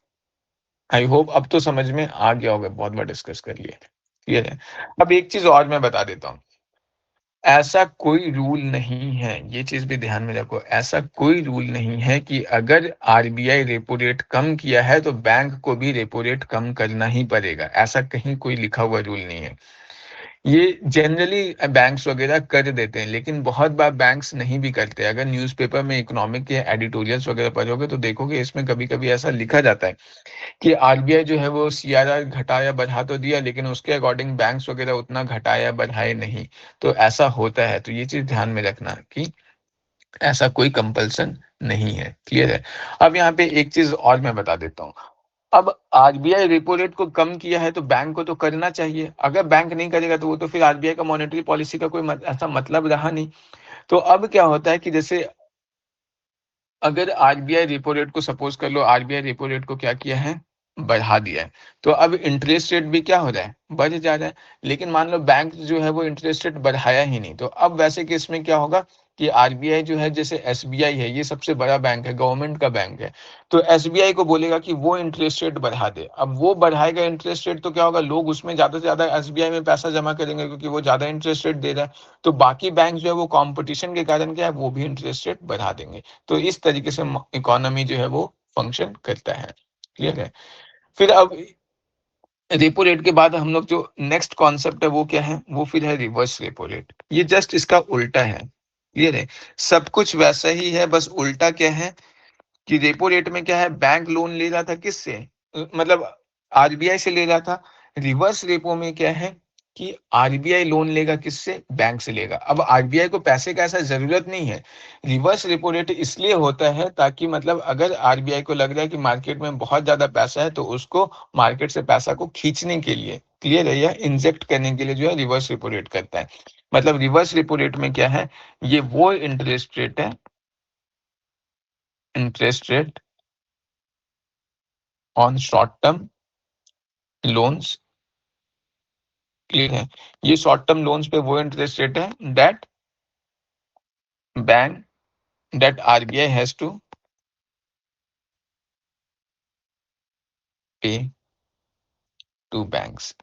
आई होप अब तो समझ में आ गया होगा, बहुत बार डिस्कस कर लिया। क्लियर है, अब एक चीज और मैं बता देता हूँ। ऐसा कोई रूल नहीं है, ये चीज भी ध्यान में रखो, ऐसा कोई रूल नहीं है कि अगर आरबीआई रेपो रेट कम किया है तो बैंक को भी रेपो रेट कम करना ही पड़ेगा। ऐसा कहीं कोई लिखा हुआ रूल नहीं है। ये जनरली बैंक्स वगैरह कर देते हैं, लेकिन बहुत बार बैंक्स नहीं भी करते। अगर न्यूज़पेपर में इकोनॉमिक के एडिटोरियल्स वगैरह पढ़ोगे तो देखोगे इसमें कभी कभी ऐसा लिखा जाता है कि आरबीआई जो है वो सीआरआर घटाया बढ़ा तो दिया, लेकिन उसके अकॉर्डिंग बैंक्स वगैरह उतना घटाया बढ़ाए नहीं। तो ऐसा होता है, तो ये चीज ध्यान में रखना कि ऐसा कोई कंपल्सन नहीं है। क्लियर है, अब यहाँ पे एक चीज और मैं बता देता हूँ। अब आरबीआई रेपो रेट को कम किया है तो बैंक को तो करना चाहिए, अगर बैंक नहीं करेगा तो वो तो फिर आरबीआई का मॉनेटरी पॉलिसी का कोई ऐसा मतलब रहा नहीं। तो अब क्या होता है कि जैसे अगर आरबीआई रेपो रेट को सपोज कर लो, आरबीआई रेपो रेट को क्या किया है, बढ़ा दिया है, तो अब इंटरेस्ट रेट भी क्या हो रहा है, बढ़ जा रहा है। लेकिन मान लो बैंक जो है वो इंटरेस्ट रेट बढ़ाया ही नहीं, तो अब वैसे केस में क्या होगा कि आरबीआई जो है, जैसे एसबीआई है, ये सबसे बड़ा बैंक है, गवर्नमेंट का बैंक है, तो एसबीआई को बोलेगा कि वो इंटरेस्ट रेट बढ़ा दे। अब वो बढ़ाएगा इंटरेस्ट रेट तो क्या होगा, लोग उसमें ज्यादा से ज्यादा एसबीआई में पैसा जमा करेंगे क्योंकि वो ज्यादा इंटरेस्ट रेट दे रहा है। तो बाकी बैंक जो है वो कंपटीशन के कारण क्या है, वो भी इंटरेस्ट रेट बढ़ा देंगे। तो इस तरीके से इकोनॉमी जो है वो फंक्शन करता है। क्लियर है, फिर अब रेपो रेट के बाद हम लोग जो नेक्स्ट कॉन्सेप्ट है वो क्या है, वो फिर है रिवर्स रेपो रेट। ये जस्ट इसका उल्टा है। क्लियर है, सब कुछ वैसा ही है, बस उल्टा क्या है कि रेपो रेट में क्या है, बैंक लोन ले रहा था किससे, मतलब आरबीआई से ले रहा था। रिवर्स रेपो में क्या है कि आरबीआई लोन लेगा किससे, बैंक से लेगा। अब आरबीआई को पैसे का ऐसा जरूरत नहीं है। रिवर्स रेपो रेट इसलिए होता है ताकि मतलब अगर आरबीआई को लग रहा है कि मार्केट में बहुत ज्यादा पैसा है तो उसको मार्केट से पैसा को खींचने के लिए, क्लियर है, या इंजेक्ट करने के लिए जो है रिवर्स रेपो रेट करता है। मतलब रिवर्स रेपो रेट में क्या है, ये वो इंटरेस्ट रेट है, interest rate on short term loans. Clear है, ये शॉर्ट टर्म लोन्स पे वो इंटरेस्ट रेट है that bank that RBI has to pay to banks.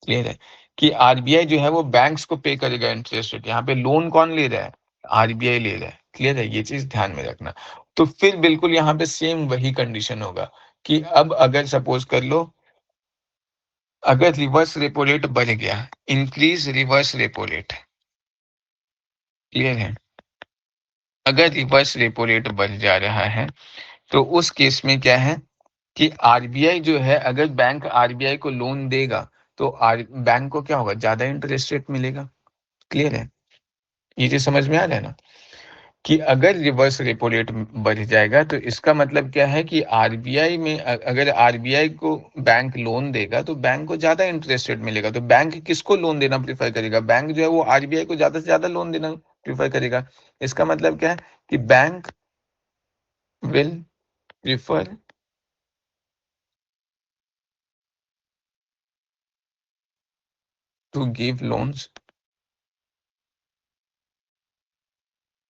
Clear है, कि आरबीआई जो है वो बैंक्स को पे करेगा इंटरेस्ट रेट। यहाँ पे लोन कौन ले रहा है, आरबीआई ले रहा है। क्लियर है, ये चीज ध्यान में रखना। तो फिर बिल्कुल यहाँ पे सेम वही कंडीशन होगा कि अब अगर सपोज कर लो, अगर रिवर्स रेपो रेट बढ़ गया, increase reverse repo rate. Clear है, अगर रिवर्स रेपो रेट बढ़ जा रहा है तो उस केस में क्या है कि आरबीआई जो है, अगर बैंक आरबीआई को लोन देगा तो बैंक को क्या होगा, ज्यादा इंटरेस्ट रेट मिलेगा। क्लियर है, ये चीज समझ में आ रहा है ना। कि अगर रिवर्स रेपो रेट बढ़ जाएगा तो इसका मतलब क्या है कि आरबीआई में अगर आरबीआई को बैंक लोन देगा तो बैंक को ज्यादा इंटरेस्ट रेट मिलेगा। तो बैंक किसको लोन देना प्रीफर करेगा? बैंक जो है वो आरबीआई को ज्यादा से ज्यादा लोन देना प्रीफर करेगा। इसका मतलब क्या है कि bank will prefer to give loans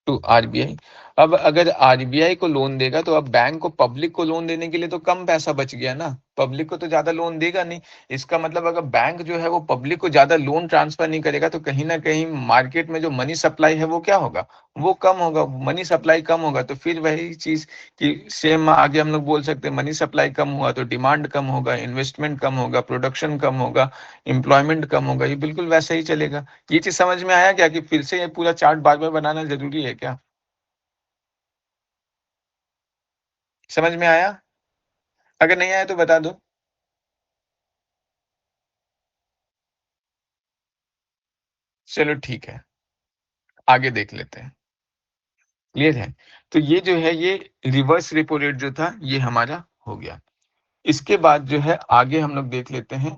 to RBI. अब अगर आरबीआई को लोन देगा तो अब बैंक को पब्लिक को लोन देने के लिए तो कम पैसा बच गया ना, पब्लिक को तो ज्यादा लोन देगा नहीं। इसका मतलब अगर बैंक जो है वो पब्लिक को ज्यादा लोन ट्रांसफर नहीं करेगा तो कहीं ना कहीं मार्केट में जो मनी सप्लाई है वो क्या होगा, वो कम होगा। मनी सप्लाई कम होगा तो फिर वही चीज कि सेम आगे हम लोग बोल सकते हैं, मनी सप्लाई कम हुआ तो डिमांड कम होगा, इन्वेस्टमेंट कम होगा, प्रोडक्शन कम होगा, एम्प्लॉयमेंट कम होगा। ये बिल्कुल वैसा ही चलेगा। ये चीज समझ में आया क्या कि फिर से ये पूरा चार्ट बार बार बनाना जरूरी है क्या? समझ में आया? अगर नहीं आया तो बता दो। चलो ठीक है, आगे देख लेते हैं। क्लियर है? तो ये जो है ये रिवर्स रेपो रेट जो था ये हमारा हो गया। इसके बाद जो है आगे हम लोग देख लेते हैं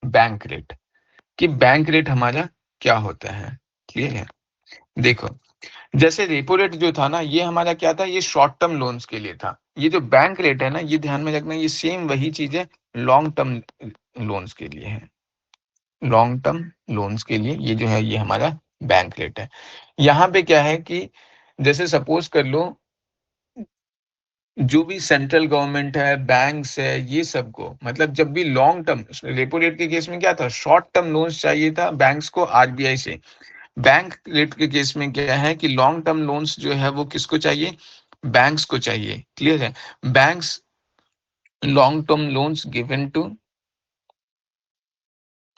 बैंक रेट, कि बैंक रेट हमारा क्या होता है। क्लियर है? देखो, जैसे रेपो रेट जो था ना ये हमारा क्या था, ये शॉर्ट टर्म लोन्स के लिए था। ये जो बैंक रेट है ना ये ध्यान में रखना, ये सेम वही चीज है लॉन्ग टर्म लोन्स के लिए है। लॉन्ग टर्म लोन्स के लिए ये जो है ये हमारा बैंक रेट है। यहाँ पे क्या है कि जैसे सपोज कर लो जो भी सेंट्रल गवर्नमेंट है, बैंक्स है, ये सबको मतलब जब भी लॉन्ग टर्म, रेपो रेट के केस में क्या था, शॉर्ट टर्म लोन्स चाहिए था बैंक्स को आरबीआई से। बैंक रेट के केस में क्या है कि लॉन्ग टर्म लोन्स जो है वो किसको चाहिए, बैंक्स को चाहिए। क्लियर है? Banks long term loans given to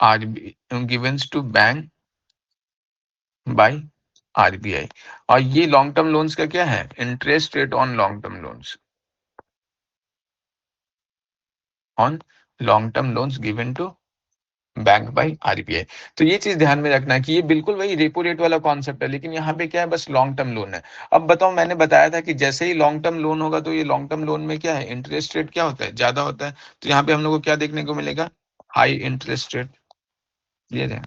RB given to bank by RBI. और ये लॉन्ग टर्म लोन्स का क्या है, interest rate on long term loans, on long term loans given to bank by RBI. तो ये चीज ध्यान में रखना कि ये बिल्कुल वही रेपो रेट वाला कॉन्सेप्ट है, लेकिन यहाँ पे क्या है बस लॉन्ग टर्म लोन है। अब बताओ, मैंने बताया था कि जैसे ही लॉन्ग टर्म लोन होगा तो ये लॉन्ग टर्म लोन में क्या है, इंटरेस्ट रेट क्या होता है, ज्यादा होता है। तो यहाँ पे हम लोग को क्या देखने को मिलेगा, हाई इंटरेस्ट रेट। क्लियर है?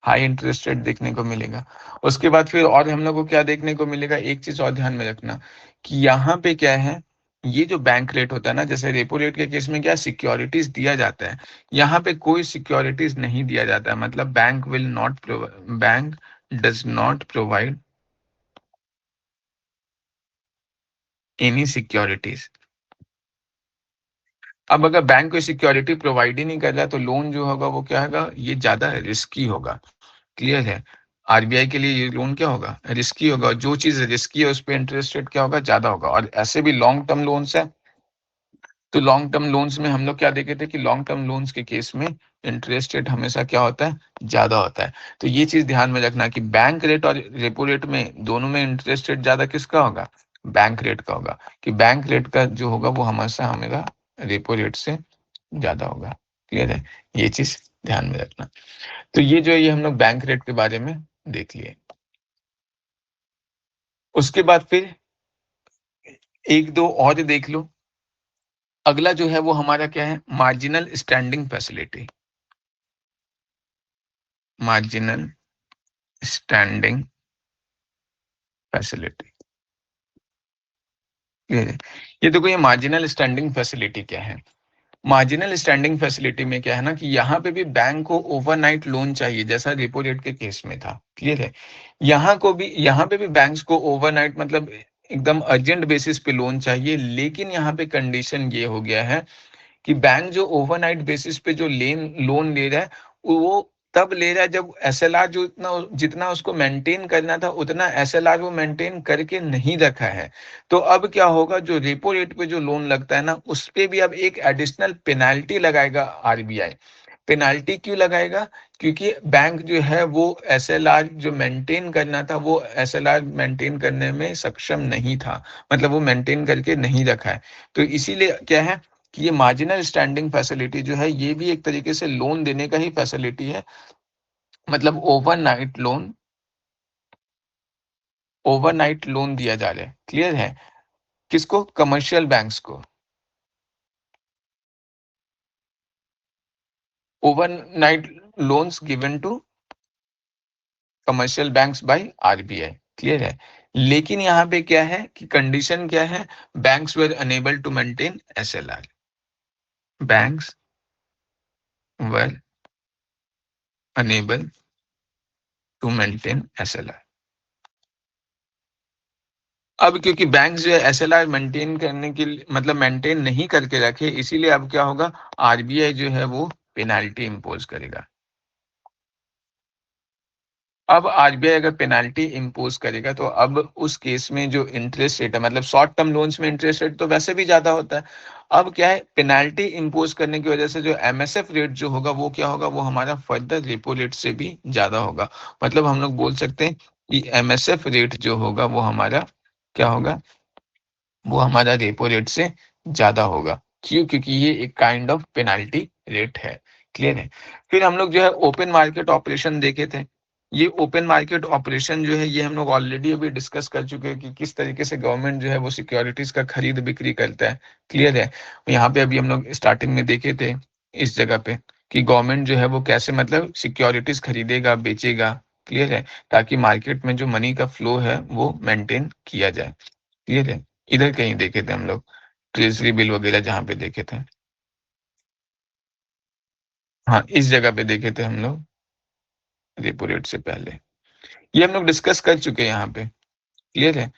हाई इंटरेस्ट रेट देखने को मिलेगा। उसके बाद फिर और हम लोग को क्या देखने को मिलेगा, एक चीज और ध्यान में रखना कि यहाँ पे क्या है, ये जो बैंक रेट होता है ना, जैसे रेपो रेट के केस में क्या सिक्योरिटीज दिया जाता है, यहाँ पे कोई सिक्योरिटीज नहीं दिया जाता है। मतलब bank does not provide any securities. अब अगर बैंक कोई सिक्योरिटी प्रोवाइड ही नहीं कर रहा है तो लोन जो होगा वो क्या होगा, ये ज्यादा रिस्की होगा। क्लियर है? आरबीआई के लिए ये लोन क्या होगा, रिस्की होगा। और जो चीज रिस्की है उस पर इंटरेस्ट रेट क्या होगा, ज्यादा होगा। और ऐसे भी लॉन्ग टर्म लोन्स है, तो लॉन्ग टर्म लोन्स में हम लोग क्या देखे थे कि लॉन्ग टर्म लोन्स के केस में इंटरेस्ट रेट हमेशा क्या होता है, ज्यादा होता है। तो ये चीज ध्यान में रखना कि बैंक रेट और रेपो रेट में दोनों में इंटरेस्ट रेट ज्यादा किसका होगा, बैंक रेट का होगा। कि बैंक रेट का जो होगा वो हमेशा हमें रेपो रेट से ज्यादा होगा। क्लियर है? ये चीज ध्यान में रखना। तो ये जो है ये हम लोग बैंक रेट के बारे में देख लिए। उसके बाद फिर एक दो और देख लो। अगला जो है वो हमारा क्या है, marginal standing facility. Marginal standing facility. ये देखो, ये मार्जिनल स्टैंडिंग फैसिलिटी क्या है। मार्जिनल स्टैंडिंग फैसिलिटी में क्या है ना कि यहाँ पे भी बैंक को ओवरनाइट लोन चाहिए जैसा रेपो रेट के केस में था। क्लियर है? यहाँ पे भी बैंक्स को ओवरनाइट मतलब एकदम अर्जेंट बेसिस पे लोन चाहिए, लेकिन यहाँ पे कंडीशन ये हो गया है कि बैंक जो ओवरनाइट बेसिस पे जो लोन ले रहा है वो तब ले रहा है जब एसएलआर जो इतना जितना उसको मेंटेन करना था उतना एसएलआर वो मेंटेन करके नहीं रखा है। तो अब क्या होगा, जो रेपो रेट पे जो लोन लगता है ना उस पे भी अब एक एडिशनल पेनाल्टी लगाएगा आरबीआई। पेनाल्टी क्यों लगाएगा? क्योंकि बैंक जो है वो एसएलआर जो मेंटेन करना था वो एसएलआर मेंटेन करने में सक्षम नहीं था, मतलब वो मेंटेन करके नहीं रखा है। तो इसीलिए क्या है कि ये मार्जिनल स्टैंडिंग फैसिलिटी जो है ये भी एक तरीके से लोन देने का ही फैसिलिटी है। मतलब ओवरनाइट लोन ओवरनाइट लोन दिया जा रहा है, क्लियर है? किसको? कमर्शियल बैंक्स को। Overnight loans given to commercial banks by RBI, clear है? लेकिन यहाँ पे क्या है कि कंडीशन क्या है? Banks were unable to maintain SLR, banks were unable to maintain SLR. अब क्योंकि बैंक जो है एसएलआर मेंटेन करने के लिए मतलब मेंटेन नहीं करके रखे, इसीलिए अब क्या होगा? आरबीआई जो है वो पेनाल्टी इंपोज करेगा। अब आरबीआई अगर पेनाल्टी इंपोज करेगा तो अब उस केस में जो इंटरेस्ट रेट है, मतलब शॉर्ट टर्म लोन्स में इंटरेस्ट रेट तो वैसे भी ज्यादा होता है, अब क्या है? पेनाल्टी इंपोज करने की वजह से जो एमएसएफ रेट जो होगा वो क्या होगा? वो हमारा फर्दर रेपो रेट से भी ज्यादा होगा। मतलब हम लोग बोल सकते हैं कि एमएसएफ रेट जो होगा वो हमारा क्या होगा? वो हमारा रेपो रेट से ज्यादा होगा। क्यों? क्योंकि ये एक काइंड ऑफ पेनाल्टी रेट है, क्लियर है? फिर हम लोग जो है ओपन मार्केट ऑपरेशन देखे थे। ये ओपन मार्केट ऑपरेशन जो है ये हम लोग ऑलरेडी अभी डिस्कस कर चुके हैं कि किस तरीके से गवर्नमेंट जो है वो सिक्योरिटीज का खरीद बिक्री करता है, क्लियर है? यहाँ पे अभी हम लोग स्टार्टिंग में देखे थे इस जगह पे कि गवर्नमेंट जो है वो कैसे मतलब सिक्योरिटीज खरीदेगा बेचेगा, क्लियर है? ताकि मार्केट में जो मनी का फ्लो है वो मेंटेन किया जाए, क्लियर है? इधर कहीं देखे थे हम लोग ट्रेजरी बिल वगैरह जहाँ पे देखे थे। हाँ, इस जगह पे देखे थे हम लोग रेपो रेट से पहले। ये हम लोग डिस्कस कर चुके हैं यहाँ पे, क्लियर है?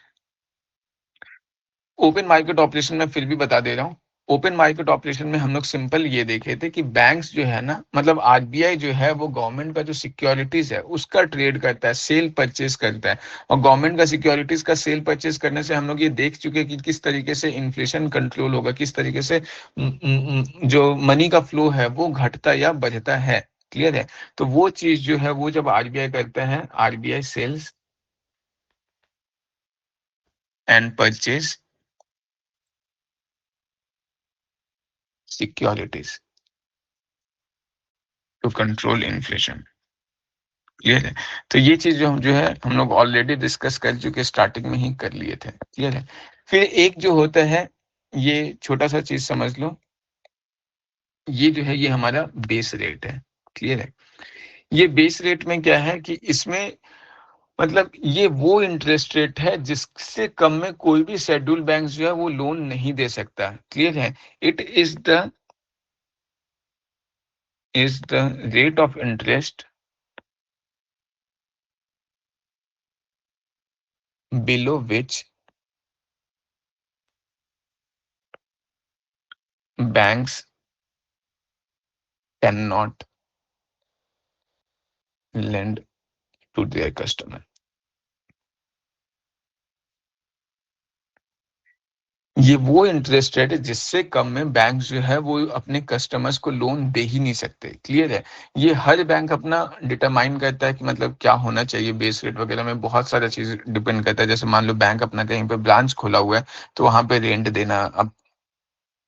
ओपन मार्केट ऑपरेशन में फिर भी बता दे रहा हूँ। ओपन मार्केट ऑपरेशन में हम लोग सिंपल ये देखे थे कि बैंक्स जो है ना, मतलब आरबीआई जो है वो गवर्नमेंट का जो सिक्योरिटीज है उसका ट्रेड करता है, सेल परचेज करता है। और गवर्नमेंट का सिक्योरिटीज का सेल परचेज करने से हम लोग ये देख चुके हैं कि किस तरीके से इन्फ्लेशन कंट्रोल होगा, किस तरीके से जो मनी का फ्लो है वो घटता या बढ़ता है, क्लियर है? तो वो चीज जो है वो जब आरबीआई करता है, RBI sells and purchase securities to control inflation, clear है? तो ये चीज जो हम लोग ऑलरेडी डिस्कस कर चुके, स्टार्टिंग में ही कर लिए थे, क्लियर है? फिर एक जो होता है, ये छोटा सा चीज समझ लो, ये जो है ये हमारा बेस रेट है, क्लियर है? ये बेस रेट में क्या है कि इसमें मतलब ये वो इंटरेस्ट रेट है जिससे कम में कोई भी शेड्यूल बैंक जो है वो लोन नहीं दे सकता, क्लियर है? It is the rate of interest below which banks can not lend to their customer। ये वो इंटरेस्ट रेट है जिससे कम में बैंक जो है वो अपने कस्टमर्स को लोन दे ही नहीं सकते, क्लियर है? ये हर बैंक अपना डिटरमाइन करता है कि मतलब क्या होना चाहिए, बेस रेट वगैरह में बहुत सारा चीज डिपेंड करता है। जैसे मान लो बैंक अपना कहीं पे ब्रांच खोला हुआ है तो वहां पे रेंट देना, अब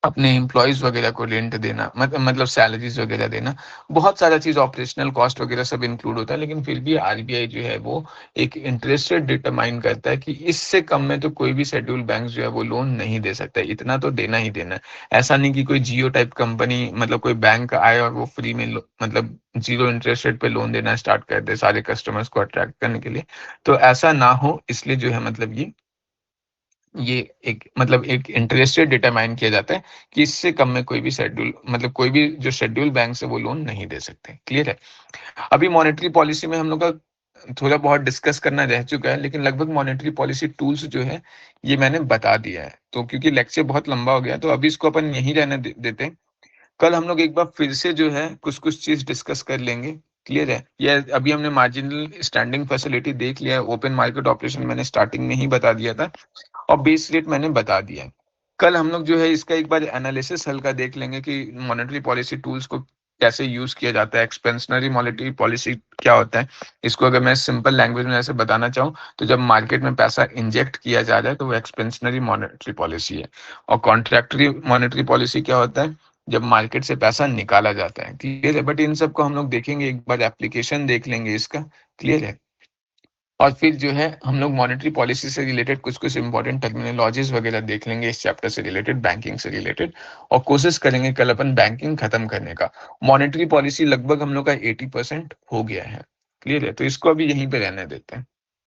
अपने एम्प्लॉयज वगैरह को रेंट देना, मतलब सैलरीज वगैरह देना, बहुत सारा चीज ऑपरेशनल कॉस्ट वगैरह सब इंक्लूड होता है। लेकिन फिर भी आरबीआई जो है वो एक इंटरेस्ट रेट डिटरमाइन करता है कि इससे कम में तो कोई भी शेड्यूल बैंक जो है वो लोन नहीं दे सकता है, इतना तो देना ही देना है। ऐसा नहीं कि कोई जियो टाइप कंपनी मतलब कोई बैंक आए और वो फ्री में मतलब जीरो इंटरेस्ट रेट पे लोन देना स्टार्ट कर दे सारे कस्टमर्स को अट्रैक्ट करने के लिए। तो ऐसा ना हो इसलिए जो है मतलब ये एक मतलब एक इंटरेस्ट रेट डिटरमाइन किया जाता है कि इससे कम में कोई भी शेड्यूल मतलब कोई भी जो शेड्यूल बैंक से वो लोन नहीं दे सकते, क्लियर है? अभी मॉनेटरी पॉलिसी में हम लोग का थोड़ा बहुत डिस्कस करना रह चुका है, लेकिन लगभग मॉनेटरी पॉलिसी टूल्स जो है ये मैंने बता दिया है। तो क्योंकि लेक्चर बहुत लंबा हो गया तो अभी इसको अपन यहीं रहने देते हैं। कल हम लोग एक बार फिर से जो है कुछ कुछ चीज डिस्कस कर लेंगे, क्लियर है? ये अभी हमने मार्जिनल स्टैंडिंग फैसिलिटी देख लिया है, ओपन मार्केट ऑपरेशन मैंने स्टार्टिंग में ही बता दिया था, और बेस रेट मैंने बता दिया है। कल हम लोग जो है इसका एक बार एनालिसिस हल्का देख लेंगे कि मॉनेटरी पॉलिसी टूल्स को कैसे यूज किया जाता है, एक्सपेंशनरी मॉनेटरी पॉलिसी क्या होता है। इसको अगर मैं सिंपल लैंग्वेज में ऐसे बताना चाहूँ तो जब मार्केट में पैसा इंजेक्ट किया जा रहा है तो वो एक्सपेंशनरी मॉनेटरी पॉलिसी है। और कॉन्ट्रैक्टरी मॉनेटरी पॉलिसी क्या होता है? जब मार्केट से पैसा निकाला जाता है, क्लियर है? बट इन सबको हम लोग देखेंगे, एक बार एप्लीकेशन देख लेंगे इसका, क्लियर है? और फिर जो है हम लोग मॉनेटरी पॉलिसी से रिलेटेड कुछ इंपॉर्टेंट टर्मिनोलॉजीज वगैरह देख लेंगे इस चैप्टर से रिलेटेड, बैंकिंग से रिलेटेड, और कोशिश करेंगे कल अपन बैंकिंग खत्म करने का। मॉनेटरी पॉलिसी लगभग हम लोग का 80% हो गया है। क्लियर है? तो इसको अभी यहीं पे रहने देते हैं।